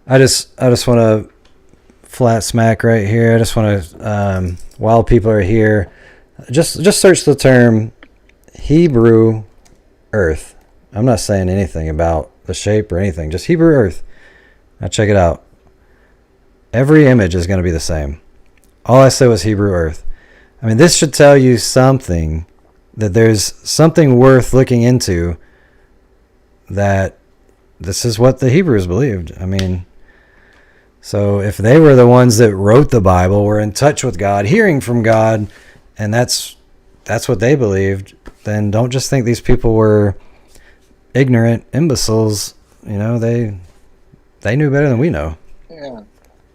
I just want to flat smack right here. I just want to while people are here, just search the term Hebrew Earth. I'm not saying anything about the shape or anything, just Hebrew Earth. Now check it out. Every image is going to be the same. All I said was Hebrew Earth. I mean, this should tell you something, that there's something worth looking into, that this is what the Hebrews believed. I mean, so if they were the ones that wrote the Bible, were in touch with God, hearing from God, and that's what they believed, then don't just think these people were ignorant imbeciles. They knew better than we know. Yeah.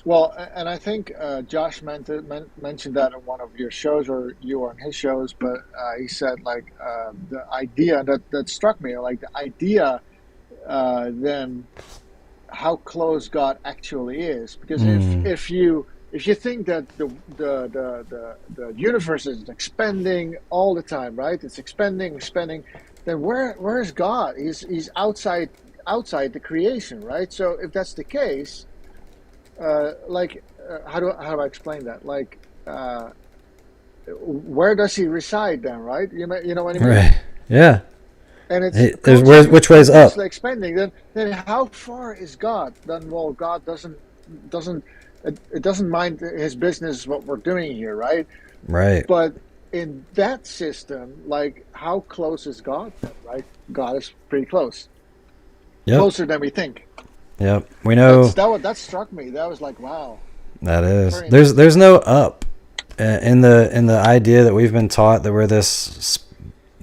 Well, and I think Josh mentioned that in one of your shows, or you were on his shows, but he said the idea that struck me, like the idea then how close God actually is, because if you think that the universe is expanding all the time, right? It's expanding, then where is God? He's outside the creation, right? So if that's the case, how do I explain that? Where does he reside then, right? You know what I mean? Right. Yeah. And it's which way is up? Expanding. Then how far is God? Then God doesn't mind his business what we're doing here, right? Right. But in that system, how close is God then, right? God is pretty close. Yep. Closer than we think. Yep. We know that struck me. That was like, wow. That is. There's no up in the idea that we've been taught, that we're this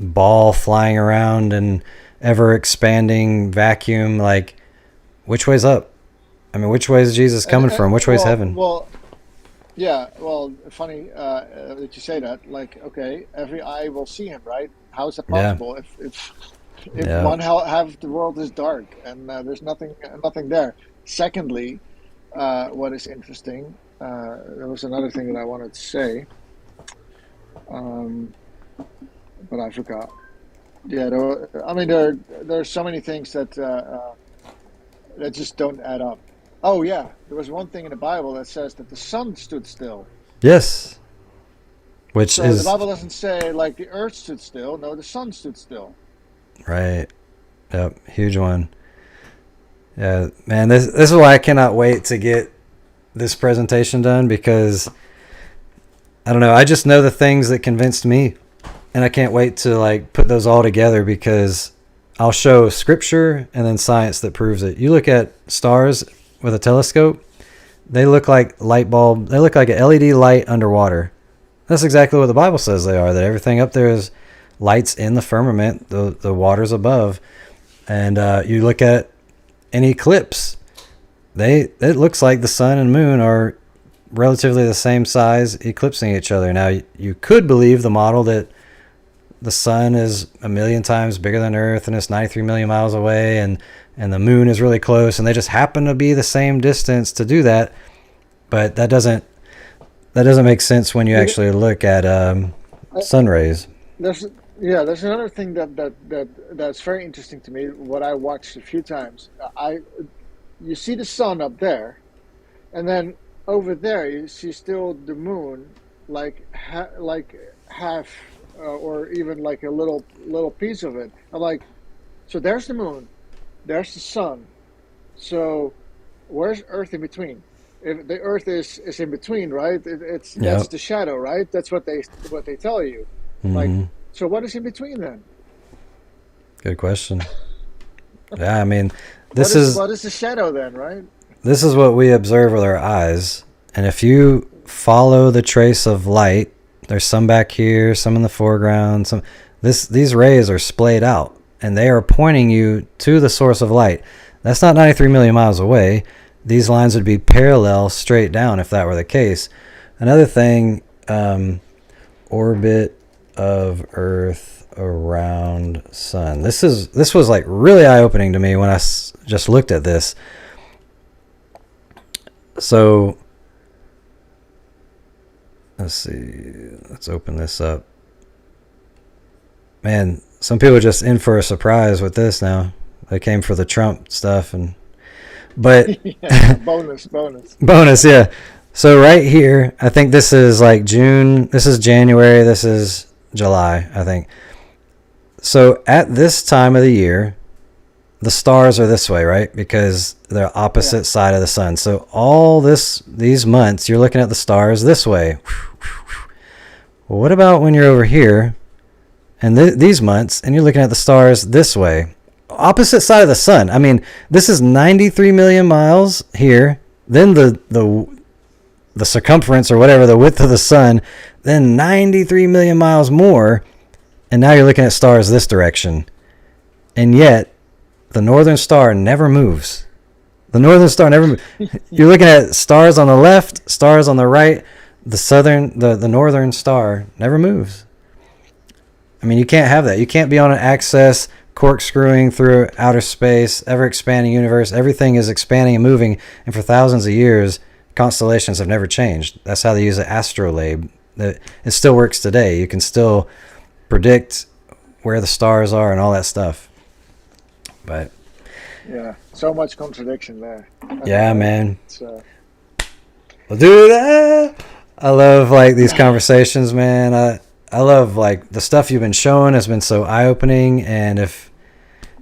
ball flying around and ever expanding vacuum. Like, which way's up? I mean, which way is Jesus coming from? Which way's heaven? Well, yeah. Well, funny that you say that. Okay, every eye will see him, right? How is that possible? If Yeah. one half the world is dark and there's nothing there. Secondly, what is interesting, there was another thing that I wanted to say, but I forgot. Yeah, there are so many things that just don't add up. Oh yeah, there was one thing in the Bible that says that the sun stood still. Yes. Which So is the Bible doesn't say like the earth stood still. No, the sun stood still. right. Yep, huge one. Yeah, man, this is why I cannot wait to get this presentation done, because I don't know, I just know the things that convinced me, and I can't wait to like put those all together, because I'll show scripture and then science that proves it. You look at stars with a telescope, they look like light bulb, they look like an LED light underwater. That's exactly what the Bible says they are, that everything up there is lights in the firmament, the waters above. And you look at an eclipse, it looks like the sun and moon are relatively the same size, eclipsing each other. Now, you could believe the model that the sun is 1,000,000 times bigger than Earth and it's 93 million miles away, and the moon is really close, and they just happen to be the same distance to do that. But that doesn't make sense when you actually look at sun rays. There's another thing that's very interesting to me. What I watched a few times, you see the sun up there, and then over there you see still the moon, like half or even like a little piece of it. I'm like, so there's the moon, there's the sun. So where's Earth in between? If the Earth is in between, right? That's the shadow, right? That's what they tell you. Mm-hmm. Like, so what is in between then? Good question. Yeah, I mean, what is the shadow then, right? This is what we observe with our eyes. And if you follow the trace of light, there's some back here, some in the foreground, these rays are splayed out, and they are pointing you to the source of light. That's not 93 million miles away. These lines would be parallel straight down if that were the case. Another thing, orbit of Earth around sun. This was like really eye-opening to me when I just looked at this. So let's see. Let's open this up. Man, some people are just in for a surprise with this now. They came for the Trump stuff, but yeah, bonus. Bonus, yeah. So right here, I think this is like June. This is January. This is July, I think. So at this time of the year, the stars are this way, right? Because they're opposite side of the sun. So all these months, you're looking at the stars this way. Well, what about when you're over here and these months and you're looking at the stars this way? Opposite side of the sun. I mean, this is 93 million miles here. Then the circumference or whatever, the width of the sun, then 93 million miles more. And now you're looking at stars this direction. And yet, the northern star never moves. The northern star never moves. You're looking at stars on the left, stars on the right. The northern star never moves. I mean, you can't have that. You can't be on an axis corkscrewing through outer space, ever-expanding universe. Everything is expanding and moving. And for thousands of years, constellations have never changed. That's how they use the astrolabe. It still works today. You can still predict where the stars are and all that stuff. But yeah, so much contradiction there. Yeah, man. We'll do that. I love like these conversations, man. I love like the stuff you've been showing has been so eye-opening. And if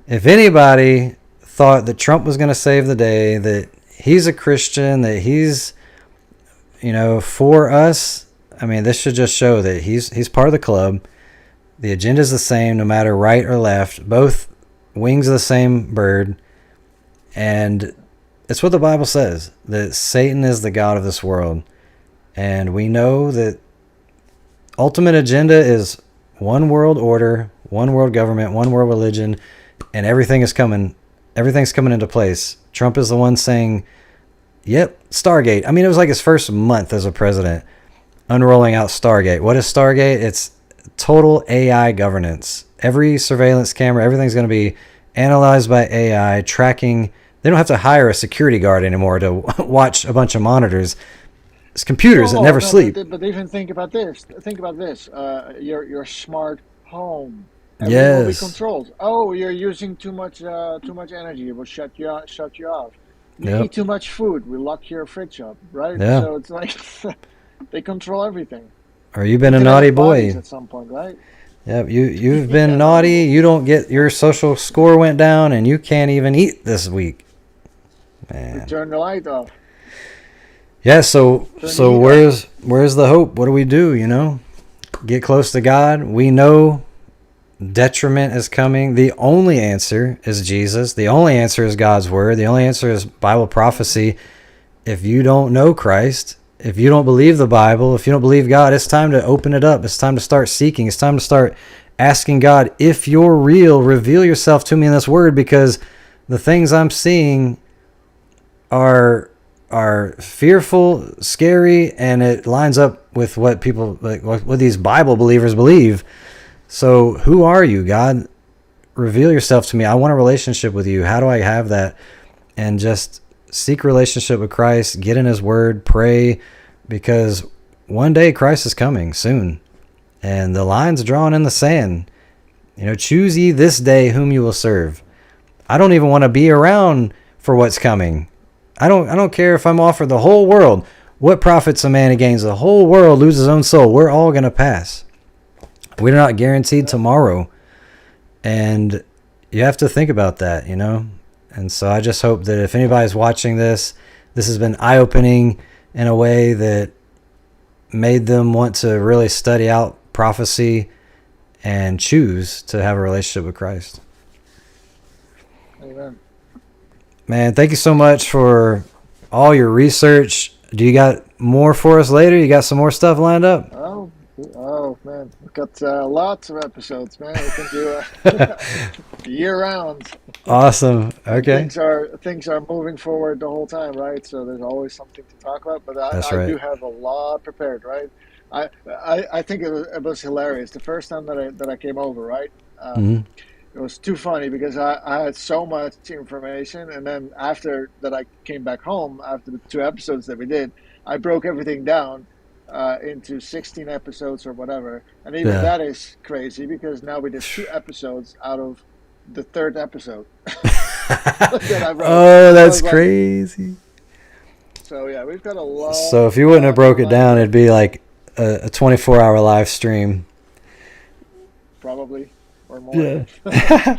anybody thought that Trump was going to save the day, that he's a Christian, that he's, for us, I mean, this should just show that he's part of the club. The agenda is the same, no matter right or left. Both wings of the same bird. And it's what the Bible says, that Satan is the god of this world. And we know that ultimate agenda is one world order, one world government, one world religion, and everything's coming into place. Trump is the one saying, yep, Stargate. I mean, it was like his first month as a president unrolling out Stargate. What is Stargate? It's total AI governance. every surveillance camera, everything's going to be analyzed by AI, tracking. They don't have to hire a security guard anymore to watch a bunch of monitors. It's computers that never sleep. But even think about this. Think about this. Your smart home. Yes. Will be controlled. Oh, you're using too much energy. It will shut you off. You eat too much food. We lock your fridge up, right? Yeah. So it's like they control everything. Or you've been a naughty boy at some point, right? Yep, you've been naughty. You don't get your social score went down, and you can't even eat this week. Man. We turn the light off. Yeah, so where's the hope? What do we do, you know? Get close to God. We know detriment is coming. The only answer is Jesus. The only answer is God's word. The only answer is Bible prophecy. If you don't know Christ, if you don't believe the Bible, if you don't believe God, it's time to open it up. It's time to start seeking. It's time to start asking God, if you're real, reveal yourself to me in this word, because the things I'm seeing are fearful, scary, and it lines up with what people, like what these Bible believers believe. So who are you, God? Reveal yourself to me. I want a relationship with you. How do I have that? And just seek a relationship with Christ, get in his word, pray, because one day Christ is coming soon. And the line's drawn in the sand. You know, choose ye this day whom you will serve. I don't even want to be around for what's coming. I don't care if I'm offered the whole world. What profits a man who gains the whole world, loses his own soul? We're all going to pass. We're not guaranteed tomorrow. And you have to think about that, you know? And so I just hope that if anybody's watching this, this has been eye-opening in a way that made them want to really study out prophecy and choose to have a relationship with Christ. Amen. Man, thank you so much for all your research. Do you got more for us later? You got some more stuff lined up? Oh man, we've got lots of episodes, man. We can do year round. Awesome. Okay. Things are moving forward the whole time, right? So there's always something to talk about. But I do have a lot prepared, right? I think it was hilarious the first time that I came over, right? It was too funny because I had so much information, and then after that I came back home after the 2 episodes that we did, I broke everything down into 16 episodes or whatever, and even that is crazy because now we did 2 episodes out of the 3rd episode. Oh, that's crazy. So yeah, we've got a lot. So if you wouldn't have broke it down, it'd be like a 24-hour live stream. Probably. Or more. Yeah.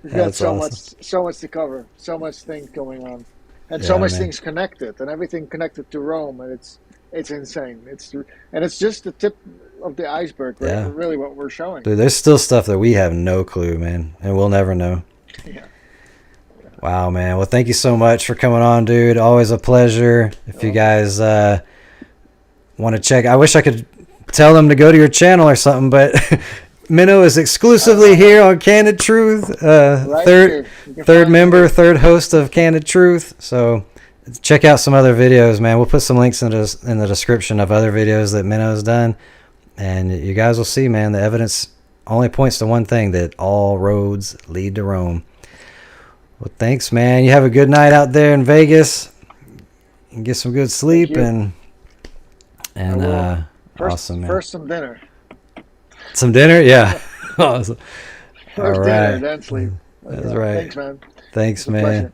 We've got so much to cover, so much things going on, and so much things connected, and everything connected to Rome, and it's insane. It's just the tip of the iceberg, right? Yeah. Really, what we're showing. Dude, there's still stuff that we have no clue, man, and we'll never know. Yeah. Wow, man. Well, thank you so much for coming on, dude. Always a pleasure. If you guys want to check, I wish I could tell them to go to your channel or something, but Minnow is exclusively here on Candid Truth. Third member, third host of Candid Truth. So check out some other videos, man. We'll put some links in the description of other videos that Minnow's done. And you guys will see, man, the evidence only points to one thing, that all roads lead to Rome. Well, thanks, man. You have a good night out there in Vegas. You can get some good sleep and awesome, man. First some dinner. Some dinner? Yeah. Awesome. First dinner, then sleep. That's right. Thanks, man. Thanks, man.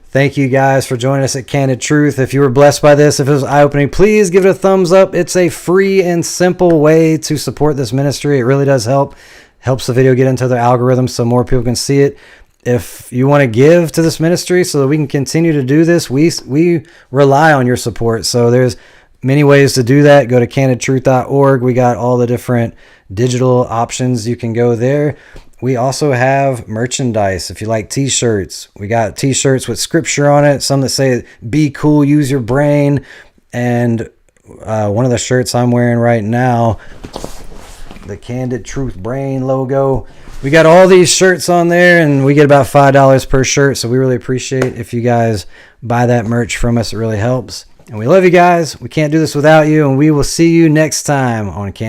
Thank you guys for joining us at Candid Truth. If you were blessed by this, if it was eye-opening, please give it a thumbs up. It's a free and simple way to support this ministry. It really does help. Helps the video get into the algorithm so more people can see it. If you want to give to this ministry so that we can continue to do this, we rely on your support. So there's many ways to do that. Go to CandidTruthOrg. We got all the different digital options. You can go there. We also have merchandise. If you like t-shirts, we got t-shirts with scripture on it. Some that say, be cool, use your brain. And one of the shirts I'm wearing right now, the Candid Truth Brain logo. We got all these shirts on there, and we get about $5 per shirt. So we really appreciate if you guys buy that merch from us. It really helps. And we love you guys. We can't do this without you. And we will see you next time on Candid.